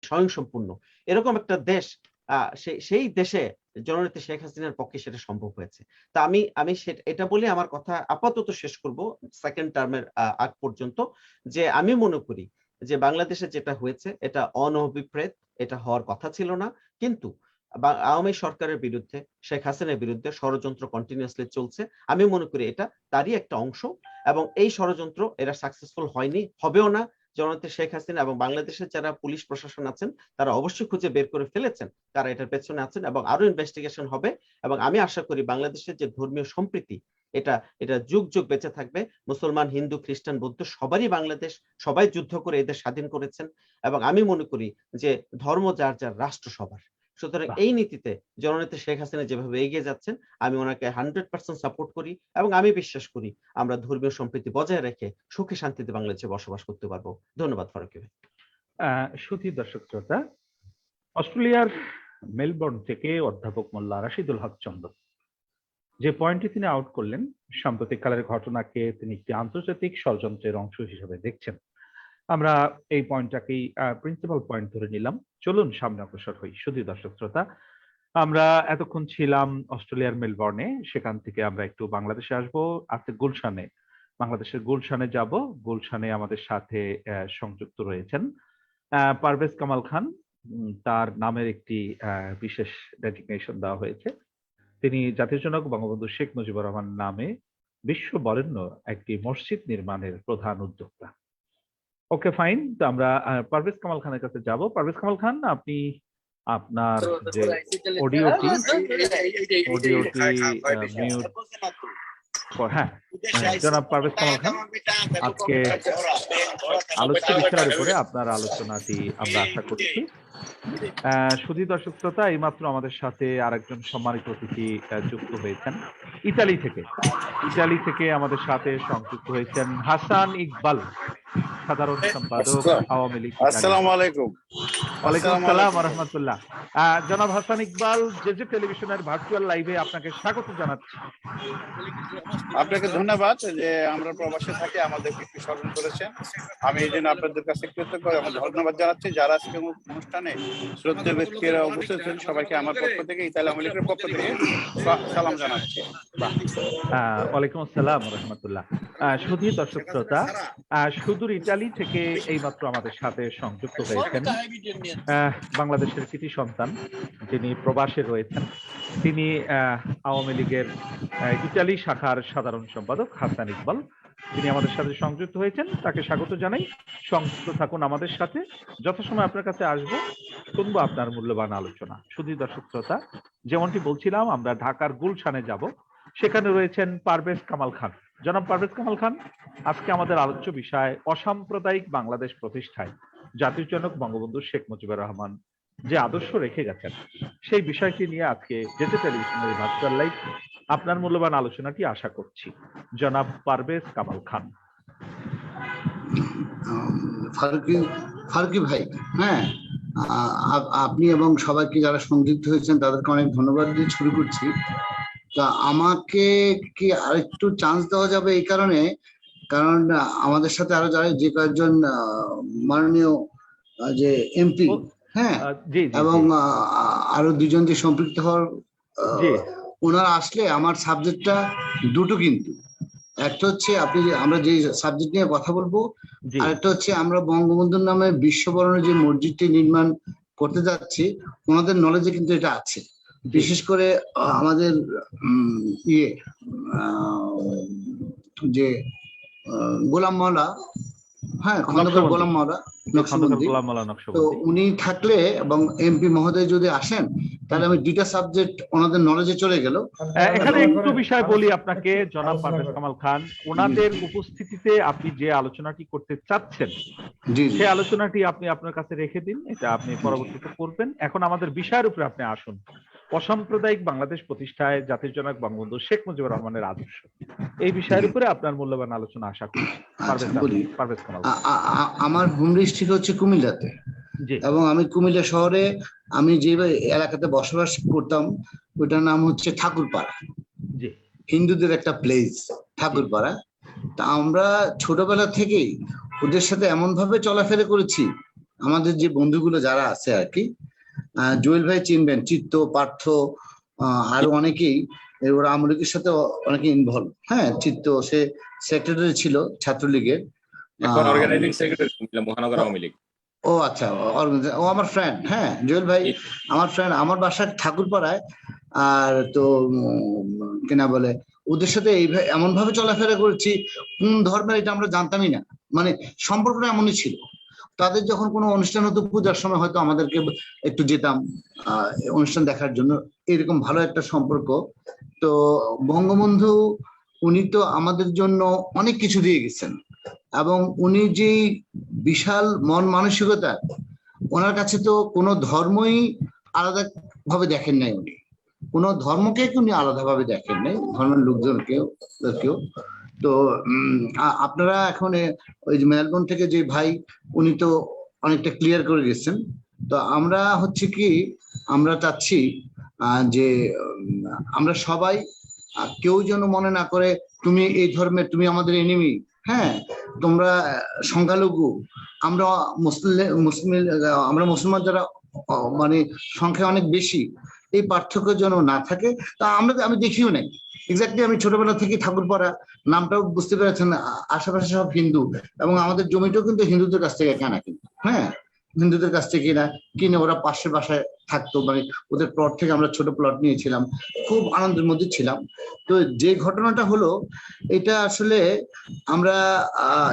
স্বয়ংসম্পূর্ণ এরকম একটা দেশ, সেই দেশে জননেত্রী শেখ হাসিনার পক্ষে সেটা সম্ভব হয়েছে। তা আমি এটা বলে আমার কথা আপাতত শেষ করব সেকেন্ড টার্মের আগ পর্যন্ত, যে আমি মনে করি যে বাংলাদেশে যেটা হয়েছে এটা অনভিপ্রেত, এটা হওয়ার কথা ছিল না। কিন্তু আওয়ামী সরকারের বিরুদ্ধে, শেখ হাসিনার বিরুদ্ধে ষড়যন্ত্র কন্টিনিউয়াসলি চলছে। আমি মনে করি এটা তারই একটা অংশ, এবং এই ষড়যন্ত্র এরা সাকসেসফুল হয়নি, হবেও না। জননেত্রী শেখ হাসিনা এবং বাংলাদেশের যারা পুলিশ প্রশাসন আছেন তারা অবশ্যই খুঁজে বের করে ফেলেছেন কারা এটার পেছনে আছেন, এবং আরো ইনভেস্টিগেশন হবে। এবং আমি আশা করি বাংলাদেশের যে ধর্মীয় সম্প্রীতি এটা এটা যুগ যুগ বেঁচে থাকবে। মুসলমান, হিন্দু, খ্রিস্টান, বৌদ্ধ সবারই বাংলাদেশ, সবাই যুদ্ধ করে এদের স্বাধীন করেছেন, এবং আমি মনে করি যে ধর্ম যার যার, রাষ্ট্র সবার। সুতরাং এই নীতিতে জননেত্রী শেখ হাসিনা যেভাবে এগিয়ে যাচ্ছেন আমি ওনাকে 100% সাপোর্ট করি, এবং আমি বিশ্বাস করি আমরা ধর্মীয় সম্প্রীতি বজায় রেখে সুখে শান্তিতে বাংলাদেশে বসবাস করতে পারবো। ধন্যবাদ ফারুকী ভাই। সুধী দর্শক শ্রোতা, অস্ট্রেলিয়ার মেলবোর্ন থেকে অধ্যাপক মোল্লা রাশিদুল হক চন্দন যে পয়েন্টটি তিনি আউট করলেন, সাম্প্রতিক কালের ঘটনাকে তিনি একটি আন্তর্জাতিক ষড়যন্ত্রের অংশ হিসেবে দেখছেন। আমরা এই পয়েন্টটাকেই প্রিন্সিপাল পয়েন্ট ধরে নিলাম। চলুন সামনে অগ্রসর হই। সুধী দর্শক শ্রোতা, আমরা এতক্ষণ ছিলাম অস্ট্রেলিয়ার মেলবোর্নে, সেখান থেকে আমরা একটু বাংলাদেশে আসবো, আজকে গুলশানে, বাংলাদেশের গুলশানে যাব। গুলশানে আমাদের সাথে সংযুক্ত রয়েছেন পারভেজ কামাল খান। তার নামের একটি বিশেষ ডেজিগনেশন দেওয়া হয়েছে। তিনি জাতির জনক বঙ্গবন্ধু শেখ মুজিবুর রহমান নামে বিশ্ব বরেণ্য একটি মসজিদ নির্মাণের প্রধান উদ্যোক্তা। ওকে, ফাইন। তো আমরা পারভেজ কামাল খানের কাছে যাব। পারভেজ কামাল খান, আপনি আপনার যে অডিওটি মিউট। হ্যাঁ, জনাব পারভেজ কামাল খান, আজকে আলোচ্য বিষয়ের উপরে আপনার আলোচনাটি আমরা আশা করছি। সুধী দর্শক শ্রোতা, এইমাত্র আমাদের সাথে আরেকজন সম্মানিত অতিথি যুক্ত হয়েছেন ইতালি থেকে। ইতালি থেকে আমাদের সাথে সংযুক্ত হয়েছেন হাসান ইকবাল, সাধারণ সম্পাদক আওয়ামী লীগ। আসসালামু আলাইকুম। ওয়ালাইকুম আসসালাম ওয়া রাহমাতুল্লাহ। জনাব হাসান ইকবাল, জেজে টেলিভিশনের ভার্চুয়াল লাইভে আপনাকে স্বাগত জানাচ্ছি। আপনাকে ধন্যবাদ যে আমরা প্রবাসে থাকি আমাদেরকে একটু স্মরণ করেছেন। আমি এই জন্য আপনাদের কাছে কৃতজ্ঞ এবং ধন্যবাদ জানাচ্ছি। যারা আজকে অনুষ্ঠানে শ্রদ্ধেয় ব্যক্তিরা উপস্থিত হয়েছেন সবাইকে আমার পক্ষ থেকে, ইতালি আওয়ামী লীগের পক্ষ থেকে সালাম জানাচ্ছি। ওয়ালাইকুম আসসালাম ওয়া রাহমাতুল্লাহ। সুধী দর্শক শ্রোতা, সুদূর ইতালি থেকে এইমাত্র আমাদের সাথে সংযুক্ত হয়েছেন বাংলাদেশের কৃতি সন্তান, যিনি প্রবাসে রয়েছেন। তিনি আওয়ামী লীগের ইতালি শাখার সাধারণ সম্পাদক হাসান ইকবাল। তিনি আমাদের সাথে সংযুক্ত হয়েছেন, তাকে স্বাগত জানাই। সংযুক্ত থাকুন আমাদের সাথে, যথাসময় আপনার কাছে আসবো, শুনবো আপনার মূল্যবান আলোচনা। সুধী দর্শক শ্রোতা, যেমনটি বলছিলাম, আমরা ঢাকার গুলশানে যাব। সেখানে রয়েছেন পারভেজ কামাল খান। জনাব পারভেজ কামাল খান, আজকে আমাদের আলোচ্য বিষয় অসাম্প্রদায়িক বাংলাদেশ প্রতিষ্ঠায় জাতির জনক বঙ্গবন্ধু শেখ মুজিবুর রহমান যে আদর্শ রেখে গেছেন, সেই বিষয়টি নিয়ে আজকে জেজে টেলিভিশনের ভার্চুয়াল লাইভ আপনার মূল্যবান আলোচনাটি আশা করছি। জনাব পারভেজ কামাল খান। ফারুকী ভাই, হ্যাঁ, আপনি এবং সবাইকে যারা সংযুক্ত হয়েছেন তাদেরকে অনেক ধন্যবাদ দিয়ে শুরু করছি। তা আমাকে কি আরেকটু চান্স দেওয়া যাবে এই কারণে, কারণ আমাদের সাথে আরো যারা যে কয়েকজন মাননীয় যে এমপি, হ্যাঁ, এবং আরো দুজন যে সম্পৃক্ত হওয়ার, ওনারা আসলে আমার সাবজেক্টটা দুটো, কিন্তু একটা হচ্ছে আমরা যে সাবজেক্ট নিয়ে কথা বলবো, আর একটা হচ্ছে আমরা বঙ্গবন্ধুর নামে বিশ্ববরণের যে মসজিদটি নির্মাণ করতে যাচ্ছি, ওনাদের নলেজে কিন্তু এটা আছে। বিশেষ করে আমাদের যে গোলাম মাওলা, হ্যাঁ, খন্দকার গোলাম মাওলা নকশবন্দি, তো উনি থাকলে এবং এমপি মহোদয় যদি আসেন, তাহলে আমি দুইটা সাবজেক্ট ওনাদের নলেজে চলে গেল। এখানে একটু বিষয় বলি আপনাকে, জনাব পারভেজ কামাল খান, ওনাদের উপস্থিতিতে আপনি যে আলোচনাটি করতে চাচ্ছেন, সেই আলোচনাটি আপনি আপনার কাছে রেখে দিন, এটা আপনি পরবর্তীতে করবেন। এখন আমাদের বিষয়ের উপরে আপনি আসুন। অসাম্প্রদায়িক বাংলাদেশ প্রতিষ্ঠায় জাতির জনক বঙ্গবন্ধু শেখ মুজিবুর রহমানের আদর্শ, এই বিষয়ের উপরে আপনার মূল্যবান আলোচনা আশা করছি। পারভেজ কামাল। আমার হোম ডিস্ট্রিক্ট হচ্ছে কুমিল্লাতে, এবং আমি কুমিল্লা শহরে আমি যে এলাকাতে বসবাস করতাম ওটার নাম হচ্ছে ঠাকুরপাড়া, হিন্দুদের একটা প্লেস ঠাকুরপাড়া। তা আমরা ছোটবেলা থেকেই ওদের সাথে এমন ভাবে চলাফেরা করেছি আমাদের যে বন্ধুগুলো যারা আছে আর কি, জুয়েল ভাই চিনবেন, চিত্ত, পার্থ, আরো অনেকেই, ওরা আওয়ামী লীগের সাথে অনেকে ইনভলভ। হ্যাঁ, চিত্ত সে সেক্রেটারি ছিল ছাত্রলীগের। এখন অর্গানাইজিং সেক্রেটারি মহানগর আওয়ামী লীগ। ও আচ্ছা, ও আমার ফ্রেন্ড। হ্যাঁ, জুয়েল ভাই আমার ফ্রেন্ড, আমার বাসা ঠাকুরপাড়ায়। আর তো কিনা বলে ওদের সাথে এমন ভাবে চলাফেরা করেছি, কোন ধর্মের এটা আমরা জানতামই না, মানে সম্পর্কটা এমনই ছিল। তাদের যখন কোনো অনুষ্ঠান হতো পূজার সময় হয়তো আমাদেরকে একটু যেতাম অনুষ্ঠান দেখার জন্য, এরকম ভালো একটা সম্পর্ক। তো বঙ্গবন্ধু উনি তো আমাদের জন্য অনেক কিছু দিয়ে গেছেন, এবং উনি যে বিশাল মন মানসিকতা, ওনার কাছে তো কোনো ধর্মই আলাদা ভাবে দেখেন নাই, উনি কোনো ধর্মকে উনি আলাদা ভাবে দেখেন নাই, ধর্মের লোকজনকেও। তো আপনারা এখন ওই যে মেলবোর্ন থেকে যে ভাই, উনি তো অনেকটা ক্লিয়ার করে গেছেন। তো আমরা হচ্ছে কি, আমরা চাচ্ছি যে আমরা সবাই, কেউ যেন মনে না করে তুমি এই ধর্মের, তুমি আমাদের এনিমি, হ্যাঁ তোমরা সংখ্যালঘু, আমরা আমরা মুসলমান যারা মানে সংখ্যা অনেক বেশি, এই পার্থক্য যেন না থাকে। তা আমি দেখিও নাই এক্স্যাক্টলি, আমি ছোটবেলা থেকে ঠাকুরপাড়া নামটাও বুঝতে পেরেছেন, আশেপাশে সব হিন্দু, এবং আমাদের জমিটাও কিন্তু হিন্দুদের কাছ থেকে কেনা, কিন্তু হ্যাঁ হিন্দুদের কাছ থেকে কিনে ওরা পাশের বাসায় থাকতো, মানে ওদের প্লট থেকে আমরা ছোট প্লট নিয়েছিলাম, খুব আনন্দের মধ্যে ছিলাম। তো যে ঘটনাটা হলো, এটা আসলে আমরা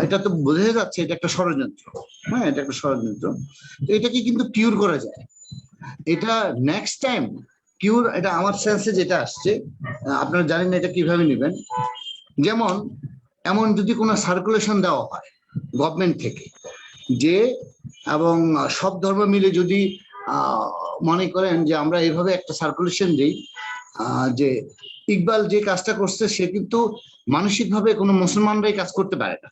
এটা তো বোঝা যাচ্ছে এটা একটা ষড়যন্ত্র। হ্যাঁ, এটা একটা ষড়যন্ত্র। তো এটাকে কিন্তু কিউর করা যায়, এটা নেক্সট টাইম কিউর, এটা আমার সেন্সে যেটা আসছে, আপনারা জানেন না এটা কিভাবে নেবেন। যেমন এমন যদি কোনো সার্কুলেশন দেওয়া হয় গভর্নমেন্ট থেকে, যে এবং সব ধর্ম মিলে যদি মনে করেন যে আমরা এইভাবে একটা সার্কুলেশন দিই, যে ইকবাল যে কাজটা করছে সে কিন্তু মানসিকভাবে কোনো মুসলমানরাই কাজ করতে পারে না,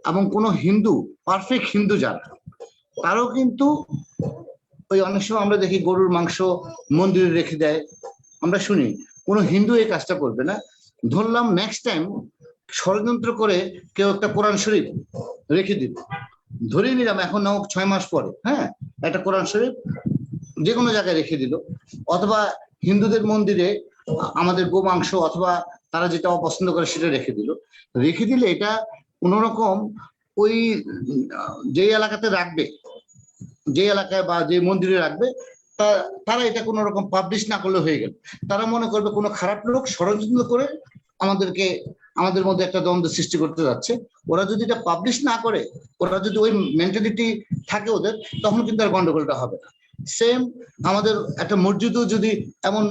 এবং কোনো হিন্দু, পারফেক্ট হিন্দু যারা, তারাও কিন্তু ওই অনেক সময় আমরা দেখি গরুর মাংস মন্দিরে রেখে দেয়, আমরা শুনি, কোনো হিন্দু এই কাজটা করবে না। ধরলাম নেক্সট টাইম ষড়যন্ত্র করে কেউ একটা কোরআন শরীফ রেখে দিল, ধরেই নিলাম এখন নাও 6 মাস পরে, হ্যাঁ একটা কোরআন শরীফ যে কোনো জায়গায় রেখে দিল, অথবা হিন্দুদের মন্দিরে আমাদের গোমাংস অথবা তারা যেটা অপছন্দ করে সেটা রেখে দিলে এটা কোনোরকম ওই যে এলাকাতে রাখবে, যে এলাকায় বা যে মন্দিরে রাখবে, তারা এটা কোনো রকম পাবলিশ না করলে হয়ে গেল, তারা মনে করবে কোনো খারাপ লোক ষড়যন্ত্র করে আমাদের মধ্যে একটা দ্বন্দ্ব সৃষ্টি করতে যাচ্ছে। ওরা যদি এটা পাবলিশ না করে, ওরা যদি ওই মেন্টালিটি থাকে ওদের, তখন কিন্তু আর গন্ডগোলটা হবে না। সেম আমাদের একটা মসজিদও যদি এমন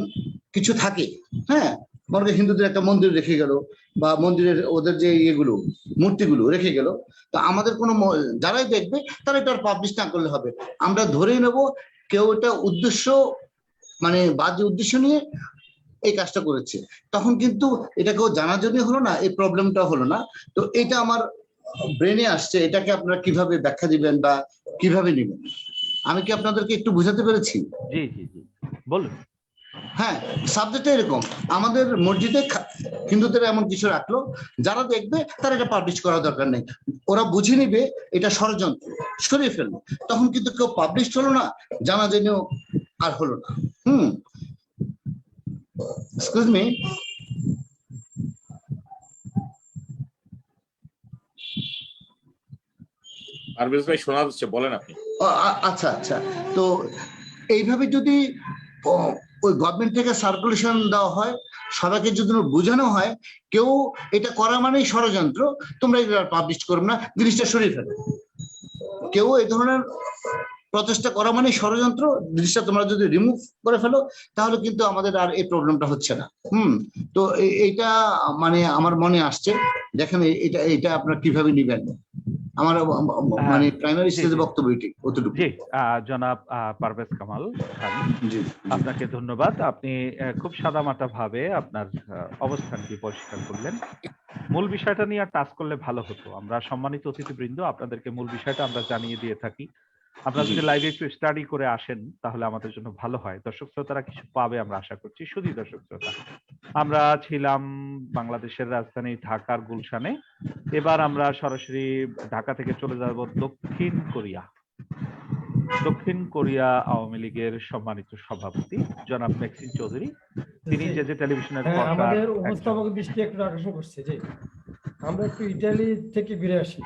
কিছু থাকে, হ্যাঁ মনে হিন্দুদের একটা মন্দির রেখে গেল, বা মন্দিরের ওদের যে ইয়েগুলো মূর্তিগুলো রেখে গেল, তো আমাদের কোনো যারাই দেখবে তারা এটা আর পাবলিশ না করলে হবে, আমরা ধরেই নেব কেউ এটা উদ্দেশ্য, মানে বাজে উদ্দেশ্য নিয়ে এই কাজটা করেছে, তখন কিন্তু এটা কেউ জানার জন্য হলো না, এই প্রবলেমটা হলো না। তো এটা আমার ব্রেনে আসছে, এটাকে আপনারা কিভাবে ব্যাখ্যা দিবেন বা কিভাবে নেবেন, আমি কি আপনাদেরকে একটু বুঝাতে পেরেছি? জি জি জি, বলুন। হ্যাঁ, সাবজেক্টটা এরকম, আমাদের মসজিদে হিন্দুদের এমন কিছু রাখলো, যারা দেখবে তারা এটা পাবলিশ করার দরকার নেই, ওরা বুঝে নিবে এটা ষড়যন্ত্র, সরিয়ে ফেললো, তখন কিন্তু কেউ পাবলিশ হলো না, জানা জেনেও আর হলো না। এক্সকিউজ মি, পারভেজ ভাই শোনা যাচ্ছে, বলেন আপনি। আচ্ছা আচ্ছা, তো এইভাবে যদি ওই গভর্নমেন্ট থেকে সার্কুলেশন দেওয়া হয়, সবাইকে যদি বোঝানো হয় কেউ এটা করা মানেই ষড়যন্ত্র, তোমরা এটা পাবলিশ করবে না, জিনিসটা সরিয়ে ফেলো, কেউ এই ধরনের প্রচেষ্টা করা মানে ষড়যন্ত্র, জিনিসটা তোমরা যদি রিমুভ করে ফেলো, তাহলে কিন্তু আমাদের আর এই প্রবলেমটা হচ্ছে না। তো এইটা মানে আমার মনে আসছে, দেখেন এটা আপনারা কিভাবে নিবেন, আমার মানে প্রাইমারি স্টেজে বক্তব্য এটি অতটুকু। জি, জনাব পারভেজ কামাল খান, আপনাকে ধন্যবাদ। আপনি খুব সাদামাটা ভাবে আপনার অবস্থানটি পরিষ্কার করলেন। মূল বিষয়টা নিয়ে আর টাচ করলে ভালো হতো। আমরা সম্মানিত অতিথিবৃন্দ, আপনাদেরকে মূল বিষয়টা আমরা জানিয়ে দিয়ে থাকি। আপনারা যদি লাইভে একটু স্টাডি করে আসেন তাহলে আমাদের জন্য ভালো হয়। দর্শক শ্রোতারা কিছু পাবে আমরা আশা করছি। শুধু দর্শক শ্রোতা, আমরা ছিলাম বাংলাদেশের রাজধানী ঢাকার গুলশানে। এবার আমরা সরাসরি ঢাকা থেকে চলে যাব দক্ষিণ কোরিয়া। দক্ষিণ কোরিয়া আওয়ামী লীগের সম্মানিত সভাপতি জনাব ম্যাক্সিম চৌধুরী, তিনি যে টেলিভিশনের হ্যাঁ, পর্দার আমাদের একজন। উপস্থাপকের দৃষ্টি একটু আকর্ষণ করছে যে আমরা একটু ইটালি থেকে ঘুরে আসি।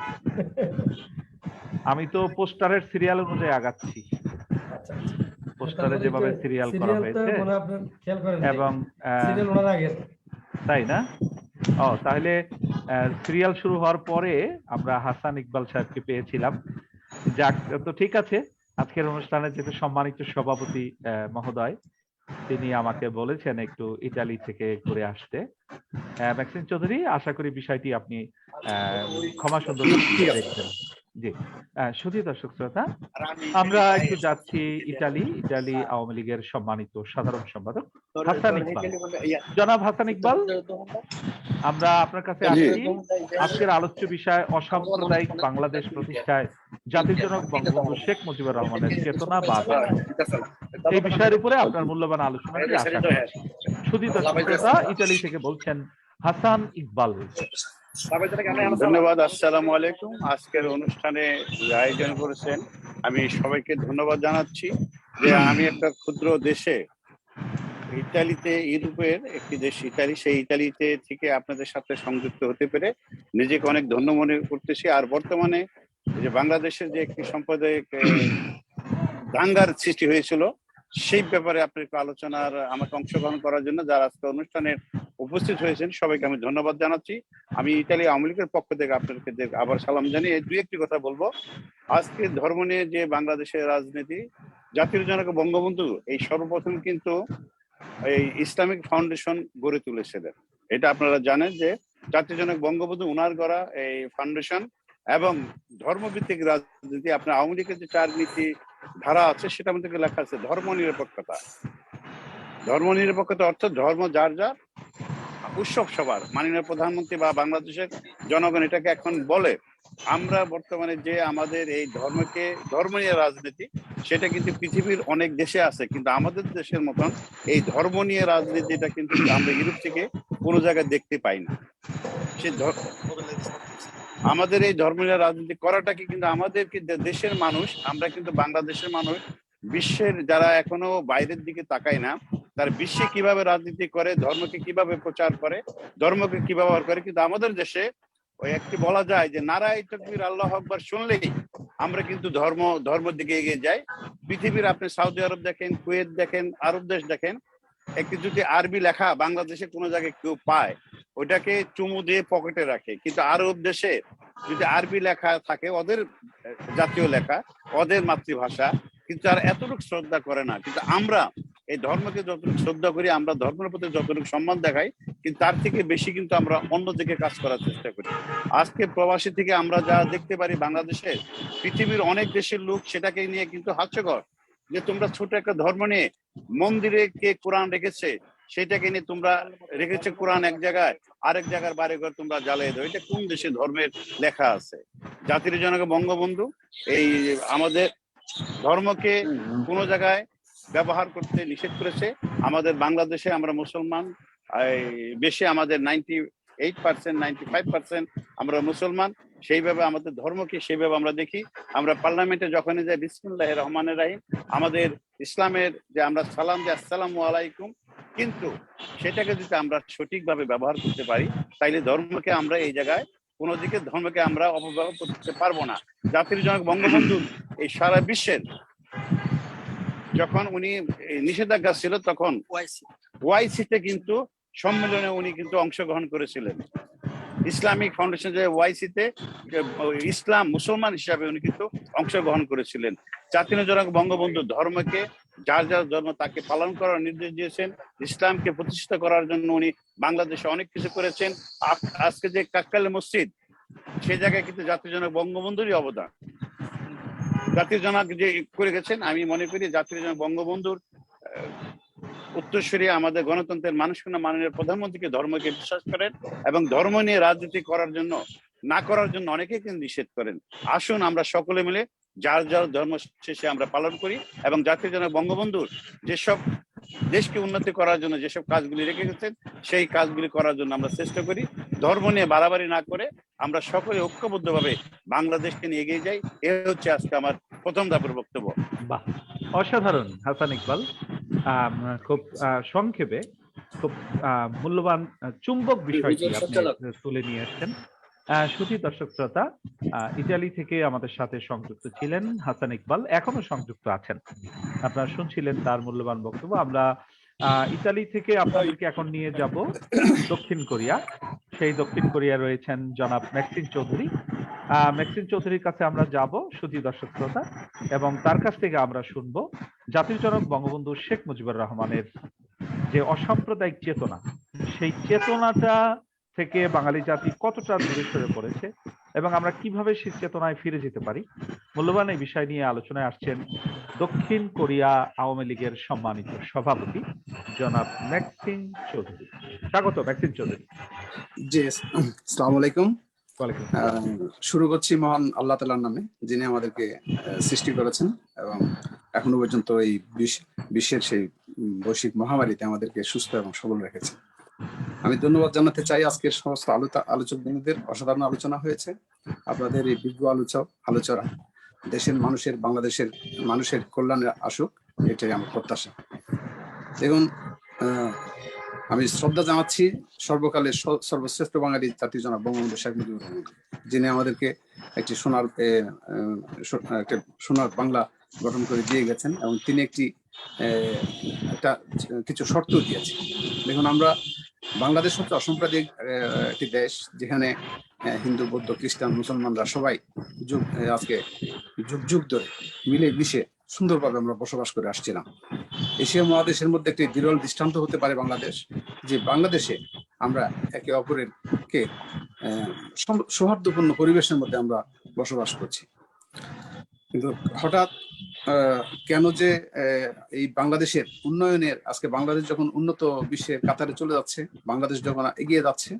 আমি তো পোস্টারের সিরিয়াল অনুযায়ী আগাচ্ছি, আচ্ছা আচ্ছা, পোস্টারে যেভাবে সিরিয়াল করা হয়েছে আপনার খেয়াল করেন এবং সিরিয়াল ওনার আগে, তাই না? ও, তাহলে সিরিয়াল শুরু হওয়ার পরে আমরা হাসান ইকবাল সাহেবকে পেয়েছিলাম। যাক, তো ঠিক আছে, আজকের অনুষ্ঠানে যেহেতু সম্মানিত সভাপতি মহোদয় তিনি আমাকে বলেছেন একটু ইতালি থেকে ঘুরে আসতে। ম্যাক্সিম চৌধুরী, আশা করি বিষয়টি আপনি ক্ষমা সুন্দর দেখবেন। জি, শুধু দর্শক শ্রোতা, আমরা একটু যাচ্ছি ইটালি আওয়ামী লীগের সম্মানিত সাধারণ সম্পাদক হাসান ইকবাল। জনাব হাসান ইকবাল, আমরা আপনার কাছে আসছি আজকের আলোচ্য বিষয় অসাম্প্রদায়িক বাংলাদেশ প্রতিষ্ঠায় জাতির জনক বঙ্গবন্ধু শেখ মুজিবুর রহমানের চেতনা বা এই বিষয়ের উপরে আপনার মূল্যবান আলোচনাটি আশা করছি। শুধু দর্শক শ্রোতা, ইটালি থেকে বলছেন হাসান ইকবাল। ধন্যবাদ। আসসালামু আলাইকুম। আজকের অনুষ্ঠানে আয়োজন করেছেন, আমি সবাইকে ধন্যবাদ জানাচ্ছি যে আমি একটা ক্ষুদ্র দেশে ইতালিতে, ইউরোপের একটি দেশ ইতালি, সেই ইতালিতে থেকে আপনাদের সাথে সংযুক্ত হতে পেরে নিজেকে অনেক ধন্য মনে করতেছি। আর বর্তমানে যে বাংলাদেশের যে একটি সাম্প্রদায়িক দাঙ্গার সৃষ্টি হয়েছিল সেই ব্যাপারে আপনার একটু আলোচনার আমাকে অংশগ্রহণ করার জন্য যারা আজকে অনুষ্ঠানে উপস্থিত হয়েছেন সবাইকে আমি ধন্যবাদ জানাচ্ছি। আমি ইতালি আওয়ামী লীগের পক্ষ থেকে আপনাদেরকে আবার সালাম জানিয়ে দুই একটি কথা বলবো। আজকে ধর্ম নিয়ে যে বাংলাদেশের রাজনীতি, জাতির জনক বঙ্গবন্ধু এই সর্বপ্রথম কিন্তু এই ইসলামিক ফাউন্ডেশন গড়ে তুলেছিলেন। এটা আপনারা জানেন যে জাতির জনক বঙ্গবন্ধু উনার গড়া এই ফাউন্ডেশন এবং ধর্মভিত্তিক রাজনীতি, আপনার আওয়ামী লীগের যে 4 নীতি ধারা আছে সেটার মধ্যে লেখা আছে ধর্ম নিরপেক্ষতা। ধর্ম নিরপেক্ষতা অর্থ ধর্ম যার যার, উৎসব সবার। মাননীয় প্রধানমন্ত্রী বা বাংলাদেশের জনগণ এটাকে এখন বলে। আমরা বর্তমানে যে আমাদের এই ধর্মকে, ধর্ম নিয়ে রাজনীতি, সেটা কিন্তু পৃথিবীর অনেক দেশে আছে, কিন্তু আমাদের দেশের মতন এই ধর্ম নিয়ে রাজনীতিটা কিন্তু আমরা ইউরোপ থেকে কোনো জায়গায় দেখতে পাই না। সে আমাদের এই ধর্ম নিয়ে রাজনীতি করাটাকে কিন্তু আমাদেরকে দেশের মানুষ, আমরা কিন্তু বাংলাদেশের মানুষ, বিশ্বের যারা এখনো বাইরের দিকে তাকায় না, তার বিশ্বে কিভাবে রাজনীতি করে, ধর্মকে কিভাবে প্রচার করে, ধর্মকে কি ব্যবহার করে, কিন্তু আমাদের দেশে ওই একটি বলা যায় যে নারায়ে তাকবীর আল্লাহু আকবার শুনলেই আমরা কিন্তু ধর্মের দিকে এগিয়ে যাই। পৃথিবীর আপনি সৌদি আরব দেখেন, কুয়েত দেখেন, আরব দেশ দেখেন, একটি যদি আরবি লেখা বাংলাদেশে কোনো জায়গায় কেউ পায় ওইটাকে চুমু দিয়ে পকেটে রাখে, কিন্তু আরব দেশে যদি আরবি লেখা থাকে, ওদের জাতীয় লেখা, ওদের মাতৃভাষা, কিন্তু আর এতটুকু শ্রদ্ধা করে না। কিন্তু আমরা এই ধর্মকে যতটুকু শ্রদ্ধা করি, আমরা ধর্মের প্রতি যতটুকু সম্মান দেখাই, কিন্তু তার থেকে বেশি কিন্তু আমরা অন্যদিকে কাজ করার চেষ্টা করি। আজকে প্রবাসী থেকে আমরা যা দেখতে পারি বাংলাদেশের, পৃথিবীর অনেক দেশের লোক সেটাকে নিয়ে কিন্তু হাস্যকর যে তোমরা ছোট একটা ধর্ম নিয়ে মন্দিরে কে কোরআন রেখেছে সেটাকে নিয়ে তোমরা রেখেছে কোরআন এক জায়গায়, আরেক জায়গার বাড়ি ঘর তোমরা জ্বালিয়ে দাও। এটা কোন দেশে ধর্মের লেখা আছে? জাতির জনক বঙ্গবন্ধু এই আমাদের ধর্মকে কোন জায়গায় ব্যবহার করতে নিষেধ করেছে। আমাদের বাংলাদেশে আমরা মুসলমান বেশি, আমাদের 98%, 95% আমরা মুসলমান। সেইভাবে আমাদের ধর্মকে সেইভাবে আমরা দেখি। আমরা পার্লামেন্টে যখনই যাই বিসমিল্লাহির রহমানির রহিম, আমাদের ইসলামের যে আমরা সালাম দিই আসসালামু আলাইকুম, কিন্তু সেটাকে যদি আমরা সঠিকভাবে ব্যবহার করতে পারি তাইলে ধর্মকে আমরা এই জায়গায় কোনো দিকে ধর্মকে আমরা অপব্যবহার করতে পারবো না। জাতির জনক বঙ্গবন্ধু এই সারা বিশ্বের যখন উনি নিষেধাজ্ঞা ছিল তখন ওয়াইসিতে কিন্তু সম্মেলনে উনি কিন্তু অংশগ্রহণ করেছিলেন। ইসলামিক ফাউন্ডেশন যে ওয়াইসিতে ইসলাম মুসলমান হিসাবে উনি কিন্তু অংশগ্রহণ করেছিলেন। জাতির জনক বঙ্গবন্ধু ধর্মকে, যার যার ধর্ম তাকে পালন করার নির্দেশ দিয়েছেন। ইসলামকে প্রতিষ্ঠা করার জন্য উনি বাংলাদেশে অনেক কিছু করেছেন। আজকে যে কাককালে মসজিদ, সে জায়গায় কিন্তু জাতির জনক বঙ্গবন্ধুরই অবদান। জাতির জনক যে করে গেছেন, আমি মনে করি জাতির জনক বঙ্গবন্ধুর উত্তরসূরি আমাদের গণতন্ত্রের মানুষগুলো মাননীয় প্রধানমন্ত্রীকে ধর্মকে বিশ্বাস করেন এবং ধর্ম নিয়ে রাজনীতি করার জন্য না করার জন্য অনেকে কিন্তু নিষেধ করেন। আসুন আমরা সকলে মিলে যার যার ধর্ম শেষে আমরা পালন করি এবং জাতির জনক বঙ্গবন্ধুর যেসব দেশকে উন্নতি করার জন্য যেসব কাজগুলি রেখে গেছেন সেই কাজগুলি করার জন্য আমরা চেষ্টা করি। ধর্ম নিয়ে বাড়াবাড়ি না করে আমরা সকলে ঐক্যবদ্ধভাবে বাংলাদেশকে নিয়ে এগিয়ে যাই। এ হচ্ছে আজকে আমার প্রথম ধাপের বক্তব্য। বাহ, অসাধারণ হাসান ইকবাল। খুব সংক্ষেপে খুব মূল্যবান চুম্বক বিষয়টি আপনি তুলে নিয়ে আসছেন। সুধী দর্শক শ্রোতা, ইতালি থেকে আমাদের সাথে সংযুক্ত ছিলেন হাসান ইকবাল, এখনো সংযুক্ত আছেন। আপনারা শুনছিলেন তার মূল্যবান বক্তব্য। আমরা ইতালি থেকে আপনাদেরকে এখন নিয়ে যাব দক্ষিণ কোরিয়া। সেই দক্ষিণ কোরিয়া রয়েছেন জনাব ম্যাক্সিম চৌধুরী। ম্যাক্সিম চৌধুরীর কাছে আমরা যাব সুধী দর্শক শ্রোতা, এবং তার কাছ থেকে আমরা শুনবো জাতির জনক বঙ্গবন্ধু শেখ মুজিবুর রহমানের যে অসাম্প্রদায়িক চেতনা, সেই চেতনাটা থেকে বাঙালি জাতি কতটা দূরে সরে পড়েছে এবং আমরা কিভাবে সেই চেতনায় ফিরে যেতে পারি। মূল্যবান এই বিষয় নিয়ে আলোচনায় আসছেন দক্ষিণ কোরিয়া আওয়ামী লীগের সম্মানিত সভাপতি জনাব ম্যাক্সিম চৌধুরী। স্বাগত ম্যাক্সিম চৌধুরী। জি, আসসালামু আলাইকুম। শুরু করছি মহান আল্লাহ তাআলার নামে, যিনি আমাদেরকে সৃষ্টি করেছেন এবং এখনো পর্যন্ত এই বিশ্বের সেই বৈশ্বিক মহামারীতে আমাদেরকে সুস্থ এবং সবল রেখেছেন। আমি ধন্যবাদ জানাতে চাই আজকের সমস্ত আলোচক বন্ধুদের। অসাধারণ আলোচনা হয়েছে। আপনাদের এই বিজ্ঞ আলোচনা দেশের মানুষের, বাংলাদেশের মানুষের কল্যাণে আসুক, এটাই আমার প্রত্যাশা। দেখুন, আমি শ্রদ্ধা জানাচ্ছি সর্বকালের সর্বশ্রেষ্ঠ বাঙালি জাতির জনক বঙ্গবন্ধু শেখ মুজিবুর রহমান, যিনি আমাদেরকে একটি সোনার বাংলা গঠন করে দিয়ে গেছেন এবং তিনি কিছু শর্ত দিয়েছেন। দেখুন, আমরা বাংলাদেশ হচ্ছে অসাম্প্রদায়িক একটি দেশ, যেখানে হিন্দু, বৌদ্ধ, খ্রিস্টান, মুসলমানরা সবাই আজকে যুগ যুগ ধরে মিলে মিশে সুন্দরভাবে আমরা বসবাস করে আসছিলাম। এশিয়া মহাদেশের মধ্যে একটি বিরল দৃষ্টান্ত হতে পারে বাংলাদেশ, যে বাংলাদেশে আমরা একে অপরের কে সৌহার্দ্যপূর্ণ পরিবেশের মধ্যে আমরা বসবাস করছি। কিন্তু হঠাৎ কেন যে এই বাংলাদেশের উন্নয়নের, আজকে বাংলাদেশ যখন উন্নত বিশ্বের কাতারে চলে যাচ্ছে, বাংলাদেশ যখন এগিয়ে যাচ্ছে,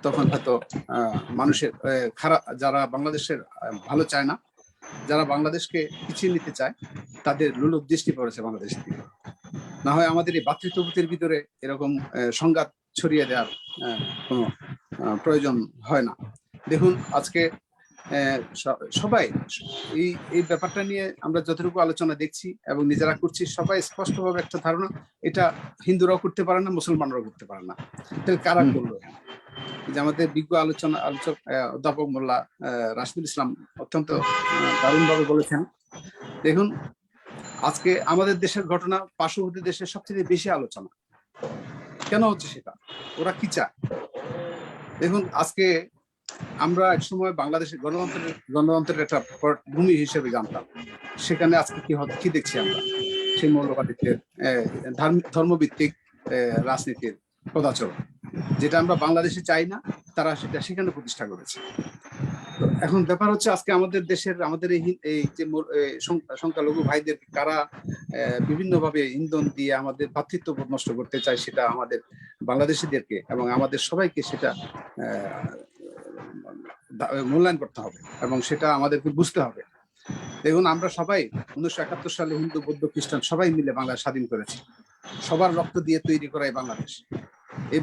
তখন হয়তো মানুষের যারা বাংলাদেশের ভালো চায় না, যারা বাংলাদেশকে পিছিয়ে নিতে চায়, তাদের লোলুপ দৃষ্টি পড়েছে বাংলাদেশ থেকে। না হয় আমাদের এই ভাতৃত্ববোধের ভিতরে এরকম সংঘাত ছড়িয়ে দেওয়ার কোনো প্রয়োজন হয় না। দেখুন, আজকে সবাই এই ব্যাপারটা নিয়ে আমরা যতটুকু আলোচনা দেখছি এবং নিজেরা করছি, সবাই স্পষ্টভাবে একটা ধারণা, এটা হিন্দুরাও করতে পারে না, মুসলমানরাও করতে পারে না। তাহলে কারা করলো? যে আমাদের বিজ্ঞ আলোচক অধ্যাপক মোল্লা রাশিদুল ইসলাম অত্যন্ত দারুণভাবে বলেছেন। দেখুন, আজকে আমাদের দেশের ঘটনা পার্শ্ববর্তী দেশের সবচেয়ে বেশি আলোচনা কেন হচ্ছে, সেটা ওরা কি চায়। দেখুন, আজকে আমরা এক সময় বাংলাদেশের গণতন্ত্রের একটা ভূমি হিসেবে জানতাম, সেখানে আজকে কি দেখছি আমরা? সেই মৌলবাদীদের ধর্মভিত্তিক রাজনীতির পদাচরণ, যেটা আমরা বাংলাদেশে চাই না, তারা সেটা সেখানে প্রতিষ্ঠা করেছে। এখন ব্যাপার হচ্ছে, আজকে আমাদের দেশের, আমাদের এই যে সংখ্যালঘু ভাইদের কারা বিভিন্নভাবে ইন্ধন দিয়ে আমাদের ভ্রাতৃত্ববোধ নষ্ট করতে চায়, সেটা আমাদের বাংলাদেশিদেরকে এবং আমাদের সবাইকে সেটা মূল্যায়ন করতে হবে এবং সেটা আমাদেরকে বুঝতে হবে। দেখুন, আমরা সবাই 1971 সালে হিন্দু, বৌদ্ধ, খ্রিস্টান সবাই মিলে বাংলাদেশ স্বাধীন করেছি। সবার রক্ত দিয়ে তৈরি করা এই বাংলাদেশ। এই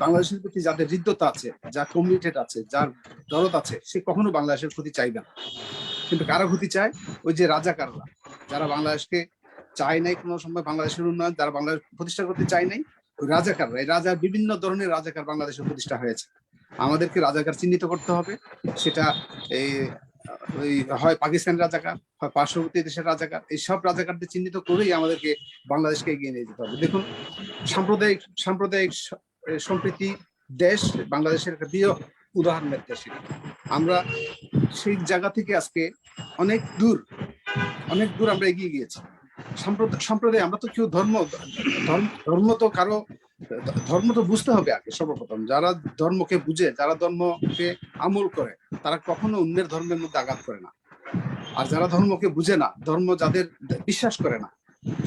বাংলাদেশের প্রতি যাদের হৃদ্যতা আছে, যা কমিটেড আছে, যার দরদ আছে, সে কখনো বাংলাদেশের ক্ষতি চাইবে না। কিন্তু কারা ক্ষতি চায়? ওই যে রাজাকাররা, যারা বাংলাদেশকে চায় নাই কোনো সময়, বাংলাদেশের উন্নয়ন, যারা বাংলাদেশ প্রতিষ্ঠা করতে চায় নাই, ওই রাজাকাররা, এই বিভিন্ন ধরনের রাজাকার বাংলাদেশে প্রতিষ্ঠা হয়েছে। আমাদেরকে রাজাকার চিহ্নিত করতে হবে। সেটা হয় পাকিস্তান রাজাকার, হয় পার্শ্ববর্তী দেশের রাজাকার। এই সব রাজাকারদের চিহ্নিত করেই আমাদেরকে বাংলাদেশকে এগিয়ে নিয়ে যেতে হবে। দেখুন, সাম্প্রদায়িক সম্প্রীতি দেশ বাংলাদেশের একটা প্রিয় উদাহরণের দেশ। আমরা সেই জায়গা থেকে আজকে অনেক দূর আমরা এগিয়ে গিয়েছি। সম্প্রদায়, আমরা তো কেউ ধর্ম তো কারো ধর্ম তো বুঝতে হবে আগে সর্বপ্রথম। যারা ধর্মকে বুঝে, যারা ধর্মকে আমল করে, তারা কখনো অন্যের ধর্মের মধ্যে আঘাত করে না। আর যারা ধর্মকে বুঝে না, ধর্ম যাদের বিশ্বাস করে না,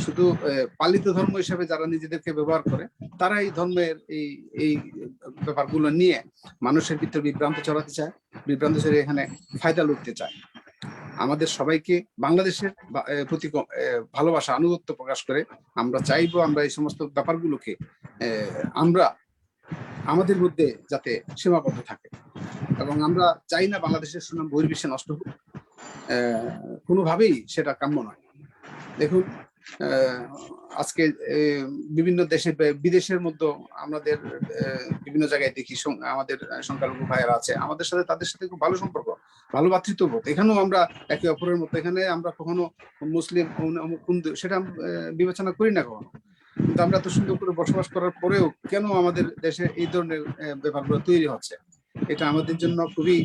শুধু পালিত ধর্ম হিসেবে যারা নিজেদেরকে ব্যবহার করে, তারা এই ধর্মের এই ব্যাপারগুলো নিয়ে মানুষের ভিতরে বিভ্রান্ত ছড়াতে চায়, বিভ্রান্ত ছড়ে এখানে ফায়দা লুটতে চায়। আমাদের সবাইকে বাংলাদেশের প্রতি ভালোবাসা, আনুগত্য প্রকাশ করে আমরা চাইবো, আমরা এই সমস্ত ব্যাপারগুলোকে আমরা আমাদের মধ্যে যাতে সীমাবদ্ধ থাকে, এবং আমরা চাই না বাংলাদেশের সুনাম বহির্বিশ্বে নষ্ট হোক। কোনোভাবেই সেটা কাম্য নয়। দেখুন, আজকে বিভিন্ন দেশে বিদেশের মধ্যে আমাদের বিভিন্ন জায়গায় দেখি আমাদের সংখ্যালঘু ভাইয়েরা আছে, আমাদের সাথে তাদের সাথে খুব ভালো সম্পর্ক, ভালো ভ্রাতৃত্ববোধ। এখানেও আমরা একে অপরের মতো, এখানে আমরা কখনো মুসলিম সেটা বিবেচনা করি না কখনো। কিন্তু আমরা এত সুন্দর করে বসবাস করার পরেও কেন আমাদের দেশে এই ধরনের ব্যাপারগুলো তৈরি হচ্ছে, এটা আমাদের জন্য খুবই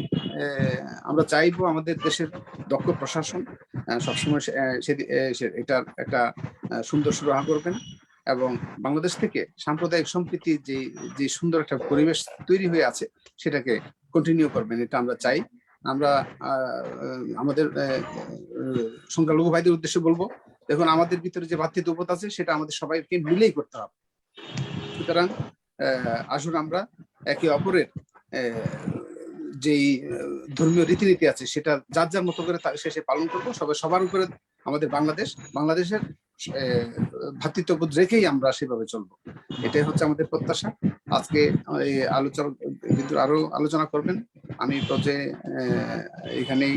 আমরা চাইবো আমাদের দেশের দক্ষ প্রশাসন সবসময় এটার একটা সুন্দর সুরাহা করবেন এবং বাংলাদেশ থেকে সাম্প্রদায়িক সম্প্রীতি যে সুন্দর একটা পরিবেশ তৈরি হয়ে আছে সেটাকে কন্টিনিউ করবেন, এটা আমরা চাই। আমরা আমাদের সংখ্যালঘু ভাইদের উদ্দেশ্যে বলবো, দেখুন আমাদের ভিতরে যে ভ্রাতৃত্ববোধ আছে সেটা আমাদের সবাইকে মিলেই করতে হবে। সুতরাং আসুন আমরা একে অপরের যেই ধর্মীয় রীতিনীতি আছে সেটা যার যার মতো করে শেষে পালন করবো, সবার উপরে আমাদের বাংলাদেশের ভ্রাতৃত্ববোধ রেখেই আমরা সেভাবে চলবো, এটাই হচ্ছে আমাদের প্রত্যাশা। আজকে আরো আলোচনা করবেন, আমি পর্যায়ে এখানেই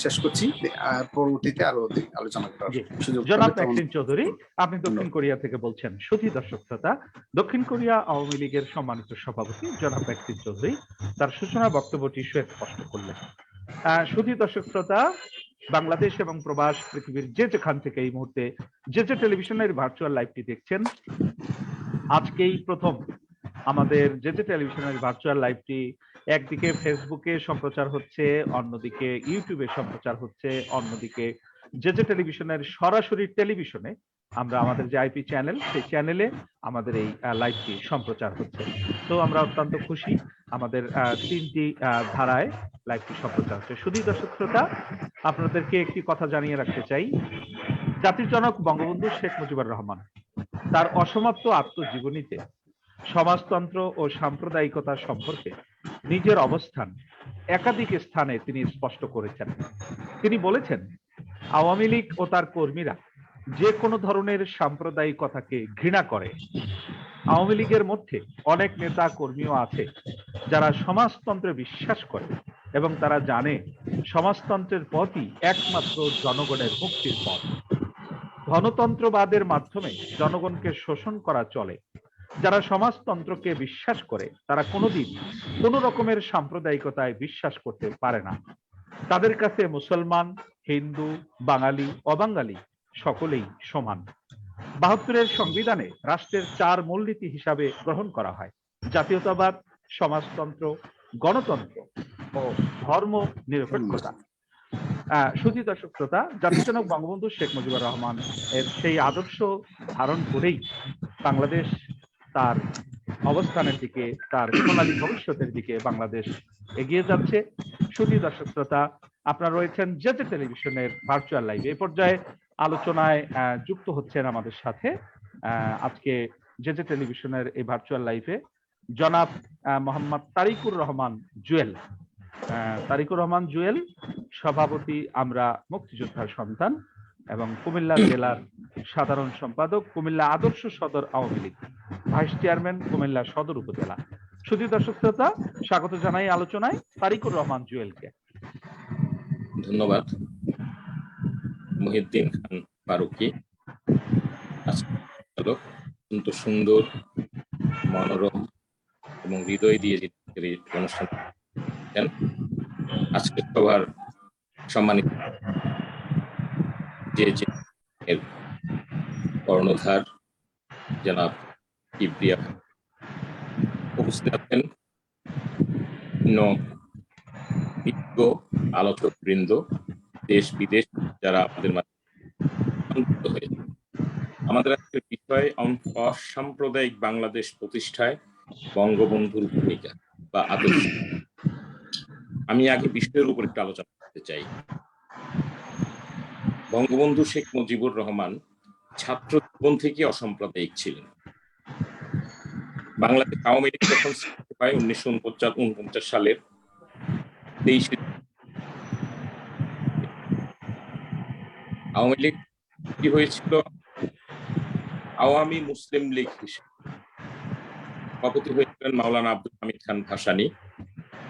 শেষ করছি, আর পরবর্তীতে আরো আলোচনা করার সুযোগ। জনাব ম্যাক্সিম চৌধুরী, আপনি দক্ষিণ কোরিয়া থেকে বলছেন। সুধী দর্শক শ্রোতা, দক্ষিণ কোরিয়া আওয়ামী লীগের সম্মানিত সভাপতি জনাব ম্যাক্সিম চৌধুরী তার সূচনা বক্তব্যটি স্পষ্ট করলেন। সুধী দর্শক শ্রোতা, বাংলাদেশ এবং প্রবাস পৃথিবীর যেখান থেকে এই মুহূর্তে যে টেলিভিশনের ভার্চুয়াল লাইভটি দেখছেন, আজকেই প্রথম আমাদের যে টেলিভিশনের ভার্চুয়াল লাইভটি একদিকে ফেসবুকে সম্প্রচার হচ্ছে, অন্যদিকে ইউটিউবে সম্প্রচার হচ্ছে, অন্যদিকে যে টেলিভিশনের সরাসরি টেলিভিশনে আমরা আমাদের যে আইপি চ্যানেল, সেই চ্যানেলে আমাদের এই লাইভটি সম্প্রচার হচ্ছে। তো আমরা অত্যন্ত খুশি, আমাদের 3টি ধারায় লাইভটি সম্প্রচার হচ্ছে। শুধু দর্শক শ্রোতা, আপনাদেরকে একটি কথা জানিয়ে রাখতে চাই, জাতির জনক বঙ্গবন্ধু শেখ মুজিবুর রহমান তার অসমাপ্ত আত্মজীবনীতে সমাজতন্ত্র ও সাম্প্রদায়িকতা সম্পর্কে নিজের অবস্থান একাধিক স্থানে তিনি স্পষ্ট করেছেন। তিনি বলেছেন, আওয়ামী লীগ ও তার কর্মীরা যে কোনো ধরনের সাম্প্রদায়িকতাকে ঘৃণা করে। আওয়ামী লীগের মধ্যে অনেক নেতা কর্মীও আছে যারা সমাজতন্ত্রে বিশ্বাস করে এবং তারা জানে সমাজতন্ত্রের পথই একমাত্র জনগণের মুক্তির পথ। গণতন্ত্রবাদের মাধ্যমে জনগণকে শোষণ করা চলে। যারা সমাজতন্ত্রকে বিশ্বাস করে তারা কোনোদিন কোনো রকমের সাম্প্রদায়িকতায় বিশ্বাস করতে পারে না। তাদের কাছে মুসলমান, হিন্দু, বাঙালি, অবাঙালি সকলেই সমান। ৭২-এর সংবিধানে রাষ্ট্রের 4 মূলনীতি হিসাবে গ্রহণ করা হয়: জাতীয়তাবাদ, সমাজতন্ত্র, গণতন্ত্র ও ধর্ম নিরপেক্ষতা। সুধী দর্শক শ্রোতা, জাতির জনক বঙ্গবন্ধু শেখ মুজিবুর রহমান এর সেই আদর্শ ধারণ করেই বাংলাদেশ তার অবস্থানের দিকে, তার সোনালী ভবিষ্যতের দিকে বাংলাদেশ এগিয়ে যাচ্ছে। সুধী দর্শক শ্রোতা, আপনারা রয়েছেন যে টেলিভিশনের ভার্চুয়াল লাইভ। এই পর্যায়ে আলোচনায় যুক্ত হচ্ছেন আমাদের সাথে আজকে যে টেলিভিশনের এই ভার্চুয়াল লাইভে জনাব মোহাম্মদ তারিকুর রহমান জুয়েল। তারিকুর রহমান জুয়েল সভাপতি আমরা মুক্তিযোদ্ধার সন্তান এবং কুমিল্লা জেলার সাধারণ সম্পাদক, কুমিল্লা আদর্শ সদর আওয়ামী লীগ, ভাইস চেয়ারম্যান কুমিল্লা সদর উপজেলা। সুধী দর্শক শ্রোতা, স্বাগত জানাই আলোচনায় তারিকুর রহমান জুয়েলকে। ধন্যবাদ মহিউদ্দিন খান ফারুকী। অত্যন্ত সুন্দর, মনোরম এবং হৃদয় দিয়ে অনুষ্ঠান আজকের সভার সম্মানিত যে কর্ণধার জনাব কিবরিয়া উপস্থিত আছেন, বিজ্ঞ আলোচক বৃন্দ, দেশ বিদেশ যারা আমাদের মাঝে হয়েছে। আমাদের আজকের বিষয় অসাম্প্রদায়িক বাংলাদেশ প্রতিষ্ঠায় বঙ্গবন্ধুর ভূমিকা বা আদর্শ। আমি আগে বিষয়ের উপর একটু আলোচনা করতে চাই। বঙ্গবন্ধু শেখ মুজিবুর রহমান ছাত্র জীবন থেকে অসাম্প্রদায়িক ছিলেন। বাংলাদেশ আওয়ামী লীগ যখন সৃষ্টি হয় 1949 সালের 23 আওয়ামী লীগ কি হয়েছিল আওয়ামী মুসলিম লীগ হিসেবে। সভাপতি হয়েছিলেন মাওলানা আব্দুল হামিদ খান ভাসানী,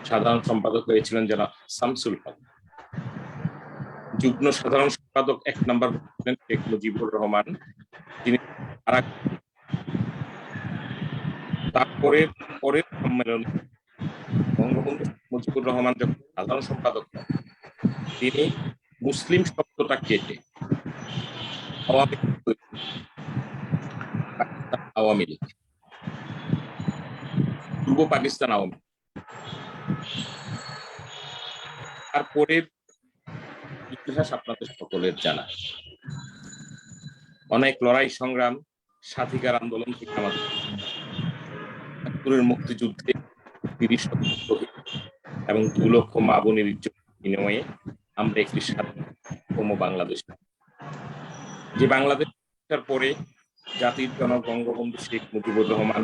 সাধারণ সম্পাদক হয়েছিলেন যারা শামসুল হক। যুগ্ম সাধারণ সম্পাদক 1 নম্বর শেখ মুজিবুর রহমান, তিনি তারপরে পরের সম্মেলনে বঙ্গবন্ধু মুজিবুর রহমান যখন সাধারণ সম্পাদক হন, তিনি মুসলিম শব্দটা কেটে আওয়ামী লীগ, পূর্ব পাকিস্তান আওয়ামী লীগ। তারপরের ইতিহাস আপনাদের সকলের জানা। অনেক লড়াই সংগ্রাম, স্বাধিকার আন্দোলন থেকে আমাদের মুক্তিযুদ্ধে 30 শহীদ এবং 2 লক্ষ মা বোনের ইজ্জত বিনিময়ে আমরা একটি স্বাধীনতম বাংলাদেশ, যে বাংলাদেশের পরে জাতির জনক বঙ্গবন্ধু শেখ মুজিবুর রহমান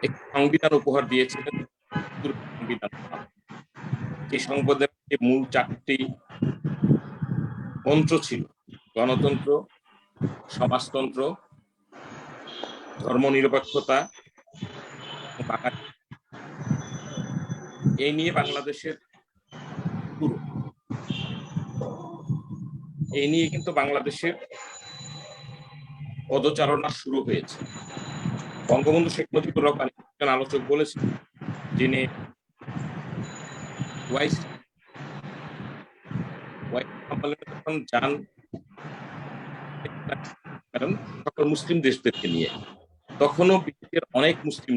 একটি সংবিধান উপহার দিয়েছিলেন। সংবিধান, যে সংবিধানের মূল 4টি মন্ত্র ছিল: গণতন্ত্র, সমাজতন্ত্র, ধর্মনিরপেক্ষতা। এই নিয়ে বাংলাদেশের এই নিয়ে কিন্তু বাংলাদেশের পদচারণা শুরু হয়েছে। বঙ্গবন্ধু শেখ মুজিবুর রহমান একজন আলোচক বলেছেন, যিনি যখন যান সকল মুসলিম দেশদেরকে নিয়ে, তখনও বিশ্বের অনেক মুসলিম,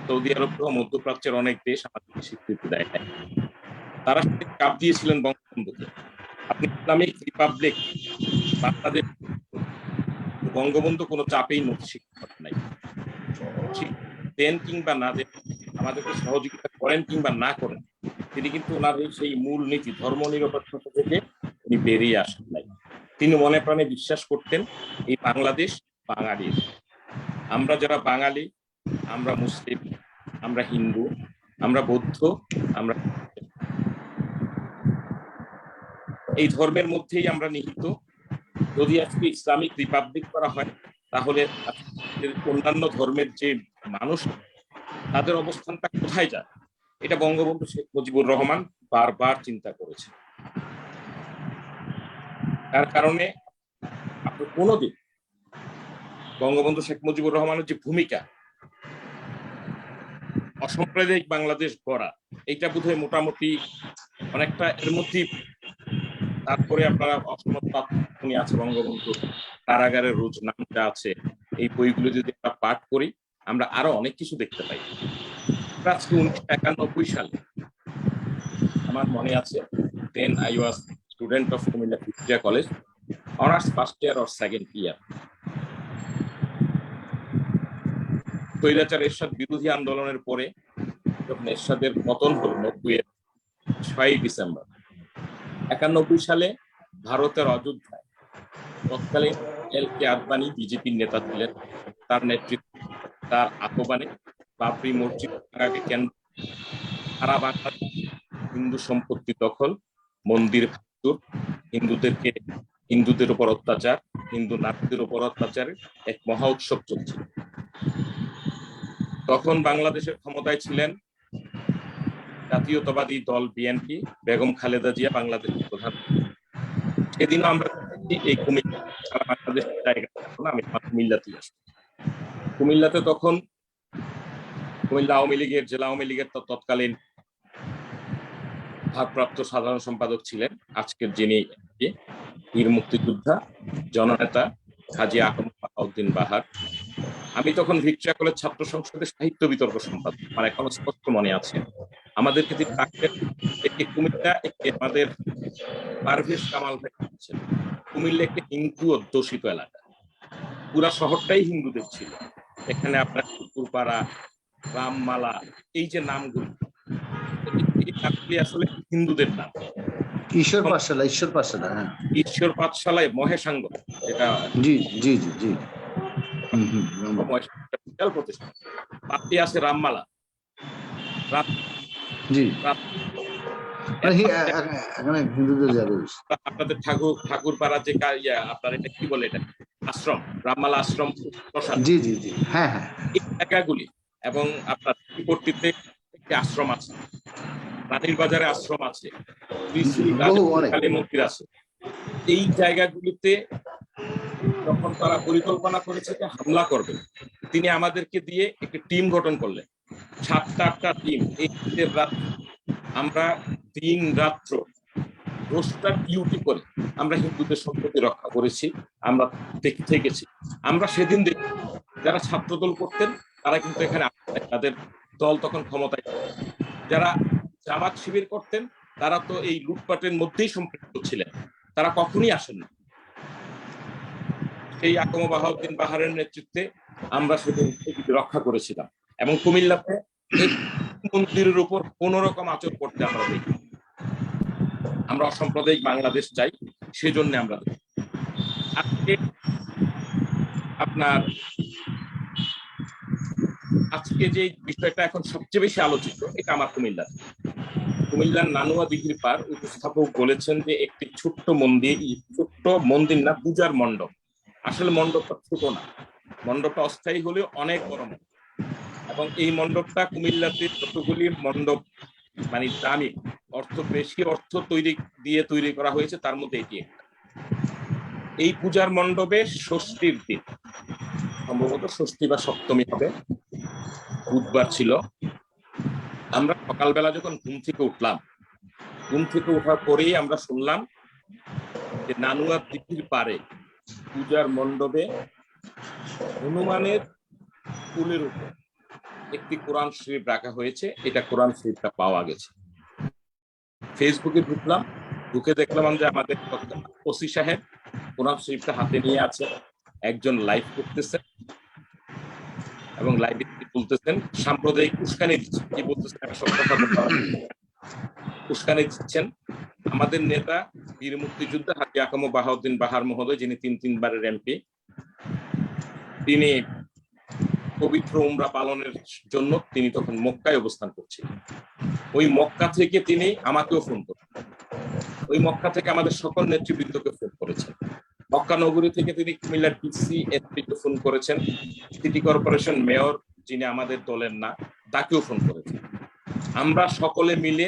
সৌদি আরব সহ মধ্যপ্রাচ্যের অনেক দেশ আমাদেরকে স্বীকৃতি দেয় নাই। তারা চাপ দিয়েছিলেন বঙ্গবন্ধুকে, আপনি ইসলামিক রিপাবলিক বাংলাদেশ। বঙ্গবন্ধু কোনো চাপেই নথি স্বীকার নাই, দেন কিংবা না দেন, আমাদেরকে সহযোগিতা করেন কিংবা না করেন, তিনি কিন্তু ওনার সেই মূল নীতি ধর্মনিরপেক্ষতা থেকে তিনি বেরিয়ে আসেন নাই। তিনি মনে প্রাণে বিশ্বাস করতেন এই বাংলাদেশ বাঙালির। আমরা যারা বাঙালি, আমরা মুসলিম, আমরা হিন্দু, আমরা বৌদ্ধ, আমরা এই ধর্মের মধ্যেই আমরা নিহিত। যদি আজকে ইসলামিক রিপাবলিক করা হয়, তাহলে অন্যান্য ধর্মের যে মানুষ, তাদের অবস্থানটা কোথায় যায়? এটা বঙ্গবন্ধু শেখ মুজিবুর রহমান বারবার চিন্তা করেছে। তার কারণে আপনি কোনোদিন বঙ্গবন্ধু শেখ মুজিবুর রহমানের যে ভূমিকা অসাম্প্রদায়িক বাংলাদেশ গড়া, এইটা বোধহয় মোটামুটি অনেকটা এর মধ্যে। তারপরে আপনারা অসমত আছে বঙ্গবন্ধু কারাগারের রোজ নামটা আছে, এই বইগুলো যদি আমরা পাঠ করি, আমরা আরো অনেক কিছু দেখতে পাই। আজকে 1991 সালে আমার মনে আছে, then I was student of Comilla Victoria college, honours first year or second year. স্বৈরাচার এরশাদ বিরোধী আন্দোলনের পরে যখন এরশাদের পতন হলো 90-এর 6 ডিসেম্বর, 91 সালে ভারতের অযোধ্যায় তৎকালীন এল.কে. আদবানি বিজেপির নেতা ছিলেন। তার নেতৃত্বে, তার আহ্বানে বাবরি মসজিদ ভাঙাকে কেন্দ্র সারা বাংলাদেশ হিন্দু সম্পত্তি দখল, মন্দির ভাঙচুর, হিন্দুদের উপর অত্যাচার, হিন্দু নারীদের উপর অত্যাচারের এক মহা উৎসব চলছিল। তখন বাংলাদেশের ক্ষমতায় ছিলেন জাতীয়তাবাদী দল বিএনপি, বেগম খালেদা জিয়া বাংলাদেশের প্রধান। সেদিনও আমরা এই কুমিল্লা, সারা বাংলাদেশের জায়গা, আমি কুমিল্লাতেই আসি। কুমিল্লাতে তখন কুমিল্লা আওয়ামী লীগের, জেলা আওয়ামী লীগের তৎকালীন ভারপ্রাপ্ত সাধারণ সম্পাদক ছিলেন আজকের যিনি বীর মুক্তিযোদ্ধা জননেতা হাজী আহমদ বাহাউদ্দিন বাহার। আমি তখন ভিক্টোরিয়া কলেজ ছাত্র সংসদের সাহিত্য বিতর্ক সম্পাদক, আমার এখনো স্পষ্ট মনে আছে। আমাদেরকে তিনি একটি কুমিল্লা, একটি আমাদের পারভেজ কামাল ভাই ছিলেন। কুমিল্লা একটি হিন্দু অধ্যুষিত এলাকা, পুরা শহরটাই হিন্দুদের ছিল। এখানে আপনার কুকুরপাড়া, রামমালা, এই যে নামগুলো, আসলে হিন্দুদের নাম। ঈশ্বর পাঠশালা, হ্যাঁ, ঈশ্বর পাঠশালায় মহেশাঙ্গ, যেটা জি জি জি জি বিশাল প্রতিষ্ঠান। পাশে আছে রামমালা, জি, হিন্দুদের যাবে। আপনাদের ঠাকুর পাড়া যে আপনার এটা কি বলে, এটা আশ্রম, রামমালা আশ্রম প্রসাদ, জি জি জি, হ্যাঁ হ্যাঁ, এই জায়গাগুলি। এবং আপনার পরবর্তীতে একটি আশ্রম আছে, রানীর বাজারে আশ্রম আছে, অনেক। কালী মন্দির আছে। এই জায়গাগুলিতে যখন তারা পরিকল্পনা করেছে যে হামলা করবে, তিনি আমাদেরকে দিয়ে একটি টিম গঠন করলেন, 7-8টা টিম। এই রাত আমরা দিন রাত্র রোস্টার ডিউটি করে আমরা হিন্দুদের সম্পত্তি রক্ষা করেছি, আমরা থেকেছি। আমরা সেদিন দেখি যারা ছাত্রদল করতেন তারা কিন্তু এখানে তাদের দল তখন ক্ষমতায়, যারা জামাত শিবির করতেন তারা তো এই লুটপাটের মধ্যেই সম্পৃক্ত ছিলেন, তারা কখনই আসেন না। সেই আকম বাহাউদ্দিন বাহারের নেতৃত্বে আমরা সেদিন রক্ষা করেছিলাম, এবং কুমিল্লাতে মন্দিরের উপর কোন রকম আচর করতে আমরা দেখি। আমরা অসাম্প্রদায়িক বাংলাদেশ চাই, সেজন্য আমরা আজকে আপনার আজকে যে বিষয়টা এখন সবচেয়ে বেশি আলোচিত, এটা আমার কুমিল্লার নানুয়া দিঘির পার উপস্থাপক বলেছেন যে একটি ছোট্ট মন্দির না, পূজার মণ্ডপ। আসলে মণ্ডপটা ছোট না, মণ্ডপটা অস্থায়ী হলেও অনেক বড়। এবং এই মণ্ডপটা কুমিল্লাতে যতগুলি মণ্ডপ মানে দামি বেশি অর্থ তৈরি করা হয়েছে, তার মধ্যে এটি একটা। এই পূজার মণ্ডপে ষষ্ঠীর দিন, সম্ভবত ষষ্ঠী বা সপ্তমী হবে, বুধবার ছিল। আমরা সকালবেলা যখন ঘুম থেকে উঠলাম, ঘুম থেকে ওঠার পরেই আমরা শুনলাম যে নানুয়ার দিঘির পারে পূজার মণ্ডপে হনুমানের কুলের উপর একটি কোরআন শরীফ রাখা হয়েছে। এটা কোরআন শরীফটা পাওয়া গেছে। ফেসবুকে ঢুকলাম, ঢুকে দেখলাম যে আমাদের ওসি সাহেব কোরআন শরীফটা হাতে নিয়ে আছে, একজন লাইভ করতেছে এবং লাইভে বলতেছেন সাম্প্রদায়িক উস্কানি দিচ্ছেন। কি বলতেছেন? উস্কানি দিচ্ছেন আমাদের নেতা বীর মুক্তিযোদ্ধা হাজী আকম বাহাউদ্দিন বাহার মহোদয়, যিনি 3 বারের এমপি। তিনি পবিত্র উমরা পালনের জন্য তিনি তখন মক্কায় অবস্থান করছিলেন। ওই মক্কা থেকে তিনি আমাকেও ফোন করেন, ওই মক্কা থেকে আমাদের সকল নেতৃবৃন্দকে ফোন করেছেন। মক্কা নগরী থেকে তিনি কুমিল্লার ডিসি এসপিকে ফোন করেছেন, সিটি কর্পোরেশন মেয়র যিনি আমাদের দলের না, তাকেও ফোন করেছেন। আমরা সকলে মিলে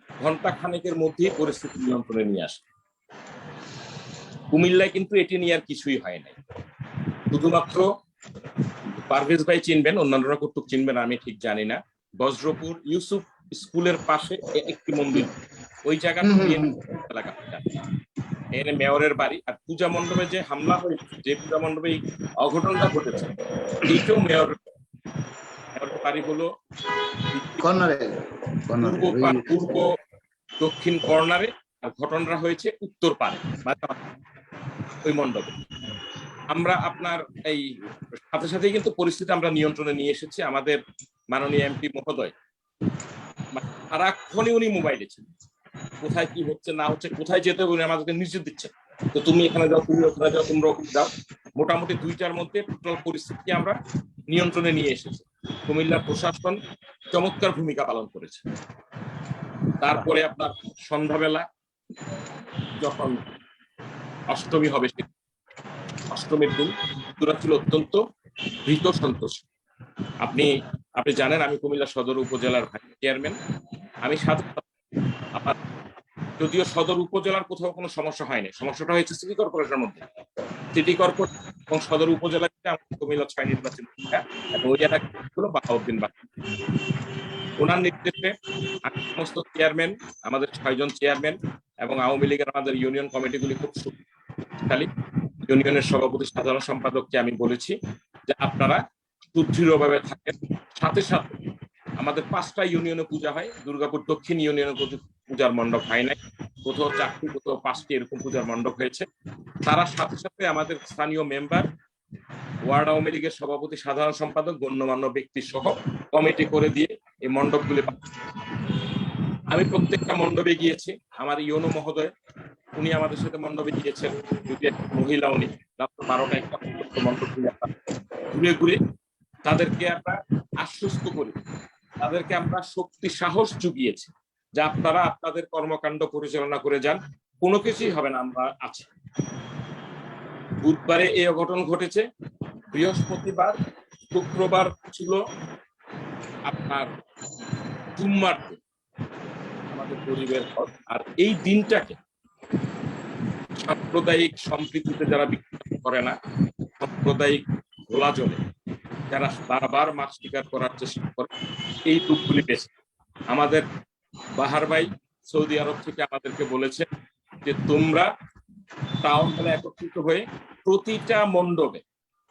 ঘন্টা খানেকের মধ্যেই পরিস্থিতি নিয়ন্ত্রণে নিয়ে আসি। কুমিল্লায় কিন্তু এটি নিয়ে আর কিছুই হয় নাই। শুধুমাত্র পারভেজ ভাই চিনবেন, অন্যান্যরা কতটুকু চিনবেন আমি ঠিক জানি না। বজ্রপুর ইউসুফ স্কুলের পাশে একটি মন্দির, ওই জায়গাটা এলাকা এখানে মেয়রের বাড়ি। আর পূজা মণ্ডপে যে হামলা হয়েছে, যে পূজা মণ্ডপে অঘটনটা ঘটেছে, এইটাও মেয়রের বাড়ি হলো পূর্ব দক্ষিণ কর্নারে, আর ঘটনাটা হয়েছে উত্তর পারে ওই মণ্ডপে। আমরা আপনার এই সাথে সাথে কিন্তু পরিস্থিতি আমরা নিয়ন্ত্রণে নিয়ে এসেছি। আমাদের মাননীয় এমপি মহোদয় সারাক্ষণই উনি মোবাইলে ছিলেন, কোথায় কি হচ্ছে না হচ্ছে, কোথায় যেতে হবে উনি আমাদেরকে নির্দেশ দিচ্ছেন, তো তুমি এখানে যাও, তুমি ওখানে যাও, তোমরা ওখানে যাও। মোটামুটি 2টার মধ্যে টোটাল পরিস্থিতি আমরা নিয়ন্ত্রণে নিয়ে এসেছি। কুমিল্লার প্রশাসন চমৎকার ভূমিকা পালন করেছে। তারপরে আপনার সন্ধ্যাবেলা যখন অষ্টমী হবে, অষ্টমীর দিন পুরা ছিল অত্যন্ত ভীত সন্তোষ। আপনি জানেন আমি কুমিল্লা সদর উপজেলার ভাইস চেয়ারম্যান। আমি আমার যদিও সদর উপজেলার কোথাও কোনো সমস্যা হয়নি, সমস্যাটা হয়েছে সিটি কর্পোরেশনের মধ্যে। সিটি কর্পোরেশন এবং সদর উপজেলা কুমিল্লা 6 নির্বাচন এবং ওই এলাকা হলো বাহাউদ্দিন বাহার। ওনার নির্দেশে সমস্ত চেয়ারম্যান, আমাদের 6 জন চেয়ারম্যান এবং আওয়ামী লীগের আমাদের ইউনিয়ন কমিটিগুলি খুব শক্তিশালী। ইউনিয়নের সভাপতি সাধারণ সম্পাদককে আমি বলেছি যে আপনারা সুদৃঢ়ভাবে থাকেন। সাথে সাথে আমাদের 5টা ইউনিয়নে পূজা হয়, দুর্গাপুর দক্ষিণ ইউনিয়নে পূজার মণ্ডপ হয় নাই, কোথাও 4টি, কোথাও 5টি এরকম পূজার মণ্ডপ হয়েছে। তারা সাথে সাথে আমাদের স্থানীয় মেম্বার, ওয়ার্ড আওয়ামী লীগের সভাপতি সাধারণ সম্পাদক, গণ্যমান্য ব্যক্তি সহ কমিটি করে দিয়ে এই মণ্ডপগুলি। আমি প্রত্যেকটা মণ্ডপে গিয়েছি, আমার ইউনো মহোদয় উনি আমাদের সাথে মণ্ডপে গিয়েছেন, যদি মহিলা উনি 12টা একটা মণ্ডপ ঘুরে ঘুরে তাদেরকে আমরা আশ্বস্ত করি, তাদেরকে আমরা শক্তি সাহস জুগিয়েছি যে আপনারা আপনাদের কর্মকাণ্ড পরিচালনা করে যান, কোনো কিছুই হবে না, আমরা আছি। বুধবারে এই অঘটন ঘটেছে, বৃহস্পতিবার, শুক্রবার ছিল আপনার জুম্মার দিন। আমাদের গরিবের হক। আর এই দিনটাকে সাম্প্রদায়িক সম্প্রীতিতে যারা বিশ্বাস করে না, সাম্প্রদায়িক ঘোলাজলে যারা বারবার মাছ শিকার করার চেষ্টা করে, এই রূপগুলি বেশি। আমাদের বাহার ভাই সৌদি আরব থেকে আমাদেরকে বলেছে যে তোমরা টাউন হলে একত্রিত হয়ে প্রতিটা মণ্ডপে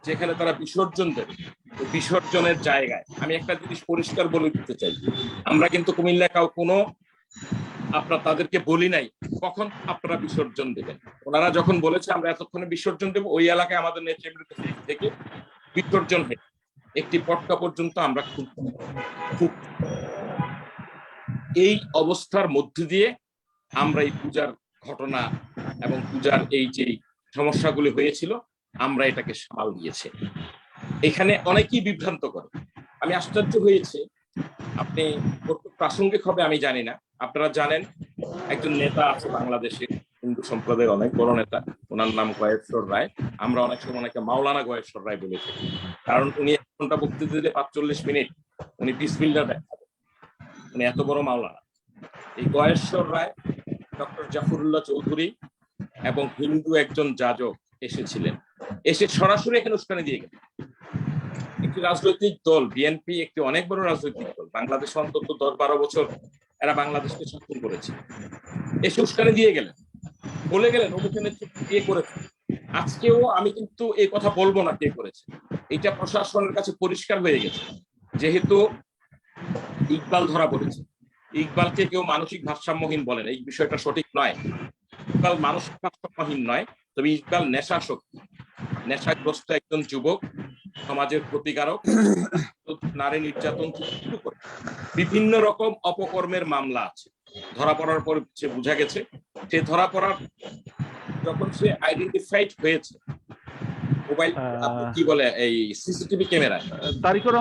যেখানে তারা বিসর্জন দেবে, বিসর্জনের জায়গায় আমি একটা জিনিস পরিষ্কার বলে দিতে চাই, আমরা কিন্তু কুমিল্লা কোনো আপনারা তাদেরকে বলি নাই কখন আপনারা বিসর্জন দেবেন। ওনারা যখন বলেছে আমরা এতক্ষণে বিসর্জন দেবো, ওই এলাকায় আমাদের নেতৃবৃন্দ থেকে বিসর্জন হয়ে একটি পটকা পর্যন্ত আমরা খুব এই অবস্থার মধ্যে দিয়ে আমরা এই পূজার ঘটনা এবং পূজার এই যে সমস্যাগুলি হয়েছিল আমরা এটাকে সামাল দিয়েছি। এখানে অনেকেই বিভ্রান্ত করে, আমি আশ্চর্য হয়েছে, আপনি প্রাসঙ্গিক হবে আমি জানি না, আপনারা জানেন একজন নেতা আছে বাংলাদেশে হিন্দু সম্প্রদায়ের অনেক বড় নেতা, ওনার নাম গয়েশ্বর রায়। আমরা অনেক সময় ওনাকে মাওলানা গয়েশ্বর রায় বলে থাকি, কারণ উনি 1 ঘন্টা বক্তৃতা দিলে 45 মিনিট উনি বিসমিল্লাহ দেখাবেন, উনি এত বড় মাওলানা। এই গয়েশ্বর রায় ডক্টর জাফরুল্লাহ চৌধুরী এবং হিন্দু একজন যাজক এসেছিলেন, এসে সরাসরি এখানে উস্কানি দিয়ে গেলেন। একটি রাজনৈতিক দল বিএনপি একটি অনেক বড় রাজনৈতিক দল, বাংলাদেশ অন্তত 10-12 বছর এরা বাংলাদেশকে শাসন করেছে, এসে উস্কানি দিয়ে গেলেন, বলে গেলেন অমুকে নেতৃত্ব কে করেছে। আজকেও আমি কিন্তু এই কথা বলবো না কে করেছে, এটা প্রশাসনের কাছে পরিষ্কার হয়ে গেছে। যেহেতু ইকবাল ধরা পড়েছে, ইকবালকে কেউ মানসিক ভারসাম্যহীন বলেন, এই বিষয়টা সঠিক নয়। ইকবাল মানসিক ভারসাম্যহীন নয়, তবে ইকবাল নেশাসক্ত, নেশাগ্রস্ত একজন যুবক, সমাজের ক্ষতিকারক, নারী নির্যাতন থেকে শুরু করে বিভিন্ন রকম অপকর্মের মামলা আছে। ধরা পড়ার পর সে বোঝা গেছে, সে ধরা পড়ার যখন সে আইডেন্টিফাইড হয়েছে মোবাইল কি বলে এই সিসিটিভি ক্যামেরায়। তারিকুর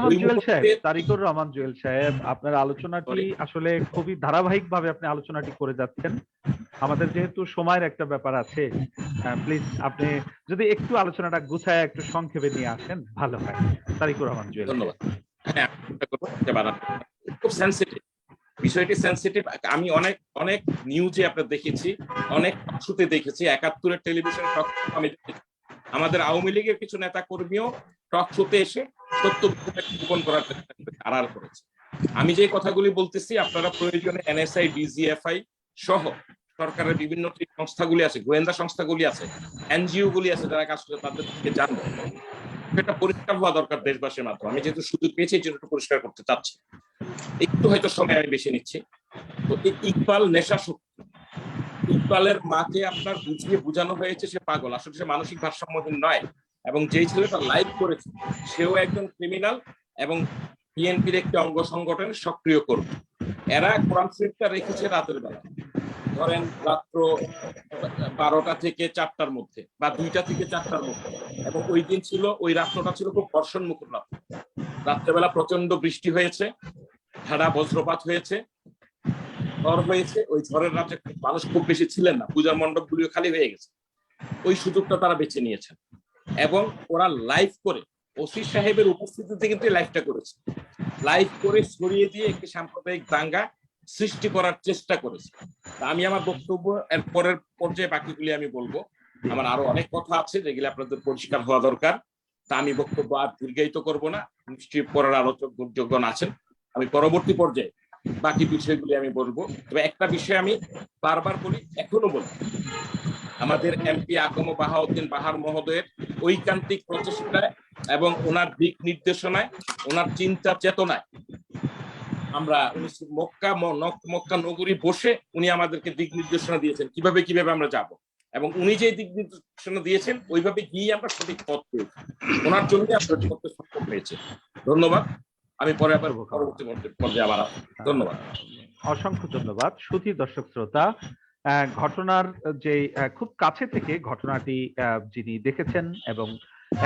রহমান জুয়েল সাহেব, আপনার আলোচনাটি আসলে খুবই ধারাবাহিক ভাবে আপনি আলোচনাটি করে যাচ্ছেন। আমাদের যেহেতু সময়ের একটা ব্যাপার আছে, প্লিজ আপনি যদি একটু আলোচনাটা গুছায় একটু সংক্ষেপে নিয়ে আসেন ভালো হয়। তারিকুর রহমান জুয়েল। ধন্যবাদ। হ্যাঁ, খুব সেনসিটিভ বিষয়টি, সেনসিটিভ। আমি অনেক নিউজে আপনার দেখেছি, অনেক টকশোতে দেখেছি, 71-এর টেলিভিশন টক আমি আমাদের আওয়ামী লীগের কিছু নেতা কর্মীও টক শোতে এসে সত্য গোপন করার চেষ্টা আড়াল করেছে। আমি যে কথাগুলি বলতেছি আপনারা প্রয়োজনে এনএসআই, ডিজিএফআই সহ সরকারের বিভিন্ন সংস্থাগুলি আছে, গোয়েন্দা সংস্থাগুলি আছে, এনজিও গুলি আছে যারা কাজ করে, তাদের থেকে জানবো। সেটা পরিষ্কার হওয়া দরকার দেশবাসীর মাধ্যমে। আমি যেহেতু সুযোগ পেয়েছি এই জন্য একটু পরিষ্কার করতে চাচ্ছি, একটু হয়তো সময় আমি বেশি নিচ্ছি। তো ইকবাল নেশাসক্ত, ইকবালের মাকে আপনার বুঝিয়ে বোঝানো হয়েছে সে পাগল, আসলে সে মানসিক ভারসাম্যহীন নয়। এবং যেই ছেলেটা লাইভ করেছে সেও একজন ক্রিমিনাল এবং বিএনপির একটি অঙ্গ সংগঠনের সক্রিয় কর্মী। এরা কোরআন শরীফটা রেখেছে রাতের বেলা, ধরেন রাত্র 12টা থেকে 4টার মধ্যে বা 2টা থেকে 4টার মধ্যে, এবং ওই দিন ছিল, ওই রাত্রটা ছিল খুব বর্ষণমুখর রাত্র। রাত্রেবেলা প্রচন্ড বৃষ্টি হয়েছে, ঝাড়া বজ্রপাত হয়েছে, ঝড় হয়েছে। ওই ঝড়ের রাতে মানুষ খুব বেশি ছিলেন না, পূজার মণ্ডপগুলিও খালি হয়ে গেছে। ওই সুযোগটা তারা বেছে নিয়েছেন এবং ওরা লাইভ করে, ওসি সাহেবের উপস্থিতিতে কিন্তু লাইভটা করেছে, লাইভ করে ছড়িয়ে দিয়ে একটি সাম্প্রদায়িক দাঙ্গা সৃষ্টি করার চেষ্টা করেছে। আমি আমার বক্তব্য এর পরের পর্যায়ে বাকিগুলি আমি বলবো, আমার আরো অনেক কথা আছে যেগুলি আপনাদের পরিষ্কার হওয়া দরকার। তা আমি বক্তব্য আর দীর্ঘায়িত করব না, নিশ্চয়ই পরের আলোচক যোগ্যগণ আছেন, আমি পরবর্তী পর্যায়ে বাকি বিষয়গুলি আমি বলবো। তবে একটা বিষয় আমি বারবার বলি, এখনো বলি, আমাদের এমপি আকম বাহাউদ্দিন বাহার মহোদয়ের ঐকান্তিক প্রচেষ্টায় এবং ওনার দিক নির্দেশনায়, ওনার চিন্তা চেতনায় আমরা মক্কা নগরী বসে উনি আমাদেরকে দিক নির্দেশনা দিয়েছেন কিভাবে আমরা যাব, এবং উনি যে দিক নির্দেশনা দিয়েছেন ওইভাবে গিয়ে আমরা সঠিক পথ পেয়েছি, ওনার জন্য আমরা করতে সক্ষম হয়েছে। ধন্যবাদ। আমি পরে আবার পরবর্তী পর্যায়ে আবার ধন্যবাদ। অসংখ্য ধন্যবাদ। সুধী দর্শক শ্রোতা, ঘটনার যে খুব কাছে থেকে ঘটনাটি যিনি দেখেছেন এবং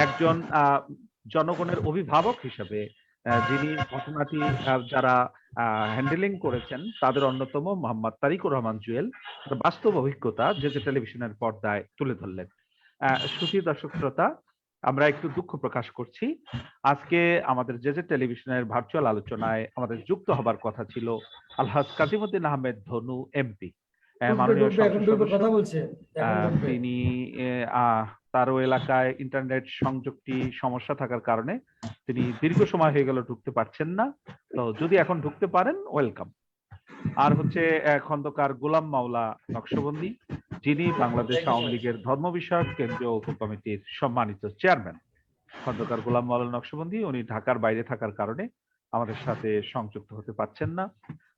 একজন জনগণের অভিভাবক হিসেবে যিনি ঘটনাটি যারা হ্যান্ডেলিং করেছেন তাদের অন্যতম মোহাম্মদ তারিকুর রহমান জুয়েল বাস্তব অভিজ্ঞতা যে টেলিভিশনের পর্দায় তুলে ধরলেন। সুধী দর্শক শ্রোতা, আমরা একটু দুঃখ প্রকাশ করছি, আজকে আমাদের যে টেলিভিশনের ভার্চুয়াল আলোচনায় আমাদের যুক্ত হবার কথা ছিল আলহাজ কাজীমুদ্দিন আহমেদ ধনু এমপি, মাননীয় ঢুকবে এখন সংসদ ঢুকবে সদস্য। কথা বলছে এখন ঢুকবে। তিনি তারও এলাকায় ইন্টারনেট সংযোগটি সমস্যা থাকার কারণে তিনি দীর্ঘ সময় হয়ে গেল ঢুকতে পারছেন না। তো যদি এখন ঢুকতে পারেন ওয়েলকাম। আর হচ্ছে খন্দকার গোলাম মাওলা নকশবন্দি, যিনি বাংলাদেশ আওয়ামী লীগের ধর্ম বিষয়ক কেন্দ্রীয় উপকমিটির সম্মানিত চেয়ারম্যান। খন্দকার গোলাম মাওলা নকশবন্দি উনি ঢাকার বাইরে থাকার কারণে আমাদের সাথে সংযুক্ত হতে পারছেন না।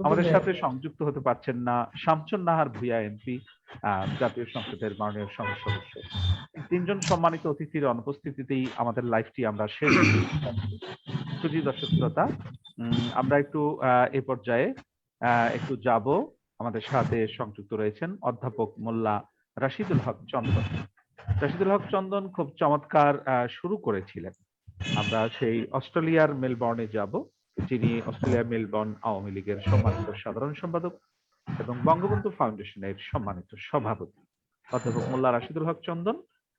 আমাদের সাথে সংযুক্ত হতে পারছেন না শামসুন নাহার ভূঁইয়া এমপি, জাতীয় সংসদের মাননীয় সংসদ সদস্য। তিনজন সম্মানিত অতিথির অনুপস্থিতিতেই আমাদের লাইভটি আমরা শেষ করছি। সুধী দর্শক শ্রোতা, আমরা একটু এ পর্যায়ে একটু যাব। আমাদের সাথে সংযুক্ত রয়েছেন অধ্যাপক মোল্লা রাশিদুল হক চন্দন। রাশিদুল হক চন্দন খুব চমৎকার শুরু করেছিলেন। আমরা সেই অস্ট্রেলিয়ার মেলবর্নে যাব, যিনি অস্ট্রেলিয়ার মেলবর্ন আওয়ামী লীগের সম্মানিত সাধারণ সম্পাদক এবং বঙ্গবন্ধু ফাউন্ডেশনের সম্মানিত সভাপতি অধ্যাপক মোল্লা রাশিদুল হক চন্দন।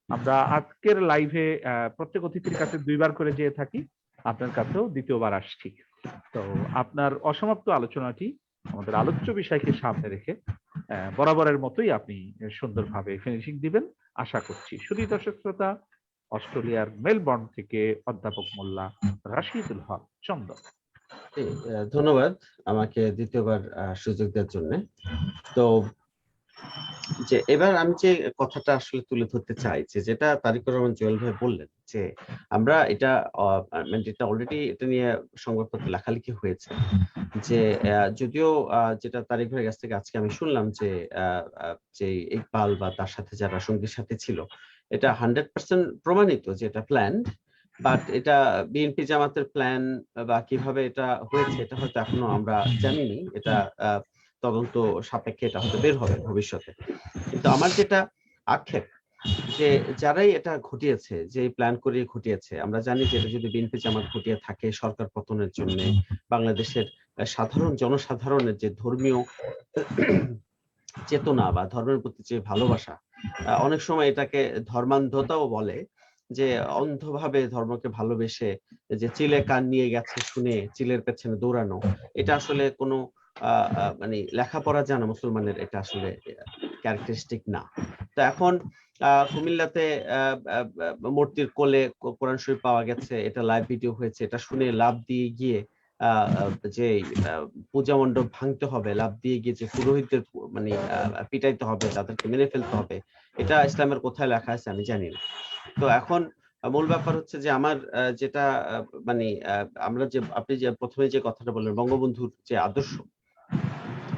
আমরা আজকের লাইভে প্রত্যেক অতিথির কাছে 2 বার করে যেয়ে থাকি, আপনার কাছেও দ্বিতীয়বার আসছি। তো আপনার অসমাপ্ত আলোচনাটি আমাদের আলোচ্য বিষয়কে সামনে রেখে বরাবরের মতোই আপনি সুন্দরভাবে ফিনিশিং দিবেন আশা করছি। শুধু দর্শক শ্রোতা, অস্ট্রেলিয়ার মেলবর্ন থেকে অধ্যাপক মোল্লা রাশিদুল হক চন্দন। ধন্যবাদ আমাকে দ্বিতীয়বার সুযোগ দেওয়ার জন্য। তো যে এবার আমি যে কথাটা আসলে তুলে ধরতে চাই, যে যেটা তারিকুর রহমান জুয়েল ভাই বললেন, যে আমরা এটা যেটা অলরেডি এটা নিয়ে সংবাদপত্রে লেখালেখি হয়েছে, যে যদিও যেটা তারিক ভাইয়ের কাছ থেকে আজকে আমি শুনলাম যে যে ইকবাল বা তার সাথে যারা সঙ্গীর সাথে ছিল, এটা 100% প্রমাণিত যে এটা প্ল্যান, বাট এটা বিএনপি জামাতের প্ল্যান বা কিভাবে এটা হয়েছে এটা হয়তো এখনো আমরা জানিনি। এটা তদন্ত সাপেক্ষে এটা হয়তো বের হবে ভবিষ্যতে। কিন্তু আমার যেটা আক্ষেপ, যে যারাই এটা ঘটিয়েছে, যে প্ল্যান করে ঘটিয়েছে, আমরা জানি যে এটা যদি বিএনপি জামাত ঘটিয়ে থাকে সরকার পতনের জন্য, বাংলাদেশের সাধারণ জনসাধারণের যে ধর্মীয় চেতনা বা ধর্মের প্রতি যে ভালোবাসা, অনেক সময় এটাকে ধর্মান্ধতাও বলে, যে অন্ধভাবে ধর্মকে ভালোবেসে যে চিলে কান নিয়ে গেছে শুনে চিলের পেছনে দৌড়ানো, এটা আসলে কোনো মানে লেখাপড়া জানা মুসলমানের এটা আসলে ক্যারেক্টারিস্টিক না। তো এখন কুমিল্লাতে মূর্তির কোলে কোরআন শরীফ পাওয়া গেছে, এটা লাইভ ভিডিও হয়েছে, এটা শুনে লাভ দিয়ে গিয়ে যে পূজা মণ্ডপ ভাঙতে হবে, লাভ দিয়ে গিয়ে যে পুরোহিতদের মানে পিটাইতে হবে, তাদেরকে মেরে ফেলতে হবে, এটা ইসলামের কোথায় লেখা আছে আমি জানি না। তো এখন মূল ব্যাপার হচ্ছে যে আমার যেটা মানে আমরা যে আপনি যে প্রথমে যে কথাটা বললেন বঙ্গবন্ধুর যে আদর্শ,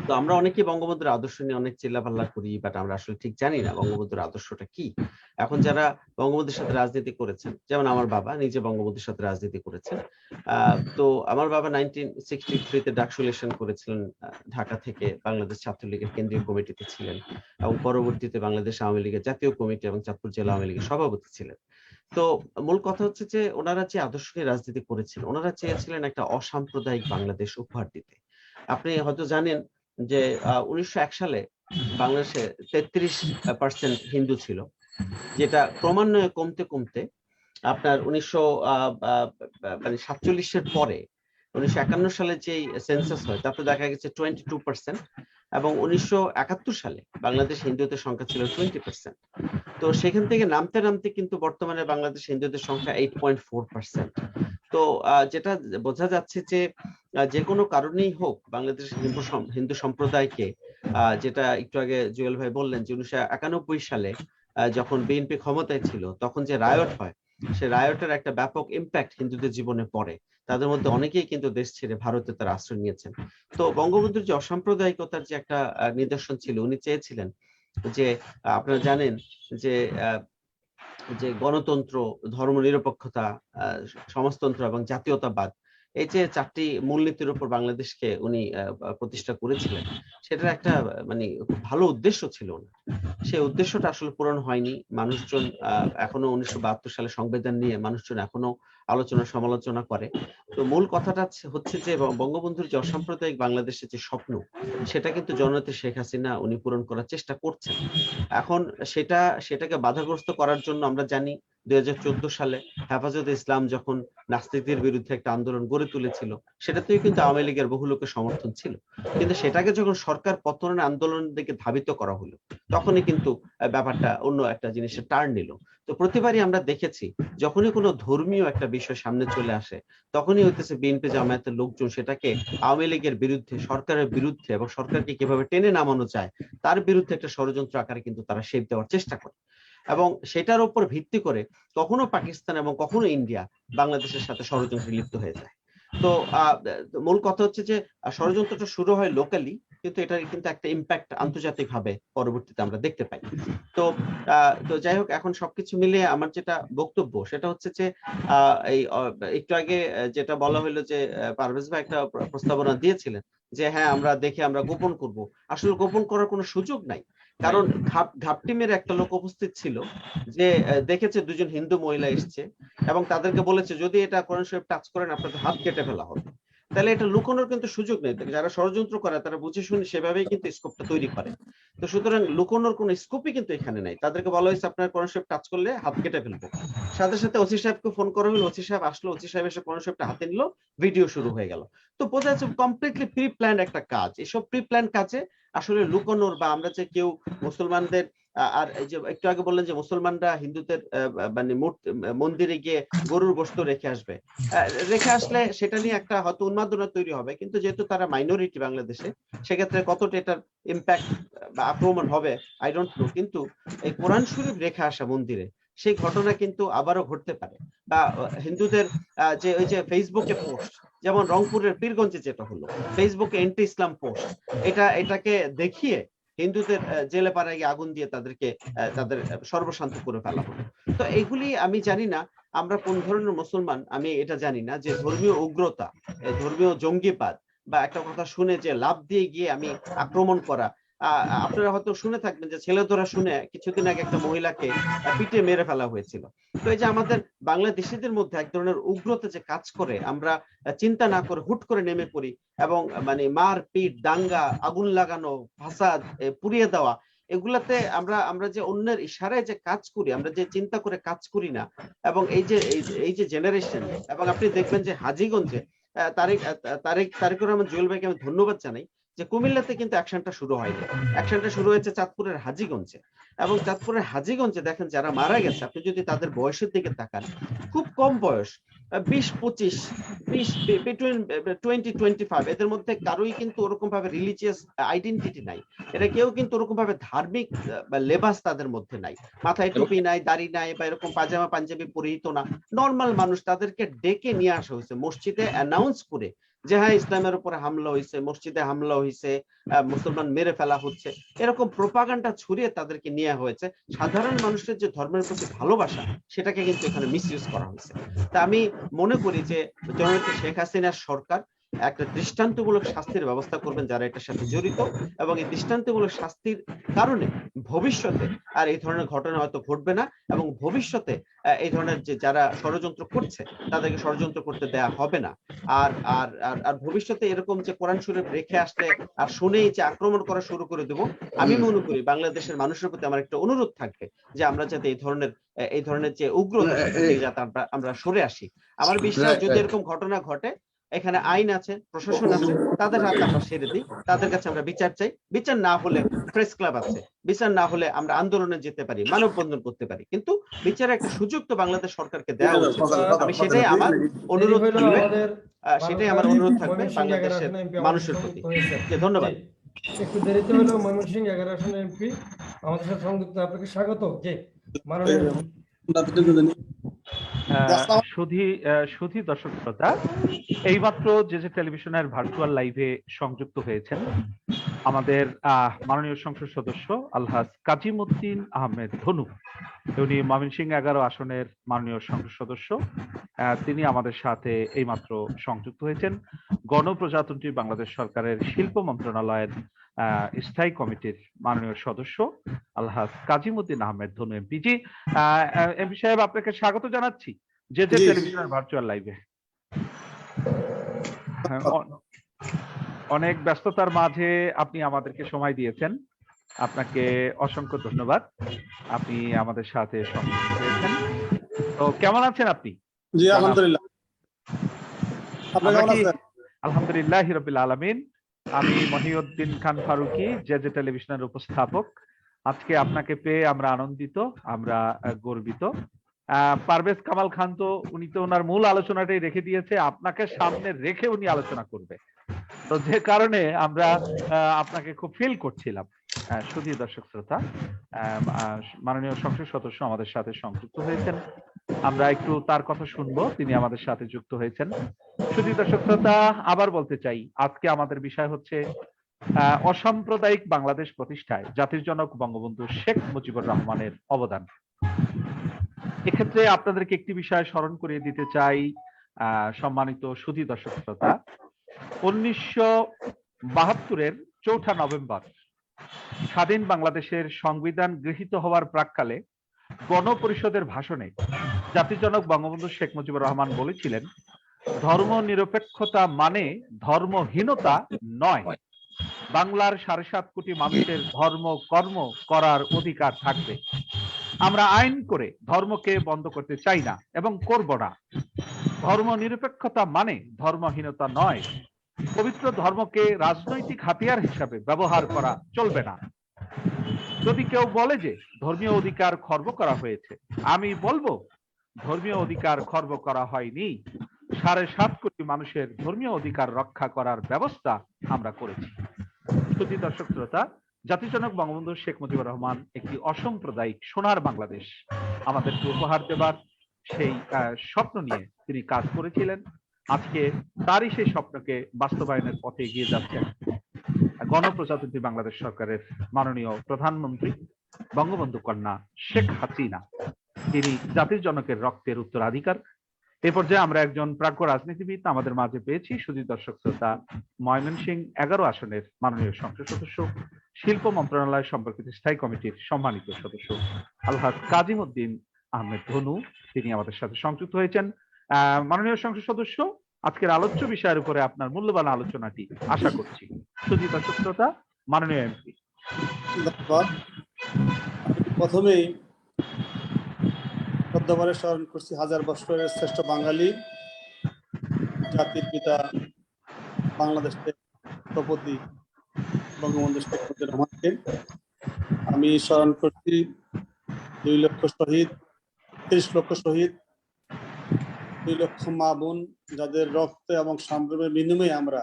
তো আমরা অনেকেই বঙ্গবন্ধুর আদর্শ নিয়ে অনেক চিল্লাপাল্লা করি, বাট আমরা আসলে ঠিক জানি না বঙ্গবন্ধুর আদর্শটা কি। এখন যারা বঙ্গবন্ধুর সাথে রাজনীতি করেছেন, যেমন আমার বাবা নিজে বঙ্গবন্ধুর সাথে রাজনীতি করেছেন, তো আমার বাবা 1963-তে ডাকসু ইলেকশন করেছিলেন, ঢাকা থেকে বাংলাদেশ ছাত্রলীগের কেন্দ্রীয় কমিটিতে ছিলেন এবং পরবর্তীতে বাংলাদেশ আওয়ামী লীগের জাতীয় কমিটি এবং চাঁদপুর জেলা আওয়ামী লীগের সভাপতি ছিলেন। তো মূল কথা হচ্ছে যে ওনারা যে আদর্শ নিয়ে রাজনীতি করেছেন, ওনারা চেয়েছিলেন একটা অসাম্প্রদায়িক বাংলাদেশ উপহার দিতে। আপনি হয়তো জানেন যে 1901 সালে বাংলাদেশে 33% হিন্দু ছিল, যেটা ক্রমান্বয়ে কমতে কমতে আপনার 1947-এর পরে 1951 সালে যে সেন্সাস হয় তাতে দেখা গেছে 22%, এবং 1971 সালে বাংলাদেশ হিন্দুদের সংখ্যা ছিল 20%। তো সেখান থেকে নামতে নামতে কিন্তু বর্তমানে বাংলাদেশ হিন্দুদের সংখ্যা 8.4%। তো যেটা বোঝা যাচ্ছে যে যে কোনো কারণেই হোক বাংলাদেশ হিন্দু সম্প্রদায়কে, যেটা একটু আগে জুয়েল ভাই বললেন যে 1991 সালে যখন বিএনপি ক্ষমতায় ছিল তখন যে রায়ট হয়, সে রায়টের একটা ব্যাপক ইম্প্যাক্ট হিন্দুদের জীবনে পড়ে। তাদের মধ্যে অনেকেই কিন্তু দেশ ছেড়ে ভারতে তারা আশ্রয় নিয়েছেন। তো বঙ্গবন্ধুর যে অসাম্প্রদায়িকতার যে একটা নিদর্শন ছিল, উনি চেয়েছিলেন যে আপনারা জানেন যে যে গণতন্ত্র, ধর্মনিরপেক্ষতা, সমাজতন্ত্র এবং জাতীয়তাবাদ, এই যে 4টি মূলনীতির উপর বাংলাদেশকে উনি প্রতিষ্ঠা করেছিলেন, সেটার একটা মানে খুব ভালো উদ্দেশ্য ছিল না। সেই উদ্দেশ্যটা আসলে পূরণ হয়নি। মানুষজন এখনো 1972 সালে সংবিধান নিয়ে মানুষজন এখনো আলোচনা সমালোচনা করে। তো মূল কথাটা হচ্ছে যে বঙ্গবন্ধুর যে অসাম্প্রদায়িক বাংলাদেশের যে স্বপ্ন, সেটা কিন্তু জননেত্রী শেখ হাসিনা উনি পূরণ করার চেষ্টা করছেন। এখন সেটাকে বাধাগ্রস্ত করার জন্য আমরা জানি 2014 সালে হেফাজতে ইসলাম যখন নাস্তিকদের বিরুদ্ধে একটা আন্দোলন গড়ে তুলেছিল, সেটাতেও কিন্তু আওয়ামী লীগের বহু লোকের সমর্থন ছিল। কিন্তু সেটাকে যখন সরকার পতনের আন্দোলনের দিকে ধাবিত করা হলো, তখনই কিন্তু ব্যাপারটা অন্য একটা জিনিসের টার্ন নিল। তো প্রতিবারই আমরা দেখেছি, যখনই কোনো ধর্মীয় একটা বিষয় সামনে চলে আসে, তখনই হইতেছে বিএনপি জামায়াতের লোকজন সেটাকে আওয়ামী লীগের বিরুদ্ধে, সরকারের বিরুদ্ধে এবং সরকারকে কিভাবে টেনে নামানো যায় তার বিরুদ্ধে একটা ষড়যন্ত্র আকারে কিন্তু তারা শেপ দেওয়ার চেষ্টা করে। এবং সেটার উপর ভিত্তি করে কখনো পাকিস্তান এবং কখনো ইন্ডিয়া বাংলাদেশের সাথে ষড়যন্ত্রে লিপ্ত হয়ে যায়। তো মূল কথা হচ্ছে যে ষড়যন্ত্রটা শুরু হয় লোকালি, কিন্তু এটার কিন্তু একটা ইম্প্যাক্ট আন্তর্জাতিক ভাবে পরবর্তীতে আমরা দেখতে পাই। তো তো যাই হোক, এখন সবকিছু মিলিয়ে আমার যেটা বক্তব্য সেটা হচ্ছে যে এই একটু আগে যেটা বলা হলো যে পারভেজ ভাই একটা প্রস্তাবনা দিয়েছিলেন যে হ্যাঁ আমরা দেখে আমরা গোপন করব। আসলে গোপন করার কোনো সুযোগ নাই, কারণ ঘাপটি মেরে একটা লোক উপস্থিত ছিল যে দেখেছে দুজন হিন্দু মহিলা এসছে এবং তাদেরকে বলেছে যদি এটা কোরআন শরীফ টাচ করেন আপনাদের হাত কেটে ফেলা হবে। তাহলে এটা লুকানোর কিন্তু সুযোগ নেই। যারা ষড়যন্ত্র করে তারা বুঝে শুনে সেভাবেই কিন্তু স্কোপটা তৈরি করে। তো সুতরাং লুকানোর কোনো স্কোপই কিন্তু এখানে নাই। তাদেরকে বলা হয়েছে আপনার কোরআন শরীফ টাচ করলে হাত কেটে ফেলবো। সাথে সাথে ওসি সাহেবকে ফোন করা হলো, ওসি সাহেব আসলো, ওসি সাহেব এসে কোরআন শরীফটা হাতে নিল, ভিডিও শুরু হয়ে গেল। তো বোঝা যাচ্ছে কমপ্লিটলি প্রি প্ল্যান্ড একটা কাজ। এসব প্রি প্ল্যান্ড কাজে আসলে লুকানোর বা আমরা যে কেউ মুসলমানদের আর এই যে একটু আগে বললেন যে মুসলমানরা হিন্দুদের মানে মন্দিরে গিয়ে গরুর গোশত রেখে আসবে, রেখে আসলে সেটা নিয়ে একটা হয়তো উন্মাদনা তৈরি হবে, কিন্তু যেহেতু তারা মাইনরিটি বাংলাদেশে, সেক্ষেত্রে কতটা এটার ইম্প্যাক্ট বা আক্রমণ হবে আই ডোন্ট নো। কিন্তু এই কোরআন শরীফ রেখে আসা মন্দিরে সেই ঘটনা কিন্তু আবারও ঘটতে পারে। বা হিন্দুদের যে ওই যে ফেসবুকে পোস্ট, যেমন রংপুরের পীরগঞ্জে যেটা হলো ফেসবুকে এন্টি ইসলাম পোস্ট, এটাকে দেখিয়ে হিন্দুদের জেলে পাড়ায় গিয়ে আগুন দিয়ে তাদেরকে তাদের সর্বশান্ত করে ফেলা হলো। তো এগুলি আমি জানি না আমরা কোন ধরনের মুসলমান, আমি এটা জানি না যে ধর্মীয় উগ্রতা, ধর্মীয় জঙ্গিবাদ বা একটা কথা শুনে যে লাভ দিয়ে গিয়ে আমি আক্রমণ করা। আপনারা হয়তো শুনে থাকবেন যে ছেলেধরা শুনে কিছুদিন আগে একটা মহিলাকে পিটে মেরে ফেলা হয়েছিল। তো এই যে আমাদের বাংলাদেশিদের মধ্যে এক ধরনের উগ্রতা যে কাজ করে, আমরা চিন্তা না করে হুট করে নেমে পড়ি এবং মানে মার পিট, দাঙ্গা, আগুন লাগানো, ফাসাদ, পুড়িয়ে দেওয়া, এগুলাতে আমরা যে অন্যের ইশারায় যে কাজ করি, আমরা যে চিন্তা করে কাজ করি না। এবং এই যে জেনারেশন, এবং আপনি দেখবেন যে হাজীগঞ্জে তারেকুর রহমান জুয়েল ভাইকে আমি ধন্যবাদ জানাই যে কুমিল্লাতে কিন্তু অ্যাকশনটা শুরু হয়নি, অ্যাকশনটা শুরু হয়েছে চাঁদপুরের হাজীগঞ্জে। এবং চাঁদপুরের হাজীগঞ্জে দেখেন যারা মারা গেছে, আপনি যদি তাদের বয়সের দিকে তাকান, খুব কম বয়স, 20-25, 20 বিটুইন 20-25, এদের মধ্যে কারোই কিন্তু ওরকম ভাবে রিলিজিয়াস আইডেন্টিটি নাই। এটা কেউ কিন্তু ওরকম ভাবে ধার্মিক বা লেবাস তাদের মধ্যে নাই, মাথায় টুপি নাই, দাড়ি নাই, বা এরকম পাজামা পাঞ্জাবি পরিহিত না, নর্মাল মানুষ। তাদেরকে ডেকে নিয়ে আসা হয়েছে, মসজিদে অ্যানাউন্স করে যে হ্যাঁ ইসলামের উপরে হামলা হয়েছে, মসজিদে হামলা হয়েছে, মুসলমান মেরে ফেলা হচ্ছে, এরকম প্রোপাগান্ডা ছড়িয়ে তাদেরকে নিয়ে হয়েছে। সাধারণ মানুষের যে ধর্মের প্রতি ভালোবাসা, সেটাকে কিন্তু এখানে মিসইউজ করা হয়েছে। তা আমি মনে করি যে জননেত্রী শেখ হাসিনার সরকার একটা দৃষ্টান্তমূলক শাস্তির ব্যবস্থা করবেন যারা এটার সাথে জড়িত, এবং এই দৃষ্টান্তমূলক শাস্তির কারণে ভবিষ্যতে আর এই ধরনের ঘটনা হয়তো ঘটবে না, এবং ভবিষ্যতে এই ধরনের যে যারা ষড়যন্ত্র করছে তাদেরকে ষড়যন্ত্র করতে দেয়া হবে না। আর আর আর ভবিষ্যতে এরকম যে কোরআন শরীফ রেখে আসলে আর শুনেই যে আক্রমণ করা শুরু করে দেব, আমি মনে করি বাংলাদেশের মানুষের প্রতি আমার একটা অনুরোধ থাকবে যে আমরা যাতে এই ধরনের যে উগ্রতা সেটা থেকে যাতে আমরা সরে আসি। আমার বিশ্বাস যদি এরকম ঘটনা ঘটে, এখানে আইন আছে, প্রশাসন আছে, তাদের হাতে আমরা ছেড়ে দিই, তাদের কাছে আমরা বিচার চাই। বিচার না হলে প্রেস ক্লাব আছে, বিচার না হলে আমরা আন্দোলনে যেতে পারি, মানববন্ধন করতে পারি, কিন্তু বিচারের একটা সুযোগ তো বাংলাদেশ সরকারকে দেওয়া উচিত। আমি সেটাই আমার অনুরোধ থাকবে, সেটাই আমার অনুরোধ থাকবে বাংলাদেশের মানুষের প্রতি। ধন্যবাদ। একটু দেরিতে হলেও ময়মনসিংহ 11 আসনের এমপি আমাদের সাথে সংযুক্ত, আপনাকে স্বাগত। যে মাননীয় সুধী দর্শক শ্রোতা, এইমাত্র যে টেলিভিশনের ভার্চুয়াল লাইভে সংযুক্ত হয়েছেন আমাদের মাননীয় সংসদ সদস্য আলহাজ কাজিমউদ্দিন আহমেদ ধনু, উনি ময়মনসিংহ 11 আসনের মাননীয় সংসদ সদস্য, তিনি আমাদের সাথে এইমাত্র সংযুক্ত হয়েছেন। গণপ্রজাতন্ত্রী বাংলাদেশ সরকারের শিল্প মন্ত্রণালয়ের স্থায়ী কমিটির মাননীয় সদস্য আলহাজ কাজিমউদ্দিন আহমেদ ধনু এমপিজি। এমপি সাহেব, আপনাকে স্বাগত জানাচ্ছি যে টেলিভিশনের ভার্চুয়াল লাইভে। অনেক ব্যস্ততার মাঝে আপনি আমাদেরকে সময় দিয়েছেন, আপনাকে অসংখ্য ধন্যবাদ। আপনি আমাদের সাথে সংযুক্ত হয়েছেন। তো কেমন আছেন আপনি? জি জনাব। আলহামদুলিল্লাহ, আপনি আমরা কেমন কি আছেন? আলহামদুলিল্লাহ রাব্বিল আলামিন। আমি মহিউদ্দিন খান ফারুকী, জেজে টেলিভিশনের উপস্থাপক। আজকে আপনাকে পেয়ে আমরা আনন্দিত, আমরা গর্বিত। পারভেজ কামাল খান তো উনি তো ওনার মূল আলোচনাটাই রেখে দিয়েছে, আপনাকে সামনে রেখে উনি আলোচনা করবে। তো যে কারণে আমরা আপনাকে খুব ফিল করছিলাম। শুধু দর্শক শ্রোতা, মাননীয় সংসদ সদস্য আমাদের সাথে সংযুক্ত হয়েছেন, আমরা একটু তার কথা শুনবো। তিনি আমাদের সাথে যুক্ত হয়েছেন। শুধু দর্শক শ্রোতা, আবার বলতে চাই, আজকে আমাদের বিষয় হচ্ছে অসাম্প্রদায়িক বাংলাদেশ প্রতিষ্ঠায় জাতির জনক বঙ্গবন্ধু শেখ মুজিবুর রহমানের অবদান। এক্ষেত্রে আপনাদেরকে একটি বিষয় স্মরণ করিয়ে দিতে চাই, সম্মানিত সুধী দর্শক শ্রোতা, 1972-এর 4 নভেম্বর স্বাধীন বাংলাদেশের সংবিধান গৃহীত হওয়ার প্রাক্কালে গণপরিষদের ভাষণে জাতির জনক বঙ্গবন্ধু শেখ মুজিবুর রহমান বলেছিলেন, ধর্ম নিরপেক্ষতা মানে ধর্মহীনতা নয়। বাংলার 7.5 কোটি মানুষের ধর্ম কর্ম করার অধিকার থাকবে। আমরা আইন করে ধর্মকে বন্ধ করতে চাই না এবং করব না। ধর্ম নিরপেক্ষতা মানে ধর্মহীনতা নয়। পবিত্র ধর্মকে রাজনৈতিক হাতিয়ার হিসাবে ব্যবহার করা চলবে না। যদি কেউ বলে যে ধর্মীয় অধিকার খর্ব করা হয়েছে, আমি বলবো ধর্মীয় অধিকার খর্ব করা হয়নি। 7.5 কোটি মানুষের ধর্মীয় অধিকার রক্ষা করার ব্যবস্থা আমরা করেছি। সুধী দর্শক শ্রোতা, জাতির জনক বঙ্গবন্ধু শেখ মুজিবুর রহমান একটি অসাম্প্রদায়িক সোনার বাংলাদেশ আমাদেরকে উপহার দেবার সেই স্বপ্ন নিয়ে তিনি কাজ করেছিলেন। আজকে তারই সেই স্বপ্নকে বাস্তবায়নের পথে এগিয়ে যাচ্ছেন গণপ্রজাতন্ত্রী বাংলাদেশ সরকারের মাননীয় প্রধানমন্ত্রী বঙ্গবন্ধু কন্যা শেখ হাসিনা। তিনি জাতির জনকের রক্তের উত্তরাধিকার। এ পর্যায়ে আমরা একজন প্রাজ্ঞ রাজনীতিবিদ আমাদের মাঝে পেয়েছি। শুধু দর্শক শ্রোতা, ময়মনসিংহ 11 আসনের মাননীয় সংসদ সদস্য, শিল্প মন্ত্রণালয় সম্পর্কিত স্থায়ী কমিটির সম্মানিত সদস্য আলহাজ কাজিম উদ্দিন আহমেদ ধনু, তিনি আমাদের সাথে সংযুক্ত হয়েছেন। মাননীয় সংসদ সদস্য, আজকের আলোচ্য বিষয়ের উপরে আপনার মূল্যবান আলোচনাটি আশা করছি। শুধু দর্শক শ্রোতা, মাননীয় এমপি। ধন্যবাদ। প্রথমেই শ্রদ্ধাভরে স্মরণ করছি হাজার বছরের শ্রেষ্ঠ বাঙালি, জাতির পিতা, বাংলাদেশের স্থপতি বঙ্গবন্ধু শেখ মুজিবুর রহমানকে। আমি স্মরণ করছি 2 লক্ষ শহীদ, 30 লক্ষ শহীদ, 2 লক্ষ মা বোন, যাদের রক্ত এবং সংগ্রামের বিনিময়ে আমরা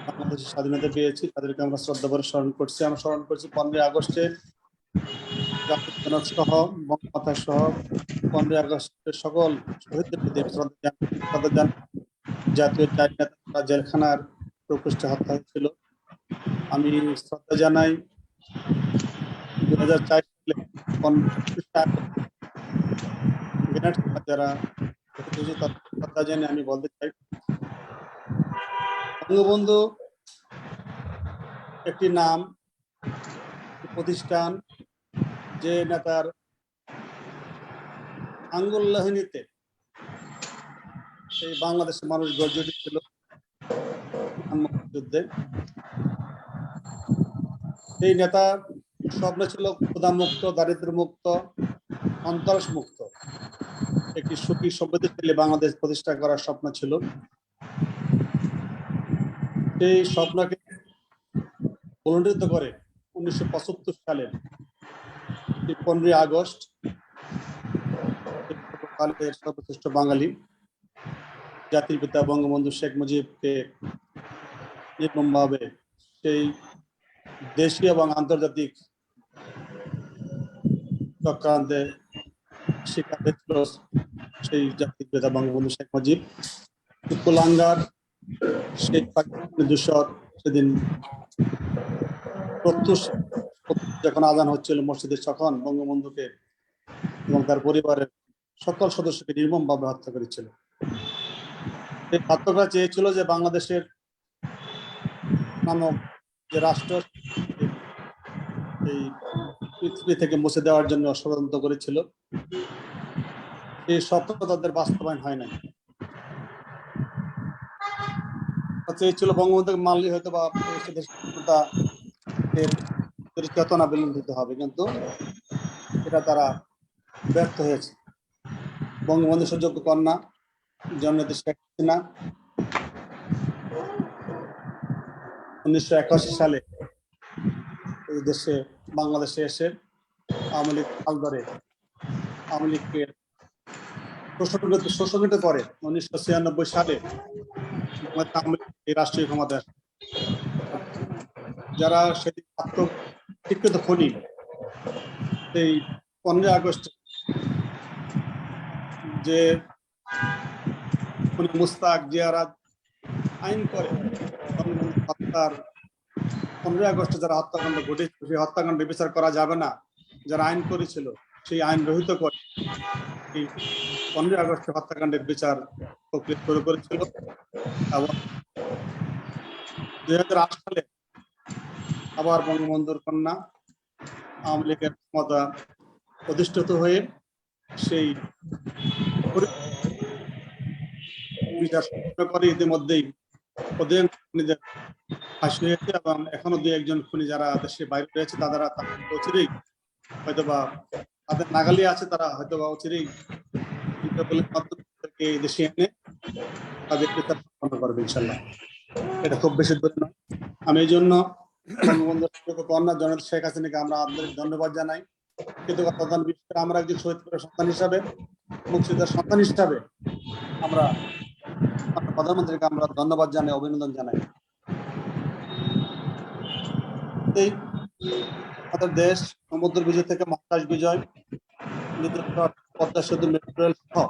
বাংলাদেশের স্বাধীনতা পেয়েছি, তাদেরকে আমরা শ্রদ্ধাভরে স্মরণ করছি। আমরা স্মরণ করছি 15 আগস্টে জাতির জনক সহ বঙ্গমাতা সহ 15 আগস্টের সকল শহীদদের প্রতি শ্রদ্ধা জানাই। জাতীয় চার নেতা জেলখানার প্রকোষ্ঠে হত্যা হয়েছিল। আমি শ্রদ্ধা জানাই 2004 সালে যারা শ্রদ্ধা জানিয়ে আমি বলতে চাই, বঙ্গবন্ধু একটি নাম, প্রতিষ্ঠান, যে নেতার আঙ্গুল্লাহিনীতে সেই বাংলাদেশের মানুষ গর্জে উঠেছিল যুদ্ধে। সেই নেতা স্বপ্ন ছিল ক্ষুধামুক্ত, দারিদ্র মুক্ত, সন্ত্রাস মুক্ত একটি সুখী সমৃদ্ধশালী বাংলাদেশ প্রতিষ্ঠা করার স্বপ্ন ছিল। সেই স্বপ্নকে পরিণত করে 1975 সালের 15 আগস্ট সর্বশ্রেষ্ঠ বাঙালি জাতির পিতা বঙ্গবন্ধু শেখ মুজিবকে নির্মমভাবে সেই দেশীয় এবং আন্তর্জাতিক চক্রান্তে শিকার হয়েছিল সেই জাতির পিতা বঙ্গবন্ধু শেখ মুজিব। কুলাঙ্গার সেই দূষর সেদিন প্রত্যুষ যখন আজান হচ্ছিল মসজিদে, তখন বঙ্গবন্ধুকে এবং তার পরিবারের সকল সদস্যকে নির্মমভাবে হত্যা করেছিল। এই হত্যাটা চেয়েছিল যে বাংলাদেশের নামক যে রাষ্ট্র এই পৃথিবী থেকে মুছে দেওয়ার জন্য ষড়যন্ত্র করেছিল। এই স্বপ্ন তাদের বাস্তবায়ন হয় নাই। চেয়েছিল বঙ্গবন্ধুকে মানলে হয়তো বা চেতনা বিলম্বিত হবে, কিন্তু এটা তারা ব্যর্থ হয়েছে। বঙ্গবন্ধু সুযোগ্য কন্যা জননেত্রী শেখ হাসিনা 1981 সালে এই দেশে বাংলাদেশে এসে আওয়ামী লীগ হাল ধরে আওয়ামী লীগকে শোষণিত করে 1996 সালে আওয়ামী লীগ এই রাষ্ট্রীয় ক্ষমতা আসে। যারা সেদিন শিক্ষিত খুনি সেই 15 আগস্ট যে খুনি মুস্তাক জিয়ারা আইন করে হত্যার 15 আগস্টে যারা হত্যাকাণ্ড ঘটেছিল সেই হত্যাকাণ্ড বিচার করা যাবে না, যারা আইন করেছিল সেই আইন রহিত করে এই 15 আগস্টে হত্যাকাণ্ডের বিচার প্রক্রিয়া শুরু করেছিল। এবং 2008 সালে আবার বঙ্গবন্ধুর কন্যা আওয়ামী লীগের ক্ষমতা প্রতিষ্ঠিত হয়ে সেই বিচার করে ইতিমধ্যেই অধিকাংশ খুনিদের ফাঁসি হয়েছে এবং এখনো 2-1 খুনি যারা দেশে বাইরে রয়েছে তারা অচিরেই হয়তোবা তাদের নাগালে আছে, তারা হয়তোবা অচিরেই দেশে এনে তাদের বিচার সম্পন্ন করবে ইনশাল্লাহ। এটা খুব বেশি দূর নয়। আমি এই জন্য বঙ্গবন্ধুর কন্যা জননেত্রী শেখ হাসিনাকে আমরা আন্তরিক ধন্যবাদ জানাই। কিন্তু প্রধান বিষয় আমরা একজন শহীদ সন্তান হিসাবে, মুক্তিযোদ্ধার সন্তান হিসাবে আমরা প্রধানমন্ত্রীকে আমরা ধন্যবাদ জানাই, অভিনন্দন জানাই। আমাদের দেশ সমুদ্র বিজয় থেকে মহাকাশ বিজয়, পদ্মা সেতু, মেট্রো রেল সহ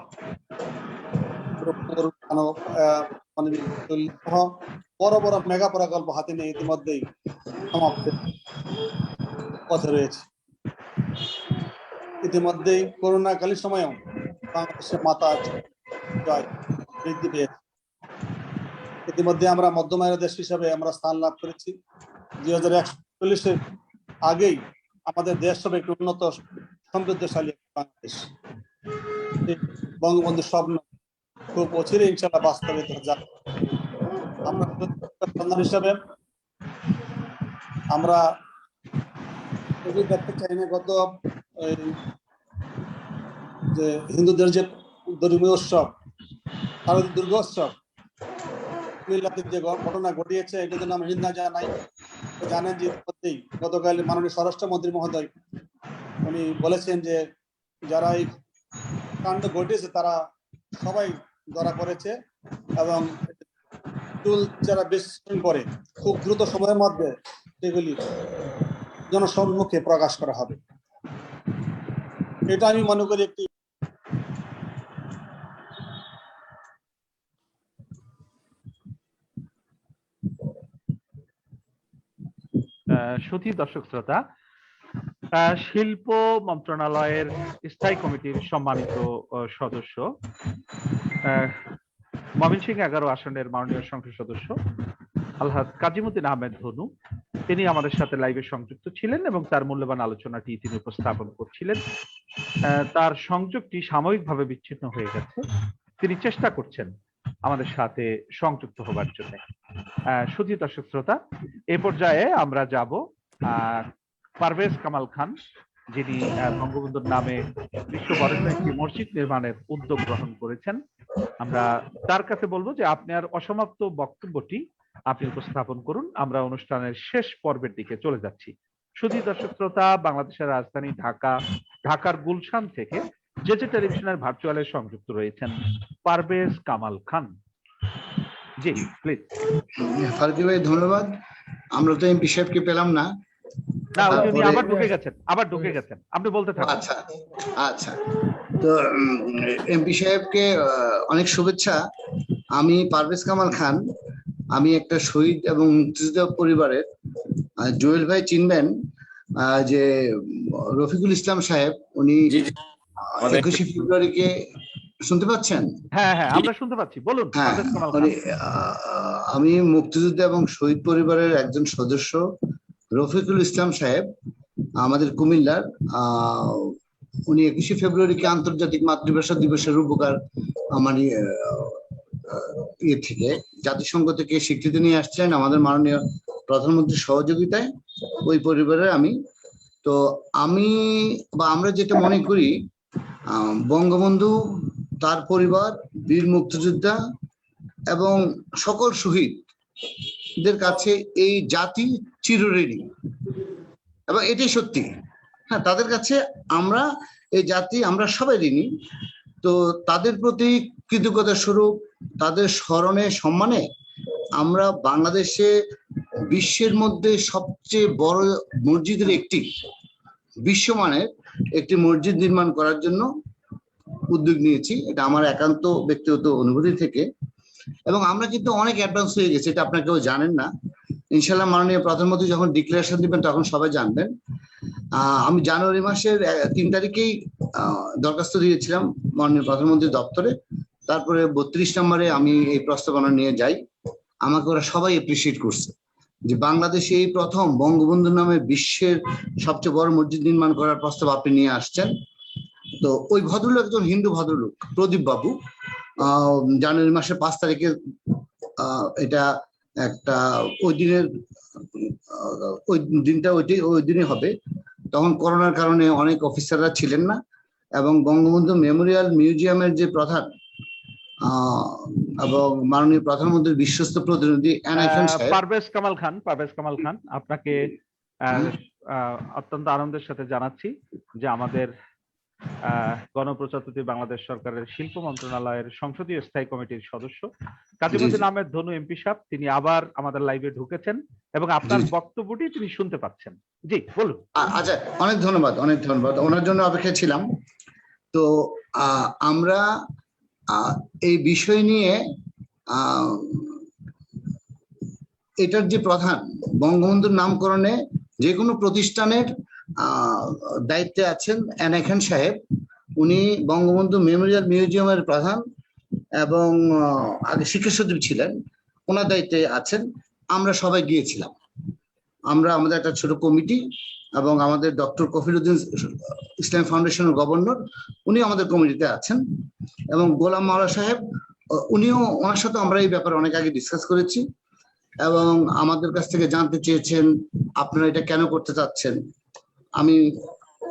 বড় বড় মেগা প্রকল্প হাতে নিয়ে ইতিমধ্যেই সমাপ্তের পথে রয়েছে। ইতিমধ্যেই করোনাকালীন সময়েও বাংলাদেশের মাথা বৃদ্ধি পেয়েছে। ইতিমধ্যে আমরা মধ্যম আয়ের দেশ হিসাবে আমরা স্থান লাভ করেছি। 2041 আগেই আমাদের দেশ হবে একটি উন্নত সমৃদ্ধশালী বাংলাদেশ। বঙ্গবন্ধুর স্বপ্ন খুব অচিরে ইনশাল্লাহ বাস্তবায়িত যাবে। আমরা সন্তান হিসাবে আমরা দেখতে চাই না গত যে হিন্দুদের যে ধর্মীয় উৎসব শারদীয় দুর্গোৎসব যে ঘটনা ঘটিয়েছে এটার জন্য আমরা নিন্দা জানাই। জানেন যে গতকাল মাননীয় স্বরাষ্ট্রমন্ত্রী মহোদয় উনি বলেছেন যে যারা এই কাণ্ড ঘটিয়েছে তারা সবাই ধরা পড়েছে এবং টুল যারা বিশ্লেষণ করে খুব দ্রুত সময়ের মধ্যে সেগুলি জনসম্মুখে প্রকাশ করা হবে। এটা আমি মনে করি একটি সুধী দর্শক শ্রোতা, শিল্প মন্ত্রণালয়ের স্থায়ী কমিটির সম্মানিত সদস্য ময়মনসিংহ 11 আসনের মাননীয় সংসদ সদস্য আলহাজ কাজীমুদ্দিন আহমেদ ধনু, তিনি আমাদের সাথে লাইভে সংযুক্ত ছিলেন এবং তার মূল্যবান আলোচনাটি তিনি উপস্থাপন করছিলেন। তার সংযোগটি সাময়িকভাবে বিচ্ছিন্ন হয়ে গেছে, তিনি চেষ্টা করছেন আমাদের সাথে সংযুক্ত হবার জন্য। সুধী দর্শক শ্রোতা, এ পর্যায়ে আমরা যাব পারভেজ কামাল খান, যিনি বঙ্গবন্ধুর নামে বিশ্ব বরেণ্য একটি মসজিদ নির্মাণের উদ্যোগ গ্রহণ করেছেন। আমরা তার কাছে বলবো যে আপনার অসমাপ্ত বক্তব্যটি আপনি উপস্থাপন করুন। আমরা অনুষ্ঠানের শেষ পর্বের দিকে চলে যাচ্ছি। সুধী দর্শক শ্রোতা, বাংলাদেশের রাজধানী ঢাকা, ঢাকার গুলশান থেকে জেজে টেলিভিশনের ভার্চুয়ালে সংযুক্ত রয়েছেন পারভেজ কামাল খান। জি প্লিজ। ফারুকী ভাই ধন্যবাদ। আমরা তো এমপি সাহেবকে পেলাম না। না, উনি আবার ঢুকে গেছেন, আপনি বলতে থাকুন। আচ্ছা আচ্ছা, তো এমপি সাহেবকে অনেক শুভেচ্ছা। আমি পারভেজ কামাল খান, আমি একটা শহীদ এবং মুক্তিযোদ্ধা পরিবারের। জুয়েল ভাই চিনবেন যে রফিকুল ইসলাম সাহেব, উনি 21শে ফেব্রুয়ারিকে শুনতে পাচ্ছেন? হ্যাঁ হ্যাঁ, আমরা শুনতে পাচ্ছি, বলুন। হ্যাঁ, আমি মুক্তিযোদ্ধা এবং শহীদ পরিবারের একজন সদস্য রফিকুল ইসলাম সাহেব আমাদের কুমিল্লার, উনি 21শে ফেব্রুয়ারিকে আন্তর্জাতিক মাতৃভাষা দিবসের উপকার আমার থেকে জাতিসংঘ থেকে স্বীকৃতি নিয়ে আসছেন আমাদের মাননীয় প্রধানমন্ত্রীর সহযোগিতায়। ওই পরিবারের আমি আমরা যেটা মনে করি, বঙ্গবন্ধু তার পরিবার, বীর মুক্তিযোদ্ধা এবং সকল শহীদদের কাছে এই জাতি চিরঋণী, এবং এটাই সত্যি। হ্যাঁ, তাদের কাছে আমরা এই জাতি, আমরা সবাই ঋণী। তো তাদের প্রতি কৃতজ্ঞতা স্বরূপ, তাদের স্মরণে সম্মানে আমরা বাংলাদেশে বিশ্বের মধ্যে সবচেয়ে বড় মসজিদের একটি, বিশ্বমানের একটি মসজিদ নির্মাণ করার জন্য উদ্যোগ নিয়েছি। এটা আমার একান্ত ব্যক্তিগত অনুভূতি থেকে, এবং আমরা কিন্তু অনেক অ্যাডভান্স হয়ে গেছি, এটা আপনারা কেউ জানেন না। ইনশাল্লাহ মাননীয় প্রধানমন্ত্রী যখন ডিক্লারেশন দিবেন তখন সবাই জানবেন। আমি জানুয়ারি মাসের 3 তারিখেই দরখাস্ত দিয়েছিলাম মাননীয় প্রধানমন্ত্রীর দপ্তরে। তারপরে 32 নম্বরে আমি এই প্রস্তাবনা নিয়ে যাই। আমাকে ওরা সবাই এপ্রিসিয়েট করছে যে বাংলাদেশে এই প্রথম বঙ্গবন্ধু নামে বিশ্বের সবচেয়ে বড় মসজিদ নির্মাণ করার প্রস্তাব আপনি নিয়ে আসছেন। তো ওই ভদ্রলোক একজন হিন্দু ভদ্রলোক, প্রদীপ বাবু, জানুয়ারি মাসের 5 তারিখে এটা একটা ওই দিনটা ওই দিনে হবে। তখন করোনার কারণে অনেক অফিসাররা ছিলেন না, এবং বঙ্গবন্ধু মেমোরিয়াল মিউজিয়ামের যে প্রধান এবং মাননীয় প্রধানমন্ত্রীর বিশ্বস্ত প্রতিনিধি পারভেজ কামাল খান, আপনাকে অত্যন্ত আনন্দের সাথে জানাচ্ছি যে আমাদের গণপ্রজাতন্ত্রী বাংলাদেশ সরকারের শিল্প মন্ত্রণালয়ের সংসদীয় স্থায়ী কমিটির সদস্য কাজীমুদ্দিন আহমেদ ধনু এমপি সাহেব, তিনি আবার আমাদের লাইভে ঢুকেছেন এবং আপনার বক্তব্যটি তিনি শুনতে পাচ্ছেন। জি বলুন। আচ্ছা, অনেক ধন্যবাদ, অনেক ধন্যবাদ। ওনার জন্য অপেক্ষা ছিলাম। তো আমরা এই বিষয় নিয়ে এটার যে প্রধান, বঙ্গবন্ধুর নামকরণে যে কোনো প্রতিষ্ঠানের দায়িত্বে আছেন এনায়েত খান সাহেব। উনি বঙ্গবন্ধু মেমোরিয়াল মিউজিয়ামের প্রধান এবং আগে শিক্ষা সচিব ছিলেন, ওনার দায়িত্বে আছেন। আমরা সবাই গিয়েছিলাম, আমরা আমাদের একটা ছোট কমিটি, এবং আমাদের ডক্টর কফিলউদ্দিন ইসলাম ফাউন্ডেশনের গভর্নর, উনি আমাদের কমিটিতে আছেন, এবং গোলাম মাওলা সাহেব, উনিও, ওনার সাথে আমরা এই ব্যাপারে অনেক আগে ডিসকাস করেছি, এবং আমাদের কাছ থেকে জানতে চেয়েছেন আপনারা এটা কেন করতে চাচ্ছেন। আমি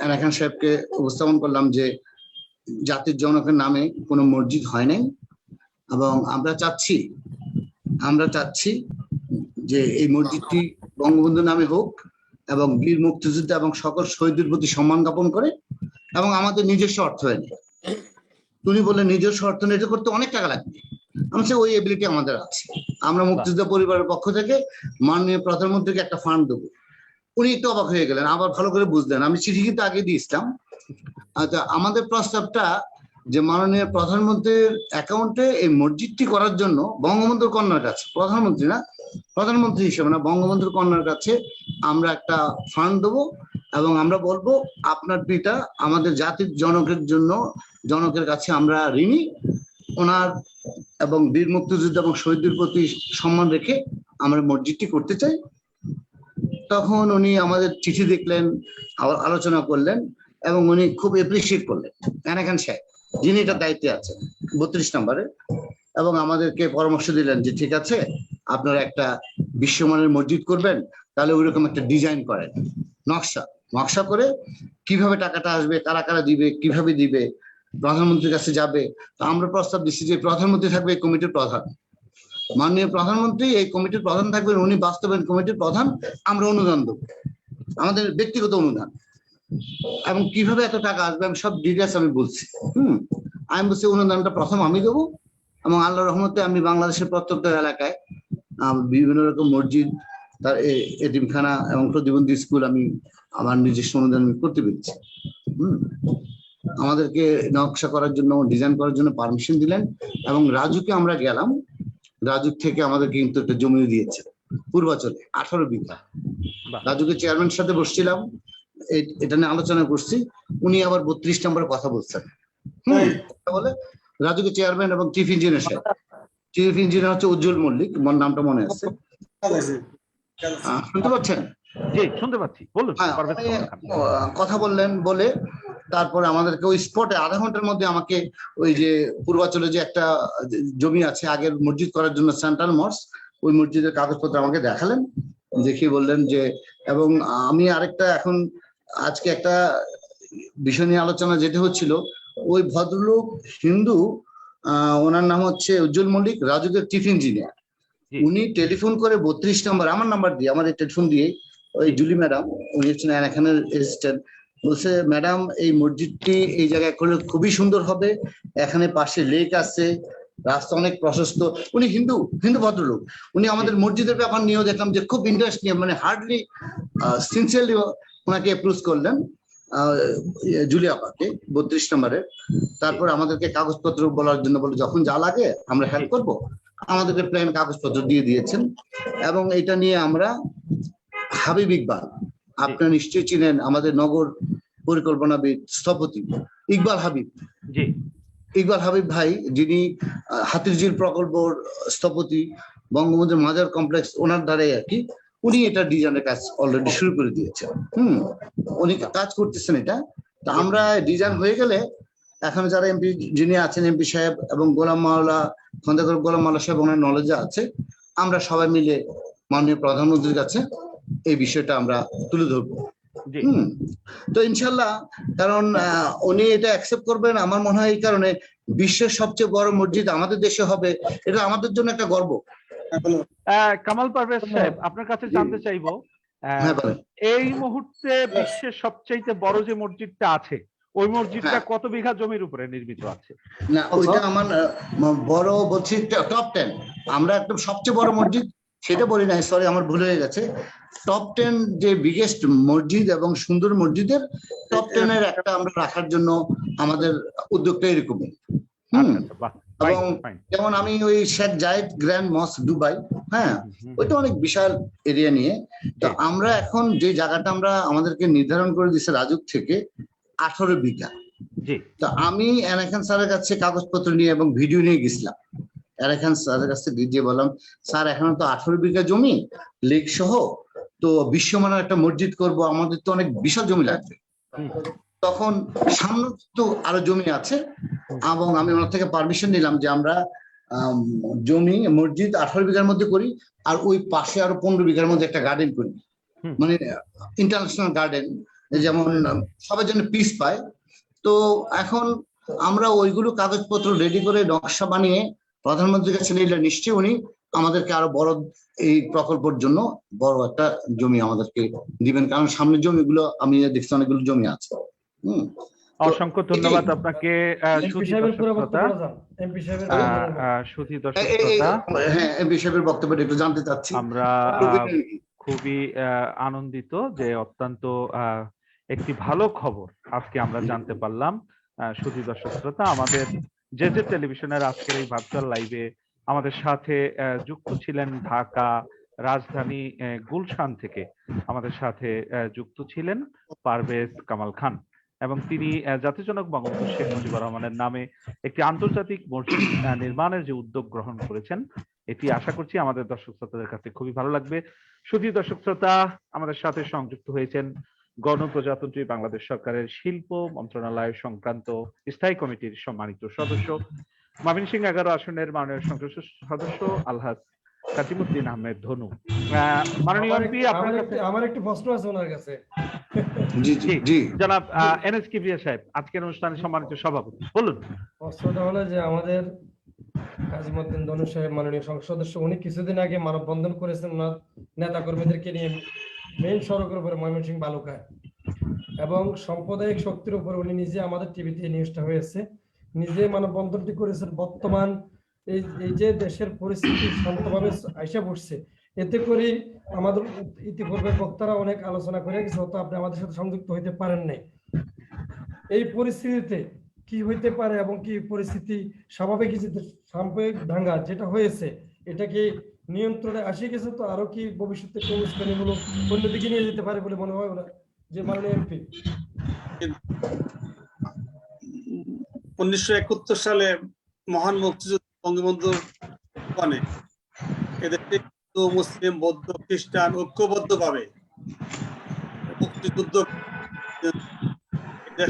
এনায়েত খান সাহেবকে উপস্থাপন করলাম যে জাতির জনকের নামে কোনো মসজিদ হয় নাই, এবং আমরা চাচ্ছি যে এই মসজিদটি বঙ্গবন্ধুর নামে হোক, এবং বীর মুক্তিযোদ্ধা এবং সকল শহীদের প্রতি সম্মান জ্ঞাপন করে, এবং আমাদের নিজস্ব অর্থায়নে। উনি বললেন নিজস্ব অর্থায়নে এটা করতে অনেক টাকা লাগবে। আমি ওই এবিলিটি আমাদের আছে, আমরা মুক্তিযোদ্ধা পরিবারের পক্ষ থেকে মাননীয় প্রধানমন্ত্রীকে একটা ফান্ড দেবো। উনি একটু অবাক হয়ে গেলেন, আবার ভালো করে বুঝলেন। আমি চিঠি কিন্তু আগে দিয়েছিলাম। আচ্ছা, আমাদের প্রস্তাবটা যে মাননীয় প্রধানমন্ত্রীর অ্যাকাউন্টে এই মসজিদটি করার জন্য বঙ্গবন্ধুর কন্যার কাছে, প্রধানমন্ত্রী হিসেবে না, বঙ্গবন্ধুর কন্যার কাছে আমরা একটা ফান্ড দেবো, এবং আমরা বলবো আপনার পিতা আমাদের জাতির জনকের কাছে আমরা ঋণী, ওনার এবং বীর মুক্তিযুদ্ধ এবং শহীদদের প্রতি সম্মান রেখে আমরা মসজিদটি করতে চাই। তখন উনি আমাদের চিঠি দেখলেন, আলোচনা করলেন, এবং উনি খুব এপ্রিসিয়েট করলেন এনায়েত খান সাহেব, যিনি এটার দায়িত্বে আছেন 32 নম্বরে, এবং আমাদেরকে পরামর্শ দিলেন যে ঠিক আছে, আপনারা একটা বিশ্বমানের মসজিদ করবেন, তাহলে ওইরকম একটা ডিজাইন করেন, নকশা করে কিভাবে টাকাটা আসবে, কারা কারা দিবে, কিভাবে দিবে, প্রধানমন্ত্রীর কাছে যাবে। তো আমরা প্রস্তাব দিচ্ছি যে প্রধানমন্ত্রী থাকবে এই কমিটির প্রধান, মাননীয় প্রধানমন্ত্রী এই কমিটির প্রধান থাকবেন, উনি বাস্তবায়ন কমিটির প্রধান, আমরা অনুদান দেবো, আমাদের ব্যক্তিগত অনুদান, এবং কিভাবে এত টাকা আসবে আমি সব ডিটেলস আমি বলছি। আমি বলছি অনুদানটা প্রথম আমি দেবো, এবং আল্লাহর রহমতে আমি বাংলাদেশের প্রত্যেকটা এলাকায় বিভিন্ন রকম মসজিদ, তার এতিমখানা এবং প্রতিবন্ধী স্কুল আমি আমার নিজস্ব অনুদান করতে পেরেছি। আমাদেরকে নকশা করার জন্য, ডিজাইন করার জন্য পারমিশন দিলেন, এবং রাজুকে আমরা গেলাম, রাজুক থেকে আমাদেরকে কিন্তু একটা জমি দিয়েছে পূর্বাচলে 18 বিঘা। রাজুকে চেয়ারম্যানের সাথে বসছিলাম, এটা নিয়ে আলোচনা করছি, উনি আবার 32 নম্বরে কথা বলছেন। বলে রাজুকে চেয়ারম্যান এবং চিফ ইঞ্জিনিয়ার সাহেব, চিফ ইঞ্জিনিয়ার হচ্ছে উজ্জ্বল মল্লিক, নামটা মনে আছে, শুনতে পাচ্ছেন? জি শুনতে পাচ্ছি, বলুন। কথা বললেন, বলে তারপরে আমাদেরকে ওই স্পটে আধা ঘন্টার মধ্যে আমাকে ওই যে পূর্বাচলে যে একটা জমি আছে আগের মসজিদ করার জন্য, সেন্ট্রাল মসজিদ, ওই মসজিদের কাগজপত্র আমাকে দেখালেন, দেখিয়ে বললেন যে, এবং আমি আরেকটা এখন আজকে একটা বিষয় নিয়ে আলোচনা যেতে হচ্ছিল, ওই ভদ্রলোক হিন্দু, ওনার নাম হচ্ছে উজ্জ্বল মল্লিক, রাজুকের চিফ ইঞ্জিনিয়ার। জি। উনি টেলিফোন করে 32 নম্বর আমার নাম্বার দিয়ে, আমার টেলিফোন দিয়ে, ওই জুলি ম্যাডাম, উনি হচ্ছেন এখানের অ্যাসিস্ট্যান্ট, বলছে ম্যাডাম এই মসজিদটি এই জায়গায় করলে খুবই সুন্দর হবে, এখানে পাশে লেক আছে, রাস্তা অনেক প্রশস্ত। উনি হিন্দু ভদ্রলোক, উনি আমাদের মসজিদের ব্যাপার নিয়েও দেখলাম যে খুব ইন্টারেস্ট নিয়ে, মানে হার্ডলি সিনসিয়ারলি ওনাকে অ্যাপ্রোচ করলেন, জুলি আপাকে 32 নম্বরের। তারপর আমাদেরকে কাগজপত্র বলার জন্য বলে যখন যা লাগে আমরা হেল্প করব, আমাদেরকে প্ল্যান কাগজপত্র দিয়ে দিয়েছেন। এবং এটা নিয়ে আমরা হাবিব ইকবাল, আপনারা নিশ্চয়ই চিনেন, আমাদের নগর পরিকল্পনাবিদ স্থপতি ইকবাল হাবিব, জি, ইকবাল হাবিব ভাই, যিনি হাতিরঝিল প্রকল্পর স্থপতি, বঙ্গবন্ধু মাজার কমপ্লেক্স ওনার দ্বারে আর কি, উনি এটা ডিজাইনের কাজ অলরেডি শুরু করে দিয়েছেন। উনি কাজ করতেছেন এটা। তা আমরা ডিজাইন হয়ে গেলে এখন যারা এমপি যিনি আছেন, এমপি সাহেব এবং গোলাম মাওলা, খন্দকার গোলাম মাওলা সাহেব, ওনার নলেজে আছে, আমরা সবাই মিলে মাননীয় প্রধানমন্ত্রীর কাছে এই বিষয়টা আমরা তুলে ধরবো। তো ইনশাল্লাহ, কারণ উনি এটা অ্যাকসেপ্ট করবেন আমার মনে হয়, এই কারণে বিশ্বের সবচেয়ে বড় মসজিদ আমাদের দেশে হবে, এটা আমাদের জন্য একটা গর্ব। কামাল পারভেজ সাহেব, আপনার কাছে জানতে চাইবো, এই মুহূর্তে বিশ্বের সবচেয়ে বড় যে মসজিদটা আছে, ওই মসজিদটা কত বিঘা জমির উপরে নির্মিত আছে? না, ওইটা আমার বড় বলছি টপ 10, আমরা একদম সবচেয়ে বড় মসজিদ সেটা বলি নাই, সরি আমার ভুল হয়ে গেছে। টপ 10 যে বিগেস্ট মসজিদ এবং সুন্দর মসজিদের টপ 10 এর একটা আমরা রাখার জন্য আমাদের উদ্যোগটা এরকমই। এবং যেমন আমি ওই শেখ জায়েদ গ্র্যান্ড মস্ক দুবাই, হ্যাঁ, ওইটা অনেক বিশাল এরিয়া নিয়ে। তো আমরা এখন যে জায়গাটা আমরা আমাদেরকে নির্ধারণ করে দিচ্ছে রাজুক থেকে 18 বিঘা। তো আমি এনাখান স্যারের কাছে কাগজপত্র নিয়ে এবং ভিডিও নিয়ে গেছিলাম, এনাখান স্যারের কাছে গিয়ে বললাম, স্যার এখানে তো 18 বিঘা জমি লেক সহ, তো বিশ্বমানের একটা মসজিদ করব, আমাদের তো অনেক বিশাল জমি লাগবে। তখন সামনে তো আরো জমি আছে, এবং আমি ওনার থেকে পারমিশন নিলাম যে আমরা জমি মসজিদ 18 বিঘার মধ্যে করি, আর ওই পাশে আরো 15 বিঘার মধ্যে একটা গার্ডেন করি, মানে ইন্টারন্যাশনাল গার্ডেন, যেমন সবাই যেন পিস পায়। তো এখন আমরা ওইগুলো কাগজপত্র রেডি করে নকশা বানিয়ে প্রধানমন্ত্রীর কাছে নিলে নিশ্চয়ই উনি আমাদেরকে আরো বড় এই প্রকল্পের জন্য বড় একটা জমি আমাদেরকে দিবেন, কারণ সামনের জমিগুলো আমি দেখছি অনেকগুলো জমি আছে। অসংখ্য ধন্যবাদ আপনাকে। বক্তব্য একটু জানতে চাচ্ছি। আমরা খুবই আনন্দিত যে অত্যন্ত একটি ভালো খবর আজকে আমরা জানতে পারলাম। সুধী দর্শক শ্রোতা, আমাদের যে টেলিভিশনের আজকের এই ভার্চুয়াল লাইভে আমাদের সাথে যুক্ত ছিলেন ঢাকা রাজধানী গুলশান থেকে আমাদের সাথে যুক্ত ছিলেন পারভেজ কামাল খান, এবং তিনি জাতির জনক বঙ্গবন্ধু শেখ মুজিবুর রহমানের নামে একটি আন্তর্জাতিক মসজিদ নির্মাণের যে উদ্যোগ গ্রহণ করেছেন, এটি আশা করছি আমাদের দর্শক শ্রোতাদের কাছে খুবই ভালো লাগবে। সুধী দর্শক শ্রোতা, আমাদের সাথে সংযুক্ত হয়েছেন গণপ্রজাতন্ত্রী বাংলাদেশ সরকারের শিল্প মন্ত্রণালয় সংক্রান্ত স্থায়ী কমিটির সম্মানিত সদস্য, ময়মনসিংহ 11 আসনের মাননীয় সংসদ সদস্য আলহাজ কাজিমুদ্দিন আহমেদ ধনু। মাননীয় এমপি, আমার একটি প্রশ্ন আছে ওনার কাছে। জনাব এনএস কিবরিয়া সাহেব, আজকের অনুষ্ঠানের সম্মানিত সভাপতি, বলুন। প্রশ্নটা হলো যে আমাদের কাজিমুদ্দিন ধনু সাহেব মাননীয় সংসদ সদস্য, উনি কিছুদিন আগে মানববন্ধন করেছেন ওনার নেতা কর্মীদেরকে নিয়ে মেইন সড়কের উপরে ময়মনসিংহ বালুকায়, এবং সাম্প্রদায়িক শক্তির উপর উনি নিজে আমাদের টিভিতে নিউজটা হয়েছে, নিজে মানববন্ধনটি করেছেন। বর্তমান এই যে দেশের পরিস্থিতি শান্তভাবে আইসা পড়ছে, এতে করে আমাদের ইতিপূর্বে বক্তারা অনেক আলোচনা করে গেছে, হয়তো আপনি আমাদের সাথে সংযুক্ত হইতে পারেন নাই। এই পরিস্থিতিতে কি হইতে পারে এবং কি পরিস্থিতি স্বাভাবিক সাময়িক ভাঙ্গা যেটা হয়েছে, এটা কি নিয়ন্ত্রণে আসে গেছে? তো আরো কি ভবিষ্যতে কর্মসূচিমূলক অন্যদিকে নিয়ে যেতে পারে বলে মনে হয় ওনার যে মাননীয় এমপি? 1971 সালে মহান মুক্তিযুদ্ধ বঙ্গবন্ধুর এদেশে হিন্দু মুসলিম বৌদ্ধ খ্রিস্টান ঐক্যবদ্ধভাবে মুক্তিযুদ্ধ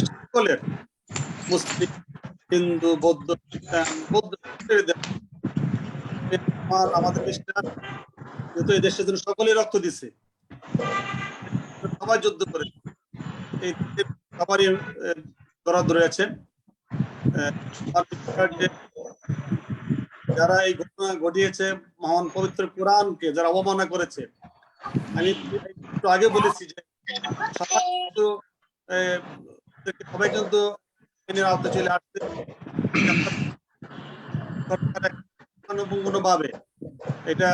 সকলের মুসলিম হিন্দু বৌদ্ধ খ্রিস্টান আমাদের দেশটা যেহেতু এই দেশের জন্য সকলেই রক্ত দিচ্ছে, সবাই যুদ্ধ করে এই সবারই বরাদ্দ রয়েছেন। আমার বিশ্বাস যে যারা এই ঘটনা ঘটিয়েছে, মহান পবিত্র কোরআনকে যারা অবমাননা করেছে, আমি একটু আগে বলেছি যে সবাই কিন্তু সবাই কিন্তু আইনের আওতায় চলে আসছে, ভাবে এটা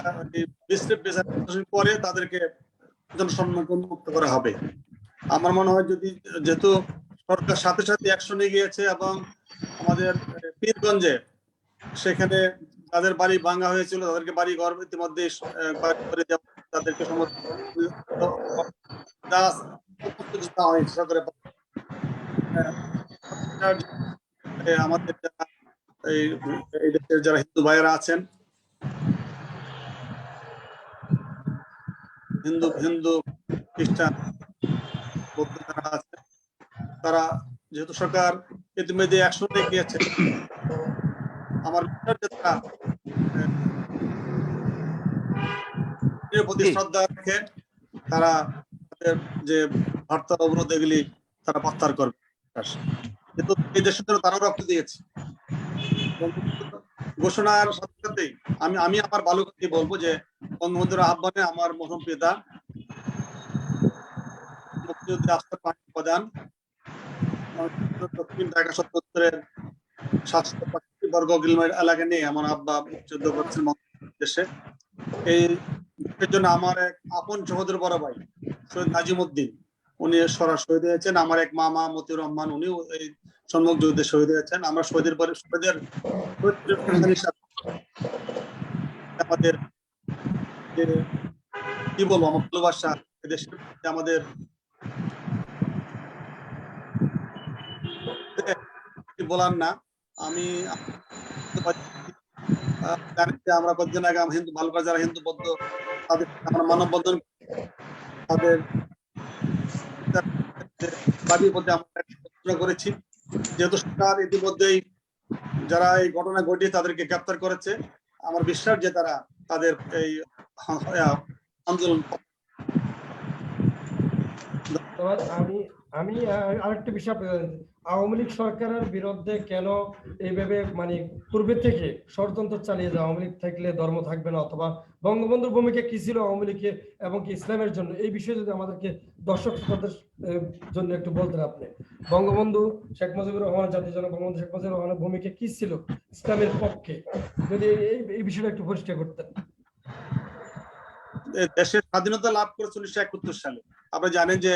পরে তাদেরকে জনসম্মান মুক্ত করা হবে। আমার মনে হয় যদি যেহেতু সরকার সাথে সাথে অ্যাকশনে গিয়েছে এবং আমাদের পীরগঞ্জে সেখানে যাদের বাড়ি ভাঙা হয়েছিল তাদেরকে বাড়ি ঘর ইতিমধ্যে করে দেওয়া, তাদেরকে সমস্ত সরকারের আমাদের এই দেশের যারা হিন্দু ভাইয়েরা আছেন, হিন্দু খ্রিস্টান বৌদ্ধ যারা আছে, তারা যেহেতু সরকার ইতিমধ্যে অ্যাকশনে গিয়েছে, আমার বিশ্বাস যে তারা প্রতি শ্রদ্ধা রেখে তারা যে বার্তা অবরোধ এগুলি তারা প্রত্যাহার করবে। কিন্তু এই দেশের জন্য তারাও রক্ত দিয়েছে। ঘোষণার সাথে সাথে আমি আমার ভালো কথা বলবো যে বঙ্গবন্ধুর আহ্বানে আমার মরহুম পিতা মুক্তিযুদ্ধে আস্থার পার্টি প্রধান দক্ষিণ ঢাকা সত্তরের 765 বর্গ কিলোমিটার এলাকা নিয়ে আমার আব্বা মুক্তিযুদ্ধ করছেন দেশে। এই জন্য আমার এক আপন সহোদর বড় ভাই সৈয়দ নাজিমউদ্দিন, উনি শহীদ হয়েছেন। আমার এক মামা মতিউর রহমান, উনিও এই সম্মুখ যুদ্ধে শহীদ হয়েছেন। আমরা শহীদের পরে শহীদের আমাদের যে কি বলবো, আমার ভালোবাসা দেশের আমাদের বলার না। আমি জানি যে আমরা কয়েকদিন আগে হিন্দু ভালো করে যারা হিন্দু বৌদ্ধ তাদের আমরা মানববন্ধন তাদের দাবির মধ্যে আমরা করেছি। যেহেতু সরকার ইতিমধ্যেই যারা এই ঘটনা ঘটিয়ে তাদেরকে গ্রেপ্তার করেছে, আমার বিশ্বাস যে তারা তাদের এই আন্দোলন। আমি আরেকটা বিষয়, আওয়ামী লীগ সরকারের বিরুদ্ধে কেন এইভাবে মানে পূর্বে থেকে ষড়যন্ত্র চালিয়ে যায়, আওয়ামী লীগ থাকলে ধর্ম থাকবে না, অথবা বঙ্গবন্ধুর ভূমিকা কি ছিল আওয়ামী লীগের এবং কি ইসলামের জন্য, এই বিষয়ে যদি আমাদেরকে দর্শক শ্রোতাদের জন্য একটু বলতেন আপনি। বঙ্গবন্ধু শেখ মুজিবুর রহমান, জাতির জনক বঙ্গবন্ধু শেখ মুজিবুর রহমানের ভূমিকা কি ছিল ইসলামের পক্ষে, যদি এই বিষয়টা একটু পরিষ্কার করতেন। দেশের স্বাধীনতা লাভ করেছে 1971 সালে। আপনারা জানেন যে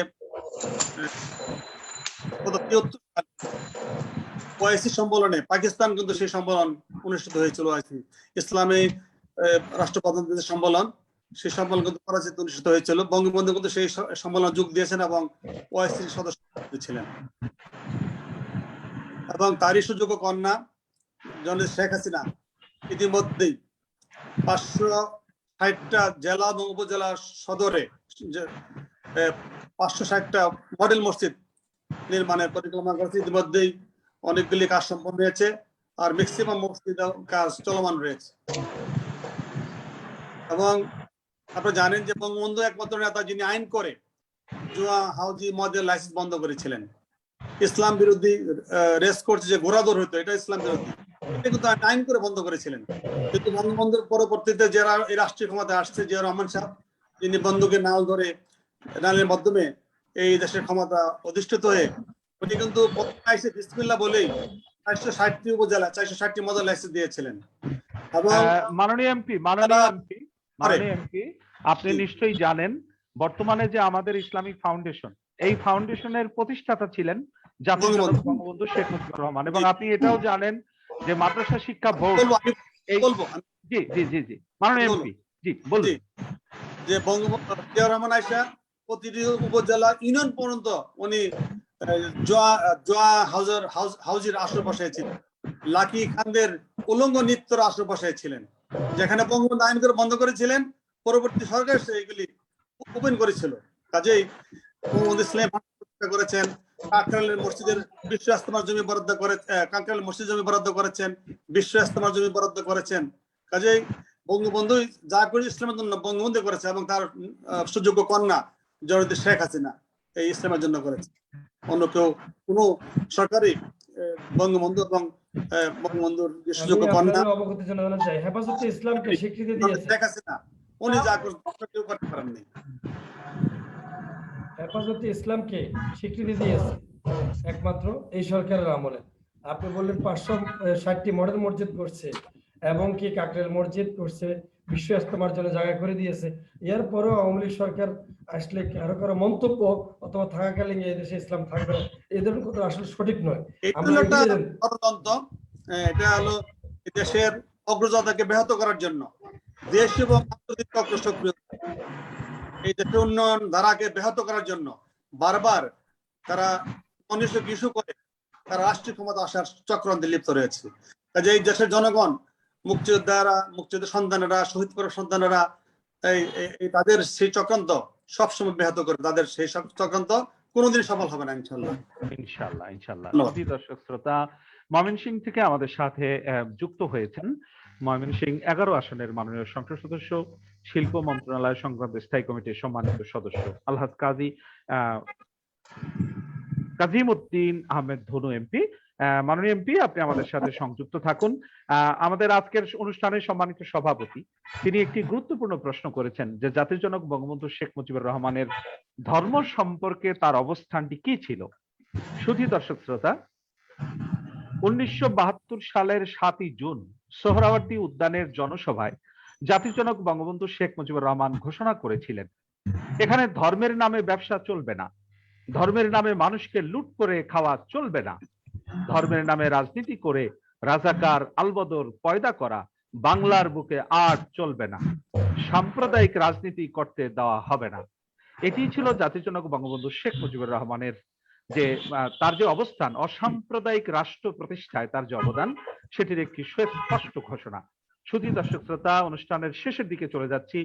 ওআইসি সম্মেলনে পাকিস্তান কিন্তু সেই সম্মেলন অনুষ্ঠিত হয়েছিল। ওআইসি ইসলামী রাষ্ট্রপ্রধানদের সম্মেলন, সেই সম্মেলন কিন্তু করাচিতে অনুষ্ঠিত হয়েছিল। বঙ্গবন্ধু কিন্তু সেই সম্মেলন যোগ দিয়েছেন এবং ওআইসির সদস্য ছিলেন। এবং তারই সুযোগ্য কন্যা জনাব শেখ হাসিনা ইতিমধ্যেই 560টা জেলা এবং উপজেলা সদরে 560টা মডেল মসজিদ নির্মাণের পরিকল্পনা করেছে। ইতিমধ্যেই অনেকগুলি কাজ সম্পন্ন হয়েছে, আর ম্যাক্সিমাম মসজিদ কাজ চলমান রয়েছে। এবং আপনারা জানেন যে বঙ্গবন্ধু একমাত্র নেতা যিনি আইন করে জুয়া, হাউজি, মদের লাইসেন্স বন্ধ করেছিলেন। ইসলাম বিরোধী রেস করছে যে ঘোড়াদৌড় হইতো, এটা ইসলাম বিরোধী, এটা কিন্তু আইন করে বন্ধ করেছিলেন। কিন্তু বঙ্গবন্ধুর পরবর্তীতে যারা এই রাষ্ট্রীয় ক্ষমতায় আসছে, জিয়া রহমান সাহেব, যিনি বন্দুকের নাল ধরে নালের মাধ্যমে এই দেশের ক্ষমতা অধিষ্ঠিত হয়ে, উনি কিন্তু বিসমিল্লাহ বলেই 460টি উপজেলা 460টি মডেল লাইসেন্স দিয়েছিলেন। এবং মাননীয় এমপি আপনি নিশ্চয়ই জানেন বর্তমানে যে আমাদের ইসলামিক ফাউন্ডেশন, এই ফাউন্ডেশনের প্রতিষ্ঠাতা ছিলেন জাতির জনক বঙ্গবন্ধু শেখ মুজিবুর রহমান। এবং আপনি এটাও জানেন যে মাদ্রাসা শিক্ষা বোর্ড, জি জি জি জি মাননীয় এমপি জি বলুন, যে বঙ্গবন্ধু জিয়া রহমান আয়েশা প্রতিটি উপজেলা ইউনিয়ন পর্যন্ত উনি হাউজির আসর বসাইছিলেন, লাকি খানদের উলঙ্গ নৃত্যের আসর বসাইছিলেন, যেখানে বঙ্গবন্ধু আইন করে বন্ধ করেছিলেন, পরবর্তী সরকার সেগুলি ওপেন করেছিল। কাজেই বঙ্গবন্ধু ইসলাম করেছেন, কাকরাইলের মসজিদের বিশ্ব ইজতেমার জমি বরাদ্দ করে, কাকরাইল মসজিদ জমি বরাদ্দ করেছেন, বিশ্ব ইজতেমার জমি বরাদ্দ করেছেন। কাজেই বঙ্গবন্ধু যা করে ইসলামের জন্য বঙ্গবন্ধু করেছে, এবং তার সুযোগ্য কন্যা জননেত্রী শেখ হাসিনা এই ইসলামের জন্য করেছে। অন্য কেউ কোনো সরকারি বঙ্গবন্ধু এবং বঙ্গবন্ধুর যে আমি সুযোগ্য কন্যা আপনাদের অবগতি জানাতে চাই, হেফাজতে ইসলামকে স্বীকৃতি দিয়েছে। শেখ হাসিনা, উনি যা করতে কেউ করতে পারেননি। হেফাজতে ইসলামকে স্বীকৃতি দিয়েছে একমাত্র এই সরকারের আমলে। আপনি বললেন 560টি মডেল মসজিদ করছে এবং কি কাকরাইল মসজিদ করছে, বিশ্ব ইজতেমার জন্য জায়গা করে দিয়েছে। এরপরেও আওয়ামী লীগ সরকার আসলে কারো মন্তব্য অথবা থাকাকালীন এই দেশে ইসলাম থাকবে না, এই ধরনের কথা আসলে সঠিক নয়। এটা আমরা হলো একটা এগিয়ে যান। ষড়যন্ত্র। এটা হলো এই দেশের অগ্রযাত্রাকে ব্যাহত করার জন্য দেশীয় এবং আন্তর্জাতিক চক্র সক্রিয়, এই দেশের উন্নয়ন ধারাকে ব্যাহত করার জন্য বারবার তারা অনিষ্ট ইস্যু করে তারা রাষ্ট্রীয় ক্ষমতা আসার চক্রান্তে লিপ্ত রয়েছে। কাজে এই দেশের জনগণ, মুক্তিযোদ্ধার সন্তানেরা, শহীদ পরিবারের সন্তানেরা তাদের সেই চক্রান্ত সবসময় ব্যাহত করে, তাদের সেই চক্রান্ত কোনোদিন সফল হবে না ইনশাল্লাহ। ইনশাল্লাহ ইনশাল্লাহ। ধন্যবাদ। দর্শক শ্রোতা, ময়মনসিংহ থেকে আমাদের সাথে যুক্ত হয়েছেন ময়মনসিংহ 11 আসনের মাননীয় সংসদ সদস্য, শিল্প মন্ত্রণালয় সংক্রান্ত স্থায়ী কমিটির সম্মানিত সদস্য আলহাজ কাজিমউদ্দিন আহমেদ ধনু এমপি। মাননীয় এমপি, আপনি আমাদের সাথে সংযুক্ত থাকুন। আমাদের আজকের অনুষ্ঠানের সম্মানিত সভাপতি তিনি একটি গুরুত্বপূর্ণ প্রশ্ন করেছেন যে জাতির জনক বঙ্গবন্ধু শেখ মুজিবুর রহমানের ধর্ম সম্পর্কে তার অবস্থানটি কি ছিল। শুধু দর্শক শ্রোতা, 1972 সালের 7ই জুন সোহরাওয়ার্দী উদ্যানের জনসভায় জাতির জনক বঙ্গবন্ধু শেখ মুজিবুর রহমান ঘোষণা করেছিলেন, এখানে ধর্মের নামে ব্যবসা চলবে না, ধর্মের নামে মানুষকে লুট করে খাওয়া চলবে না, ধর্মের নামে রাজনীতি করে রাজাকার আলবদর পয়দা করা বাংলার বুকে আর চলবে না, সাম্প্রদায়িক রাজনীতি করতে দেওয়া হবে না। এটি ছিল জাতির জনক বঙ্গবন্ধু শেখ মুজিবুর রহমানের যে তার যে অবস্থান, অসাম্প্রদায়িক রাষ্ট্র প্রতিষ্ঠায় তার যে অবদান, সেটির একটি সুস্পষ্ট ঘোষণা। শুধু দর্শক শ্রোতা, অনুষ্ঠানের শেষের দিকে চলে যাচ্ছি।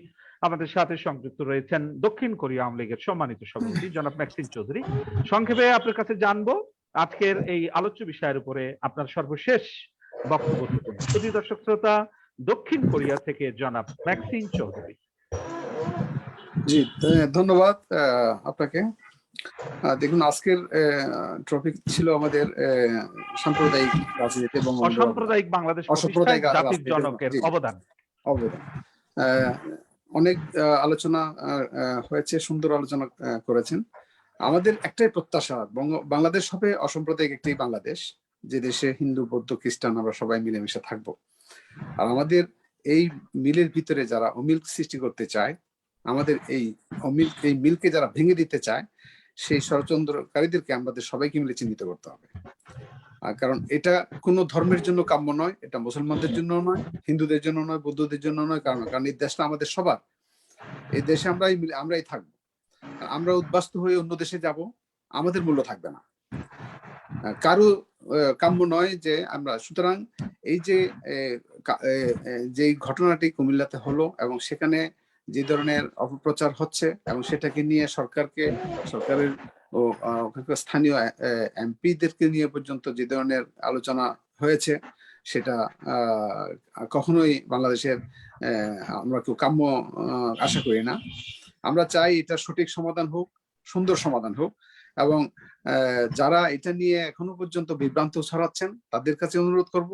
আমাদের সাথে সংযুক্ত রয়েছেন দক্ষিণ কোরিয়া আওয়ামী লীগের সম্মানিত সভাপতি জনাব ম্যাক্সিম চৌধুরী। সংক্ষেপে আপনার কাছে জানবো আজকের এই আলোচ্য বিষয়ের উপরে আপনার সর্বশেষ বক্তব্য থাকুন। শুধু দর্শক শ্রোতা, দক্ষিণ কোরিয়া থেকে জনাব ম্যাক্সিম চৌধুরী। জি, ধন্যবাদ আপনাকে। দেখুন, আজকের টপিক ছিল আমাদের সাম্প্রদায়িক রাজনীতি এবং অসাম্প্রদায়িক বাংলাদেশ প্রতিষ্ঠায় জাতির জনকের অবদান। অনেক আলোচনা হয়েছে, সুন্দর আলোচনা করেছেন। আমাদের একটাই প্রত্যাশা, বাংলাদেশ হবে অসাম্প্রদায়িক একটি বাংলাদেশ, যে দেশে হিন্দু, বৌদ্ধ, খ্রিস্টান আমরা সবাই মিলেমিশে থাকবো। আর আমাদের এই মিলের ভিতরে যারা অমিল সৃষ্টি করতে চায়, আমাদের এই মিলকে যারা ভেঙে দিতে চায়, সেই ষড়যন্ত্রকারীদেরকে আমাদের সবাইকে মিলে চিহ্নিত করতে হবে। কারণ এটা কোনো ধর্মের জন্য কাম্য নয়, এটা মুসলমানদের জন্য নয়, হিন্দুদের জন্য নয়, বৌদ্ধদের জন্য নয়। কারণ এই দেশটা আমাদের সবার, এই দেশে আমরাই থাকবো। আমরা উদ্বাস্তু হয়ে অন্য দেশে যাব, আমাদের মূল্য থাকবে না, কারো কাম্য নয় যে আমরা। সুতরাং এই যে ঘটনাটি কুমিল্লাতে হলো এবং সেখানে যে ধরনের অপপ্রচার হচ্ছে এবং সেটাকে নিয়ে সরকারের ও স্থানীয় এমপিদেরকে নিয়ে পর্যন্ত যে ধরনের আলোচনা হয়েছে, সেটা কখনোই বাংলাদেশের আমরা কেউ কাম্য আশা করি না। আমরা চাই এটা সঠিক সমাধান হোক, সুন্দর সমাধান হোক। এবং যারা এটা নিয়ে এখনো পর্যন্ত বিভ্রান্ত ছড়াচ্ছেন, তাদের কাছে অনুরোধ করব,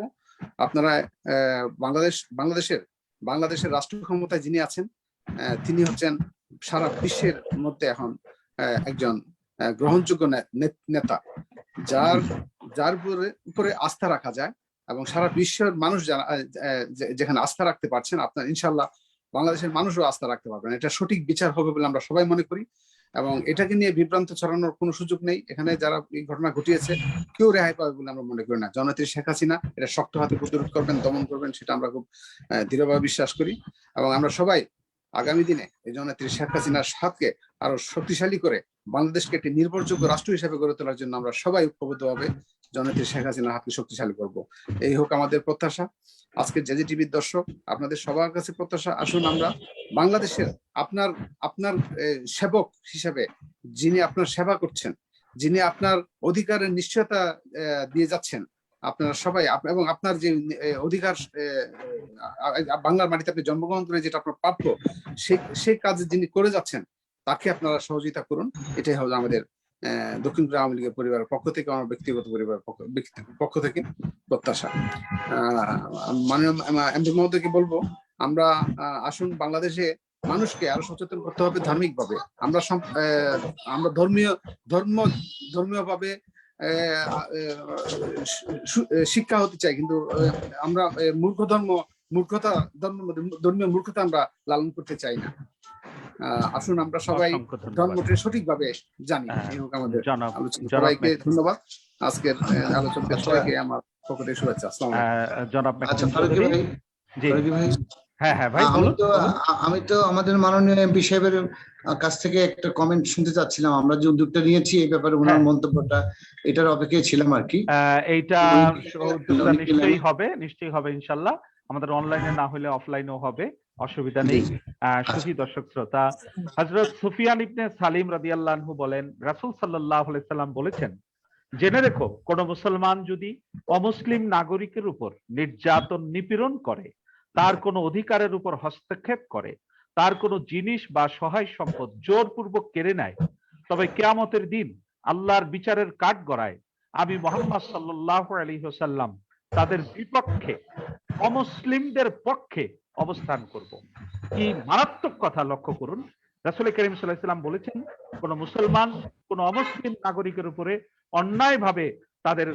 আপনারা বাংলাদেশের রাষ্ট্র ক্ষমতায় যিনি আছেন, তিনি হচ্ছেন সারা বিশ্বের মধ্যে এখন একজন গ্রহণযোগ্য নেতা, যার উপরে আস্থা রাখা যায় এবং সারা বিশ্বের মানুষ যেখানে আস্থা রাখতে পারছেন, আপনার ইনশাল্লাহ বাংলাদেশের মানুষও আস্থা রাখতে পারবেন। এটা সঠিক বিচার হবে বলে আমরা সবাই মনে করি এবং এটাকে নিয়ে বিভ্রান্ত ছড়ানোর কোনো সুযোগ নেই। এখানে যারা এই ঘটনা ঘটিয়েছে কেউ রেহাই পাবে বলে আমরা মনে করি না। জননেত্রী শেখ হাসিনা এটা শক্ত হাতে প্রতিরোধ করবেন, দমন করবেন, সেটা আমরা খুব দৃঢ়ভাবে বিশ্বাস করি। এবং আমরা সবাই আগামী দিনে এই জননেত্রী শেখ হাসিনার সাথকে আরো শক্তিশালী করে বাংলাদেশকে একটি নির্ভরযোগ্য রাষ্ট্র হিসেবে গড়ে তোলার জন্য আমরা সবাই ঐক্যবদ্ধভাবে জননেত্রী শেখ হাসিনার হাতকে শক্তিশালী করব। এই হোক আমাদের প্রত্যাশা। আজকে জেজে টিভির দর্শক, আপনাদের সবার কাছে প্রত্যাশা, আসুন আমরা বাংলাদেশের আপনার সেবক হিসেবে, যিনি আপনার সেবা করছেন, যিনি আপনার অধিকারের নিশ্চয়তা দিয়ে যাচ্ছেন, আপনারা সবাই এবং আপনার যে অধিকার বাংলার মাটিতে আপনি জন্মগ্রহণ করে যেটা আপনার প্রাপ্য, সেই কাজ যিনি করে যাচ্ছেন, তাকে আপনারা সহযোগিতা করুন। এটাই হলো আমাদের দক্ষিণপুর আওয়ামী লীগের পরিবারের পক্ষ থেকে, আমার ব্যক্তিগত পরিবারের পক্ষ থেকে প্রত্যাশা। মাননীয় এমপি মহোদয়কে বলবো, আমরা আসুন বাংলাদেশে মানুষকে আরো সচেতন করতে হবে ধার্মিক ভাবে। আমরা ধর্মীয় ভাবে শিক্ষা হতে চাই, কিন্তু আমরা ধর্মীয় মূর্খতা আমরা লালন করতে চাই না। আসুন আমরা সবাই ধর্মকে সঠিকভাবে জানি। এই হোক আমাদের আলোচনা। সবাইকে ধন্যবাদ। আজকের আলোচনা সবাইকে আমার পক্ষ থেকে শুভেচ্ছা। আসসালামু আলাইকুম। জনাব আচ্ছা, ফারুকী ভাই, ফারুকী ভাই, হ্যাঁ ভাই, আমি তো আমাদের মাননীয় এমপি সাহেবের কাছ থেকে একটা কমেন্ট শুনতে চাচ্ছিলাম। আমরা যে উদ্যোগটা নিয়েছি এই ব্যাপারে ওনার মন্তব্যটা, এটার অপেক্ষায় ছিলাম আর কি। এইটা নিশ্চয়ই হবে ইনশাল্লাহ। আমাদের অনলাইনে না হলে অফলাইনেও হবে, অসুবিধা নেই। সুধী দর্শক শ্রোতা, হযরত সুফিয়ান ইবনে সালিম রাদিয়াল্লাহু আনহু বলেন, রাসূল সাল্লাল্লাহু আলাইহি সাল্লাম বলেছেন, জেনে রেখো, কোন মুসলমান যদি অমুসলিম নাগরিকের উপর নির্যাতন নিপীড়ন করে, তার কোনো অধিকারের উপর হস্তক্ষেপ করে, তার কোনো জিনিস বা সহায় সম্পদ জোরপূর্বক কেড়ে নেয়, তবে কিয়ামতের দিন আল্লাহর বিচারের কাঠগড়ায় আমি মুহাম্মদ সাল্লাল্লাহু আলাইহি ওয়াসাল্লাম তাদের বিপক্ষে, অমুসলিমদের পক্ষে অবস্থান করব। কি মারাত্মক কথা! লক্ষ্য করুন, রাসূল করিম সাল্লাল্লাহু আলাইহি ওয়াসাল্লাম বলেছেন, কোন মুসলমান কোন অমুসলিম নাগরিকের উপরে অন্যায়ভাবে তাদের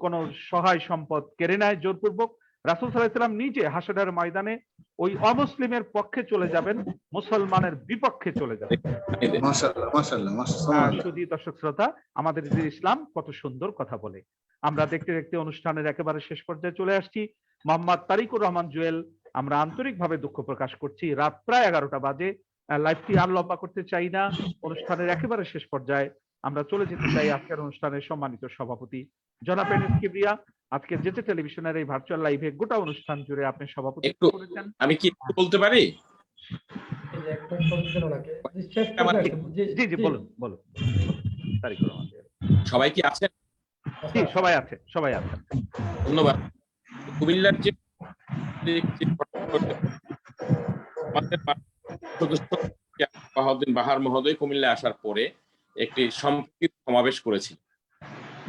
কোন সহায় সম্পদ কেড়ে নেয় জোরপূর্বক, রাসূল সাল্লাল্লাহু আলাইহি ওয়াসাল্লাম নিজে হাসরের ময়দানে ওই অমুসলিমের পক্ষে চলে যাবেন, মুসলমানের বিপক্ষে চলে যাবেন। মাশাআল্লাহ, মাশাআল্লাহ, মাশাআল্লাহ। সুধী দর্শক শ্রোতা, আমাদের যে ইসলাম কত সুন্দর কথা বলে। আমরা দেখতে দেখতে অনুষ্ঠানের একেবারে শেষ পর্যায়ে চলে আসছি। মোহাম্মদ তারিকুর রহমান জুয়েল, আমরা আন্তরিকভাবে দুঃখ প্রকাশ করছি, রাত প্রায় 11টা বাজে। লাইভটি আর লম্বা করতে চাই না, অনুষ্ঠানের একেবারে শেষ পর্যায়ে আমরা চলে যেতে চাই। আজকের অনুষ্ঠানের সম্মানিত সভাপতি জনাব এনএস কিবরিয়া, আজকে জেজে টেলিভিশনের এই ভার্চুয়াল লাইভে গোটা অনুষ্ঠান জুড়ে আপনি সভাপতিত্ব করেছেন। আমি কি বলতে পারি? জি জি, বলুন বলুন। তারিকুর রহমান জুয়েল, সবাই কি আছেন? জি, সবাই আছে, সবাই আছে। ধন্যবাদ। কুমিল্লার যে বাহাউদ্দিন বাহার মহোদয় কুমিল্লা আসার পরে একটি সম্প্রীতি সমাবেশ করেছি,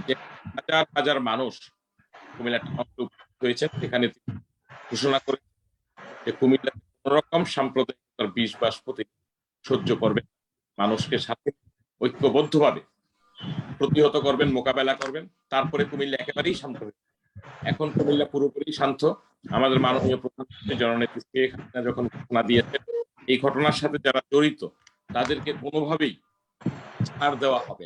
যে হাজার হাজার মানুষ কুমিল্লা হয়েছে। সেখানে ঘোষণা করে যে কুমিল্লা কোন রকম সাম্প্রদায়িকতার বিষ বাষ্পতি সহ্য করবেন, মানুষকে সাথে ঐক্যবদ্ধভাবে প্রতিহত করবেন, মোকাবেলা করবেন। তারপরে কুমিল্লা একেবারেই শান্ত হয়েছে। এখন কুমিল্লা পুরোপুরি শান্ত। আমাদের মাননীয় প্রধানমন্ত্রী জননেত্রী শেখ হাসিনা যখন ঘোষণা দিয়েছেন, এই ঘটনার সাথে যারা জড়িত তাদেরকে কোনোভাবেই ছাড় দেওয়া হবে,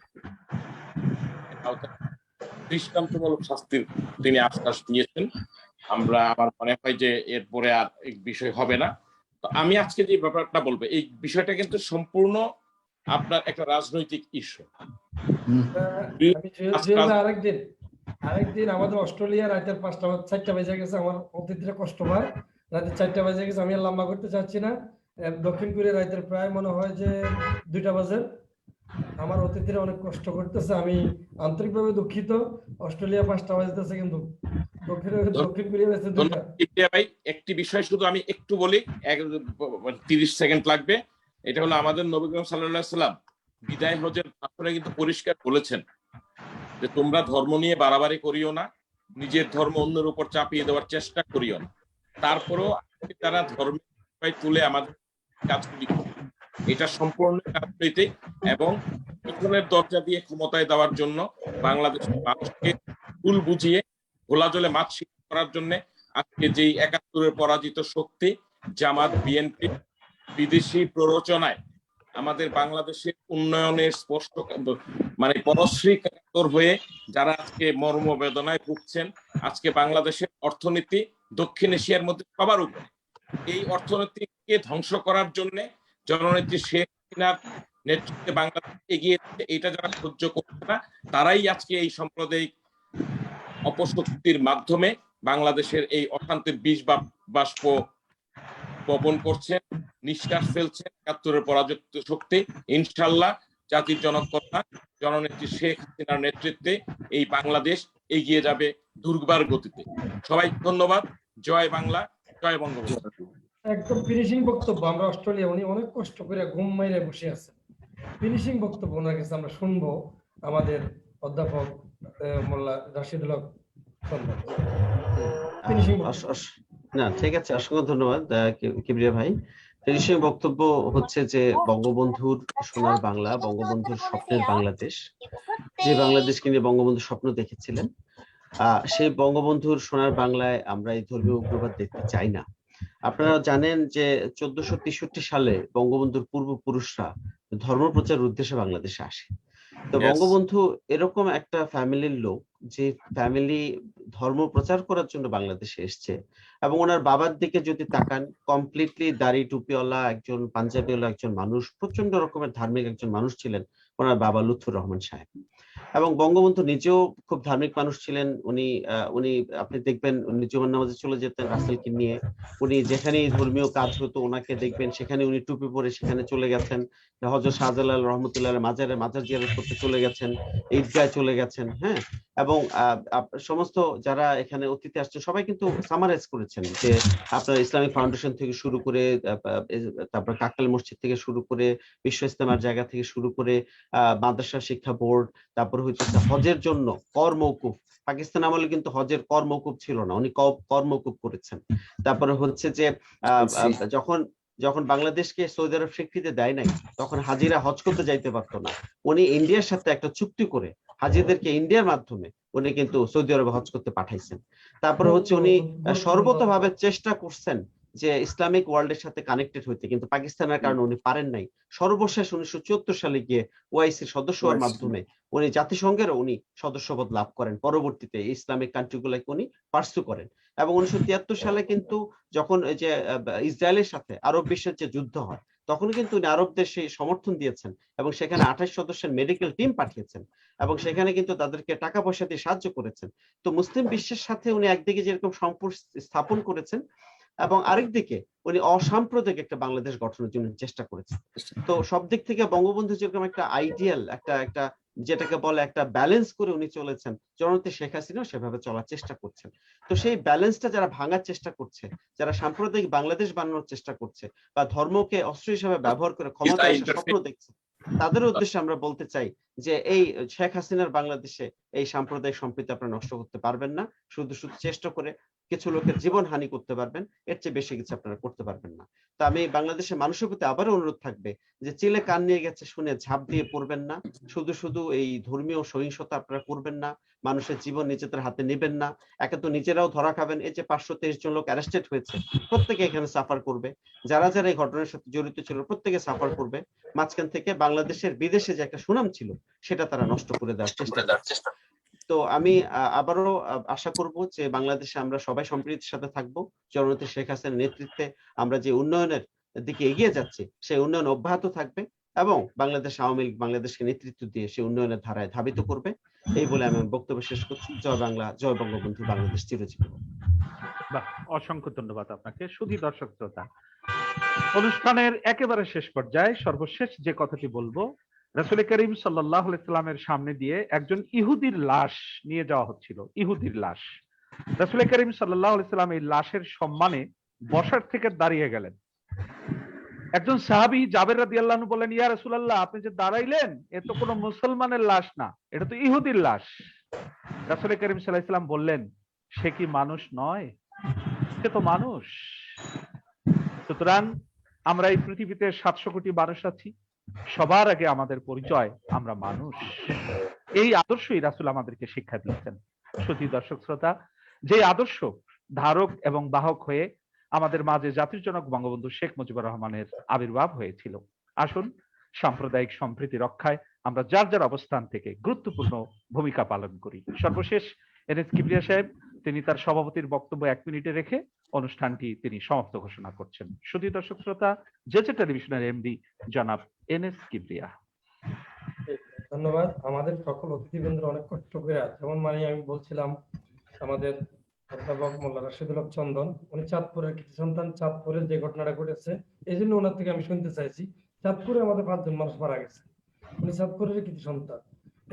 দৃষ্টান্তমূলক শাস্তির তিনি আশ্বাস দিয়েছেন। আমার মনে হয় যে এরপরে আর এই বিষয় হবে না। তো আমি আজকে যে ব্যাপারটা বলবো, এই বিষয়টা কিন্তু সম্পূর্ণ আপনার একটা রাজনৈতিক ইস্যু। আরেকদিন আমাদের অস্ট্রেলিয়া রাতের 4টা বেজে গেছে, আমার অতিথিরা কষ্ট পায়, রাতে 4টা বেজে গেছে। আমি লম্বা করতে চাচ্ছি না। দক্ষিণ কোরিয়া রাতের প্রায় মনে হয় যে 2টা বাজে। আমার অতিথিরা অনেক কষ্ট করতেছে, আমি আন্তরিকভাবে দুঃখিত। অস্ট্রেলিয়া 5টা বাজতেছে, কিন্তু দক্ষিণ কোরিয়া বাজে 2টা। ভাই, একটি বিষয় শুধু আমি একটু বলি, 30 সেকেন্ড লাগবে। এটা হলো আমাদের নবী করিম সাল্লাল্লাহু আলাইহি ওয়াসাল্লাম বিদায় হজের ভাষণে কিন্তু পরিষ্কার বলেছেন যে তোমরা ধর্ম নিয়ে বাড়াবাড়ি করিও না, নিজের ধর্ম অন্যের উপর চাপিয়ে দেওয়ার চেষ্টা করিও না। তারপরেও তারা ধর্ম তুলে আমাদের কাজগুলি, এটা সম্পূর্ণ রাজনৈতিক এবং পিছনের দরজা দিয়ে ক্ষমতায় দেওয়ার জন্য বাংলাদেশের মানুষকে ভুল বুঝিয়ে ঘোলা জলে মাছ শিকার করার জন্য আজকে যেই 71-এর পরাজিত শক্তি জামাত বিএনপি বিদেশি প্ররোচনায় আমাদের বাংলাদেশের উন্নয়নের স্পষ্ট পরশ্রী কাতর হয়ে যারা আজকে মর্মবেদনায় ভুগছেন। আজকে বাংলাদেশের অর্থনীতি দক্ষিণ এশিয়ার মধ্যে সবার উপরে। এই অর্থনীতিকে ধ্বংস করার জন্য জননেত্রী শেখ হাসিনার নেতৃত্বে বাংলাদেশ এগিয়ে, এটা যারা সহ্য করছে না তারাই আজকে এই সাম্প্রদায়িক অপশক্তির মাধ্যমে বাংলাদেশের এই অশান্তির বিষ বাষ্প বপন করছেন, নিঃশ্বাস ফেলছেন। 71-এর পরাজিত শক্তি ইনশাল্লাহ জাতির জনকতা জননেত্রী শেখ হাসিনার নেতৃত্বে এই বাংলাদেশ এগিয়ে যাবে দুর্বার গতিতে। সবাই ধন্যবাদ। জয় বাংলা, জয় বঙ্গবন্ধু। একদম ফিনিশিং বক্তব্য। আমরা অস্ট্রেলিয়া, উনি অনেক কষ্ট করে ঘুম মাইরে বসে আছেন, ফিনিশিং বক্তব্য ওনার কাছে আমরা শুনবো। আমাদের অধ্যাপক মোল্লা রাশিদুল হক চন্দন। ফিনিশিং না ঠিক আছে, অসংখ্য ধন্যবাদ কিবরিয়া ভাই। ফিনিশিং বক্তব্য হচ্ছে যে বঙ্গবন্ধুর সোনার বাংলা, বঙ্গবন্ধুর স্বপ্নের বাংলাদেশ, যে বাংলাদেশকে নিয়ে বঙ্গবন্ধু স্বপ্ন দেখেছিলেন, সেই বঙ্গবন্ধুর সোনার বাংলায় আমরা এই ধর্মীয় উগ্রবাদ দেখতে চাই না। আপনারা জানেন যে 1463 সালে বঙ্গবন্ধুর পূর্বপুরুষরা ধর্ম প্রচার উদ্দেশ্যে বাংলাদেশে আসে। তো বঙ্গবন্ধু এরকম একটা ফ্যামিলির লোক যে ফ্যামিলি ধর্ম প্রচার করার জন্য বাংলাদেশে এসছে, এবং ওনার বাবার দিকে যদি তাকান, কমপ্লিটলি দাড়ি টুপিওয়ালা একজন পাঞ্জাবিওয়ালা একজন মানুষ, প্রচন্ড রকমের ধার্মিক একজন মানুষ ছিলেন ওনার বাবা লুৎফুর রহমান সাহেব। এবং বঙ্গবন্ধু নিজেও খুব ধার্মিক মানুষ ছিলেন। উনি আপনি দেখবেন উনি জুমার নামাজে চলে যেতেন রাসেলকে নিয়ে। উনি যেখানেই ধর্মীয় কাজ হতো ওনাকে দেখবেন সেখানে উনি টুপি পরে সেখানে চলে গেছেন। হযরত শাহজালাল রহমতুল্লাহ মাজার জিয়ারত করতে চলে গেছেন, ঈদগায় চলে গেছেন। হ্যাঁ, এবং সমস্ত যারা এখানে অতিথি আসছেন সবাই কিন্তু সামারাইজ করেছেন যে আপনার ইসলামিক ফাউন্ডেশন থেকে শুরু করে, তারপর কাকরাইল মসজিদ থেকে শুরু করে, বিশ্ব ইস্তেমার জায়গা থেকে শুরু করে, মাদ্রাসা শিক্ষা বোর্ড, তারপর হচ্ছে হজের জন্য কর মওকুফ। পাকিস্তান আমলে কিন্তু হজের কর মওকুফ ছিল না, উনি কর মওকুফ করেছেন। তারপরে হচ্ছে যে যখন বাংলাদেশকে সৌদি আরব স্বীকৃতি দেয় নাই, তখন হাজিরা হজ করতে যাইতে পারতো না। উনি ইন্ডিয়ার সাথে একটা চুক্তি করে হাজিদেরকে ইন্ডিয়ার মাধ্যমে উনি কিন্তু সৌদি আরবে হজ করতে পাঠাইছেন। তারপরে হচ্ছে উনি সর্বতভাবে চেষ্টা করছেন যে ইসলামিক ওয়ার্ল্ডের সাথে কানেক্টেড হইতে, কিন্তু পাকিস্তানের কারণে উনি পারেন নাই। সর্বশেষ 1974 সালে গিয়ে ওআইসির সদস্য হওয়ার মাধ্যমে উনি জাতিসংঘেরও উনি সদস্যপদ লাভ করেন। পরবর্তীতে ইসলামিক কান্ট্রিগুলোকে উনি পার্সু করেন। এবং 1973 সালে কিন্তু যখন এই যে ইসরায়েলের সাথে আরব বিশ্বের যে যুদ্ধ হয়, তখন কিন্তু উনি আরব দেশে সমর্থন দিয়েছেন এবং সেখানে 28 সদস্যের মেডিকেল টিম পাঠিয়েছেন এবং সেখানে কিন্তু তাদেরকে টাকা পয়সা দিয়ে সাহায্য করেছেন। তো মুসলিম বিশ্বের সাথে উনি একদিকে যেরকম সম্পর্ক স্থাপন করেছেন এবং আরেকদিকে উনি অসাম্প্রদায়িক একটা বাংলাদেশ গঠনের জন্য চেষ্টা করেছেন। তো সব দিক থেকে বঙ্গবন্ধু যেরকম একটা আইডিয়াল একটা যেটাকে বলে একটা ব্যালেন্স করে উনি চলেছেন, জননেত্রী শেখ হাসিনাও সেভাবে চলার চেষ্টা করছেন। তো সেই ব্যালেন্সটা যারা ভাঙার চেষ্টা করছে, যারা সাম্প্রদায়িক বাংলাদেশ বানানোর চেষ্টা করছে বা ধর্মকে অস্ত্র হিসেবে ব্যবহার করে ক্ষমতা স্বপ্ন দেখছে, তাদের উদ্দেশ্যে আমরা বলতে চাই যে এই শেখ হাসিনার বাংলাদেশে এই সাম্প্রদায়িক সম্প্রীতি আপনারা নষ্ট করতে পারবেন না। শুধু চেষ্টা করে কিছু লোকের জীবন হানি করতে পারবেন, এর চেয়ে বেশি কিছু আপনারা করতে পারবেন না। তো আমি বাংলাদেশের মানুষের প্রতি আবারও অনুরোধ থাকবে যে চিলে কান নিয়ে গেছে শুনে ঝাঁপ দিয়ে পড়বেন না, শুধু এই ধর্মীয় সহিংসতা আপনারা করবেন না, মানুষের জীবন নিজেদের হাতে নেবেন না। একে তো নিজেরাও ধরা খাবেন, এই যে 523 জন লোক অ্যারেস্টেড হয়েছে প্রত্যেকে এখানে সাফার করবে, যারা যারা এই ঘটনার সাথে জড়িত ছিল প্রত্যেকে সাফার করবে। মাঝখান থেকে বাংলাদেশের বিদেশে যে একটা সুনাম ছিল সেটা তারা নষ্ট করে দেওয়ার চেষ্টা। তো আমি আবারও আশা করব যে বাংলাদেশে আমরা সবাই সম্প্রীতির সাথে থাকবো। জননেত্রী শেখ হাসিনার নেতৃত্বে আমরা যে উন্নয়নের দিকে এগিয়ে যাচ্ছি সেই উন্নয়ন অব্যাহত থাকবে এবং বাংলাদেশ আওয়ামী লীগ বাংলাদেশকে নেতৃত্ব দিয়ে সেই উন্নয়নের ধারায় ধাবিত করবে। এই বলে আমি বক্তব্য শেষ করছি। জয় বাংলা, জয় বঙ্গবন্ধু, বাংলাদেশ চিরজীবী। বাহ, অসংখ্য ধন্যবাদ আপনাকে। শুধু দর্শক শ্রোতা, অনুষ্ঠানের একেবারে শেষ পর্যায়ে সর্বশেষ যে কথাটি বলবো, রাসূল করিম সাল্লাল্লাহু আলাইহি সাল্লামের সামনে দিয়ে একজন ইহুদির লাশ নিয়ে যাওয়া হচ্ছিল। ইহুদির লাশ। রাসূল করিম সাল্লাল্লাহু আলাইহি সাল্লাম এই লাশের সম্মানে বসার থেকে দাঁড়িয়ে গেলেন। একজন সাহাবী জাবের রাদিয়াল্লাহু আনহু বলেন, ইয়া রাসূলুল্লাহ, আপনি যে দাঁড়াইলেন, এ তো কোনো মুসলমানের লাশ না, এটা তো ইহুদির লাশ। রাসূল করিম সাল্লাল্লাহু আলাইহি সাল্লাম বললেন, সে কি মানুষ নয়? সে তো মানুষ। সুতরাং আমরা এই পৃথিবীতে 700 কোটি মানুষ আছি, সবার আগে আমাদের পরিচয় আমরা মানুষ। এই আদর্শই রাসূল আমাদেরকে শিক্ষা দিয়েছেন। শুধু দর্শক শ্রোতা, যে আদর্শ ধারক এবং বাহক হয়ে আমাদের মাঝে জাতির জনক বঙ্গবন্ধু শেখ মুজিবুর রহমানের আবির্ভাব হয়েছিল। আসুন সাম্প্রদায়িক সম্প্রীতি রক্ষায় আমরা যার যার অবস্থান থেকে গুরুত্বপূর্ণ ভূমিকা পালন করি। সর্বশেষ এনএস কিবরিয়া সাহেব তিনি তার সভাপতির বক্তব্য 1 মিনিটে রেখে অনুষ্ঠানটি তিনি সমাপ্ত ঘোষণা করছেন। শুধু দর্শক শ্রোতা, জেজে টেলিভিশনের এমডি জনাব এনএস কিবরিয়া। ধন্যবাদ। আমাদের সকল অতিথিবৃন্দ অনেক কষ্ট করে, যেমন আমি বলছিলাম আমাদের অধ্যাপক মোল্লা রাশিদুল হক চন্দন, উনি চাঁদপুরের কিছু সন্তান, চাঁদপুরের যে ঘটনাটা ঘটেছে এই জন্য ওনার থেকে আমি শুনতে চাইছি। চাঁদপুরে আমাদের 5 জন মানুষ মারা গেছে, উনি চাঁদপুরের কিছু সন্তান,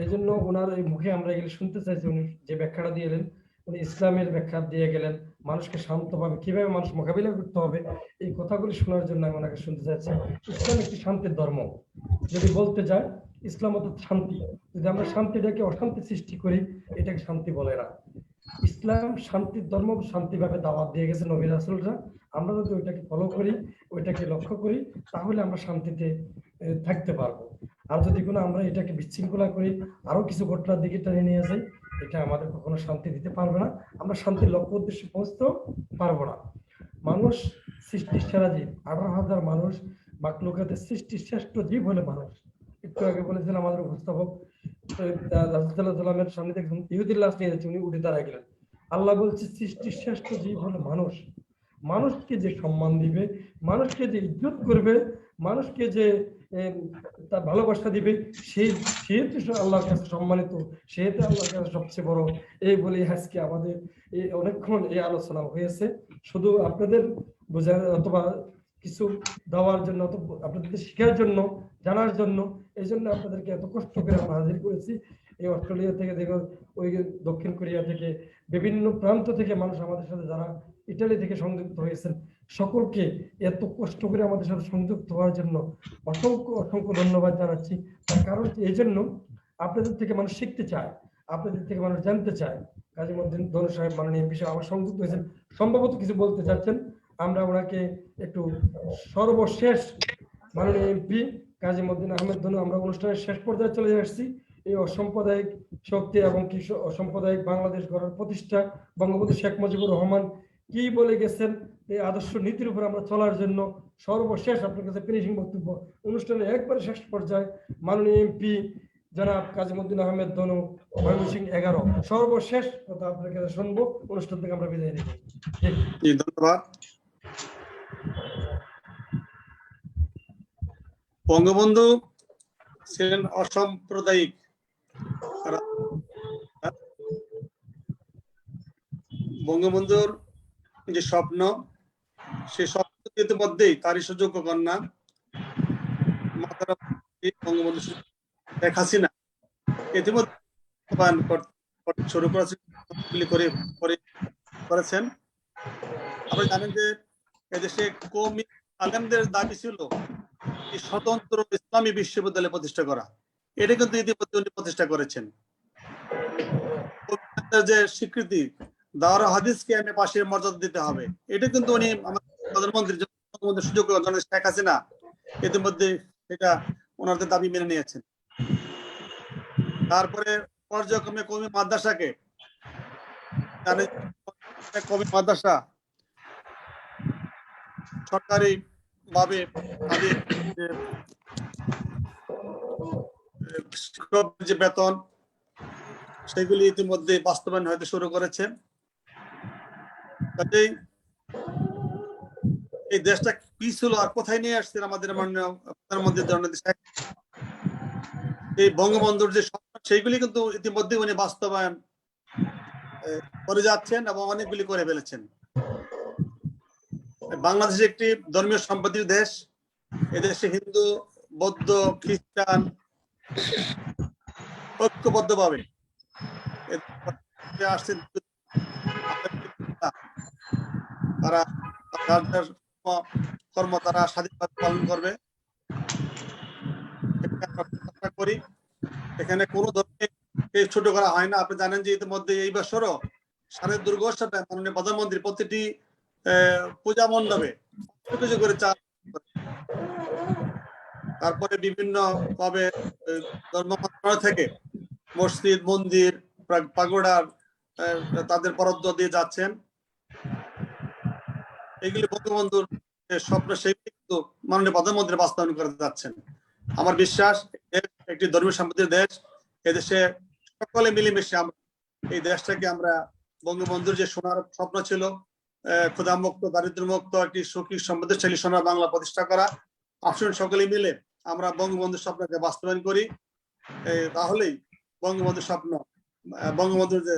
এই জন্য ওনার এই মুখে আমরা এগুলো শুনতে চাইছি। উনি যে ব্যাখ্যাটা দিয়ে এলেন, উনি ইসলামের ব্যাখ্যা দিয়ে গেলেন, মানুষকে শান্তভাবে কিভাবে মানুষ মোকাবিলা করতে হবে এই কথাগুলি শোনার জন্য আমি ওনাকে শুনতে চাইছি। ইসলাম একটি শান্তির ধর্ম। যদি বলতে যায় ইসলাম অর্থাৎ শান্তি। যদি আমরা শান্তিটাকে অশান্তি সৃষ্টি করি, এটাকে শান্তি বলে না। ইসলাম শান্তির ধর্ম, শান্তিভাবে দাওয়াত দিয়ে গেছে নবী রাসূলরা। আমরা যদি ওইটাকে ফলো করি, ওইটাকে লক্ষ্য করি, তাহলে আমরা শান্তিতে থাকতে পারবো। আর যদি কোনো আমরা এটাকে বিশৃঙ্খলা করি, আরো কিছু ঘটনার দিকে টেনে নিয়ে যাই, এটা আমাদের কখনো শান্তি দিতে পারবে না। আমরা শান্তির লক্ষ্য উদ্দেশ্যে পৌঁছতেও পারবো না। মানুষ সৃষ্টির সেরা জীব, 18,000 মানুষ মাখলুকাতের সৃষ্টির শ্রেষ্ঠ জীব হলে মানুষ। একটু আগে বলেছিলেন আমাদের উপস্থাপক, রাসূলুল্লাহের সামনে দেখুন ইহুদির লাশ নিয়ে যাচ্ছে, উনি উঠে দাঁড়ায় গেলেন। আল্লাহ বলছে সৃষ্টির শ্রেষ্ঠ জীব হলো মানুষ। মানুষকে যে সম্মান দিবে, মানুষকে যে ইজ্জত করবে, মানুষকে যে তার ভালোবাসা দিবে, সেই তো আল্লাহর কাছে সম্মানিত, সে তো আল্লাহর কাছে সবচেয়ে বড়। এই বলে আজকে আমাদের এই অনেকক্ষণ এই আলোচনা হয়েছে, শুধু আপনাদের বোঝার অথবা কিছু দেওয়ার জন্য, অথবা আপনাদের শেখার জন্য, জানার জন্য। এই জন্য আপনাদেরকে এত কষ্ট করে আমরা হাজির করেছি। এই অস্ট্রেলিয়া থেকে দেখো, ওই দক্ষিণ কোরিয়া থেকে, বিভিন্ন প্রান্ত থেকে মানুষ আমাদের সাথে, যারা ইটালি থেকে সংযুক্ত হয়েছেন, সকলকে এত কষ্ট করে আমাদের সাথে সংযুক্ত হওয়ার জন্য অসংখ্য অসংখ্য ধন্যবাদ জানাচ্ছি। তার কারণ এই জন্য আপনাদের থেকে মানুষ শিখতে চায়, আপনাদের থেকে মানুষ জানতে চায়। কাজীমুদ্দিন দনু সাহেব মাননীয় বিষয়ে আমার সংযুক্ত হয়েছেন, সম্ভবত কিছু বলতে চাচ্ছেন। আমরা ওনাকে একটু সর্বশেষ মাননীয় এমপি কাজীমুদ্দিন আহমেদ দনু, আমরা অনুষ্ঠানের শেষ পর্যায়ে চলে আসছি। এই অসাম্প্রদায়িক শক্তি এবং কি অসাম্প্রদায়িক বাংলাদেশ গড়ার প্রতিষ্ঠা বঙ্গবন্ধু শেখ মুজিবুর রহমান কি বলে গেছেন, এই আদর্শ নীতির উপর আমরা চলার জন্য সর্বশেষ আপনার কাছে ফিনিশিং বক্তব্য, অনুষ্ঠানের একবারে শেষ পর্যায়ে মাননীয় এমপি জনাব কাজীমুদ্দিন আহমেদ দনু, ময়মনসিংহ 11, সর্বশেষ কথা আপনার কাছে শুনবো। অনুষ্ঠান থেকে আমরা বিদায় নিব। ধন্যবাদ। বঙ্গবন্ধু ছিলেন অসাম্প্রদায়িক। বঙ্গবন্ধুর যে স্বপ্ন, সে স্বপ্ন ইতিমধ্যেই তারই সুযোগ্য কন্যা বঙ্গবন্ধু শেখ হাসিনা ইতিমধ্যে শুরু করেছেন। আপনি জানেন যে এদেশে কওমি আলেমদের দাবি ছিল স্বতন্ত্র ইসলামী বিশ্ববিদ্যালয় প্রতিষ্ঠা করা। এটা কিন্তু ইতিমধ্যে উনি প্রতিষ্ঠা করেছেন। যে স্বীকৃতি, দাওরা হাদিসকে আমি পাশের মর্যাদা দিতে হবে, এটা কিন্তু উনি আমাদের প্রধানমন্ত্রীর সুযোগ শেখ হাসিনা ইতিমধ্যে এটা ওনাদের দাবি মেনে নিয়েছেন। তারপরে পর্যায়ক্রমে কওমি মাদ্রাসাকে, কওমি মাদ্রাসা সরকারি ভাবে শিক্ষকদের যে বেতন, সেগুলি ইতিমধ্যে বাস্তবায়ন হতে শুরু করেছে। কাজেই এই দেশটা কি ছিল আর কোথায় নিয়ে আসছেন আমাদের মাননীয় প্রধানমন্ত্রী জননেত্রী শেখ, এই বঙ্গবন্ধুর যে স্বপ্ন, সেইগুলি কিন্তু ইতিমধ্যে উনি বাস্তবায়ন করে যাচ্ছেন এবং অনেকগুলি করে ফেলেছেন। বাংলাদেশ একটি ধর্মীয় সম্প্রীতির দেশ। এদেশে হিন্দু, বৌদ্ধ, খ্রিস্টান ঐক্যবদ্ধভাবে আসছেন। তারা কর্ম তারা স্বাধীনভাবে পালন করবে, করি। এখানে কোনো ধরনের ছোট করা হয় না। আপনি জানেন যে ইতিমধ্যে এই বছরও সাড়ে দুর্গোৎসবে মাননীয় প্রধানমন্ত্রী প্রতিটি পূজা মণ্ডপে কিছু করে চা, তারপরে বিভিন্ন ভাবে ধর্ম মন্ত্রণালয় থেকে মসজিদ, মন্দির, পাগোড়ার তাদের বরাদ্দ দিয়ে যাচ্ছেন। এগুলি বঙ্গবন্ধুর স্বপ্ন, সেই কিন্তু মাননীয় প্রধানমন্ত্রী বাস্তবায়ন করে যাচ্ছেন। আমার বিশ্বাস একটি ধর্মীয় সম্প্রীতির দেশ। এদেশে সকলে মিলেমিশে আমরা এই দেশটাকে, আমরা বঙ্গবন্ধুর যে সোনার স্বপ্ন ছিল, ক্ষুধামুক্ত, দারিদ্র্যমুক্ত একটি সুখী সমৃদ্ধশালী সোনার বাংলা প্রতিষ্ঠা করা, আসুন সকলে মিলে আমরা বঙ্গবন্ধুর স্বপ্নকে বাস্তবায়ন করি। তাহলেই বঙ্গবন্ধুর স্বপ্ন, বঙ্গবন্ধুর যে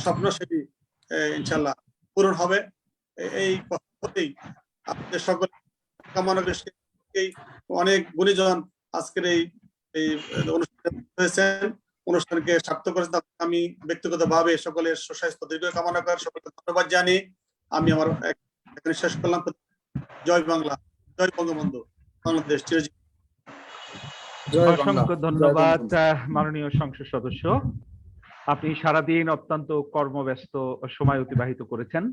স্বপ্ন, সেটি ইনশাল্লাহ পূরণ হবে। এই কথাতেই আপনাদের সকল কামনা করে অনেক গুণীজন আজকের এই অনুষ্ঠানে হয়েছেন, অনুষ্ঠানকে সার্থক করেছেন। আমি ব্যক্তিগতভাবে সকলের সুস্বাস্থ্য দীর্ঘ কামনা করে সকলকে ধন্যবাদ জানিয়ে আমি আমার এখানে শেষ করলাম। জয় বাংলা, জয় বঙ্গবন্ধু, বাংলাদেশ চিরজীবী। জয় বাংলা, অসংখ্য জয় ধন্যবাদ বঙ্গবন্ধু। মাননীয় সংসদ সদস্য। আপনি সারাদিন অত্যন্ত কর্মব্যস্ত সময় অতিবাহিত করেছেন,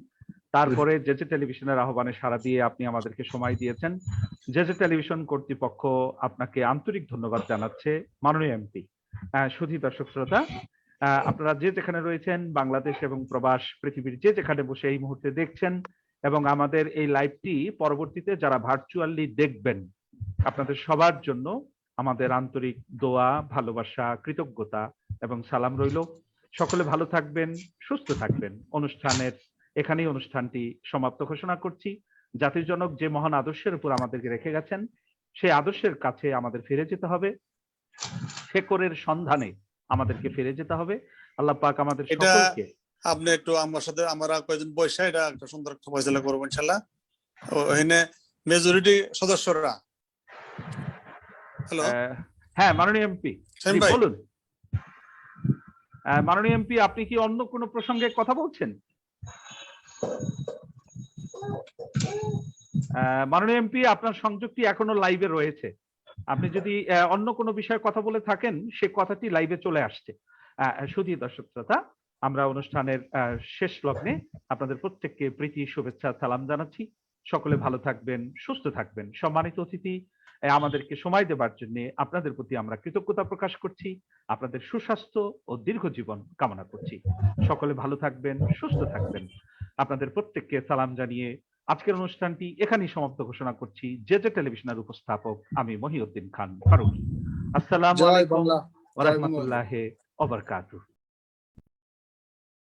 তারপরে জেজে টেলিভিশনের আহ্বানে সাড়া দিয়ে আপনি আমাদেরকে সময় দিয়েছেন। জেজে টেলিভিশন কর্তৃপক্ষ আপনাকে আন্তরিক ধন্যবাদ জানাচ্ছে। মাননীয় এমপি, সুধী দর্শক শ্রোতা, আপনারা যে যেখানে রয়েছেন, বাংলাদেশ এবং প্রবাস পৃথিবীর যে যেখানে বসে এই মুহূর্তে দেখছেন এবং আমাদের এই লাইভটি পরবর্তীতে যারা ভার্চুয়ালি দেখবেন, আপনাদের সবার জন্য আমাদের আন্তরিক দোয়া, ভালোবাসা, কৃতজ্ঞতা এবং সালাম রইল। সকলে ভালো থাকবেন, সুস্থ থাকবেন। এখানেই অনুষ্ঠানটি সমাপ্ত ঘোষণা করছি। জাতির জনক যে মহান আদর্শের উপর আমাদেরকে রেখে গেছেন, সেই আদর্শের কাছে আমাদের ফিরে যেতে হবে, শেকড়ের সন্ধানে আমাদেরকে ফিরে যেতে হবে। আল্লাহ পাক আমাদের সকলকে, আপনি একটু আমার সাথে আমরা কয়েকজন বসে এটা একটা সুন্দর ফয়সালা করবো ইনশাল্লাহ। এখানে মেজরিটি সদস্যরা। হ্যালো, হ্যাঁ মাননীয় এমপি শামীম ভাই। বলুন। মাননীয় এমপি, আপনি কি অন্য কোনো প্রসঙ্গে কথা বলছেন? মাননীয় এমপি, আপনার সংযোগটি এখনো লাইভে রয়েছে। আপনি যদি অন্য কোনো বিষয়ে কথা বলে থাকেন, সে কথাটি লাইভে চলে আসছে। সুধী দর্শক শ্রোতা, আমরা অনুষ্ঠানের শেষ লগ্নে আপনাদের প্রত্যেককে প্রীতি, শুভেচ্ছা, সালাম জানাচ্ছি। সকলে ভালো থাকবেন, সুস্থ থাকবেন। সম্মানিত অতিথি, আমাদেরকে সময় দেবার জন্য আপনাদের প্রতি আমরা কৃতজ্ঞতা প্রকাশ করছি। আপনাদের সুস্বাস্থ্য ও দীর্ঘ জীবন কামনা করছি। সকলে ভালো থাকবেন, সুস্থ থাকবেন। আপনাদের প্রত্যেককে সালাম জানিয়ে আজকের অনুষ্ঠানটি এখানেই সমাপ্ত ঘোষণা করছি। জেজে টেলিভিশনের উপস্থাপক আমি মহিউদ্দিন খান ফারুকী। আসসালামু জয় আলাইকুম বাংলা, ওয়া জয় বঙ্গবন্ধু। রাহমাতুল্লাহি ওয়া বারাকাতুহু।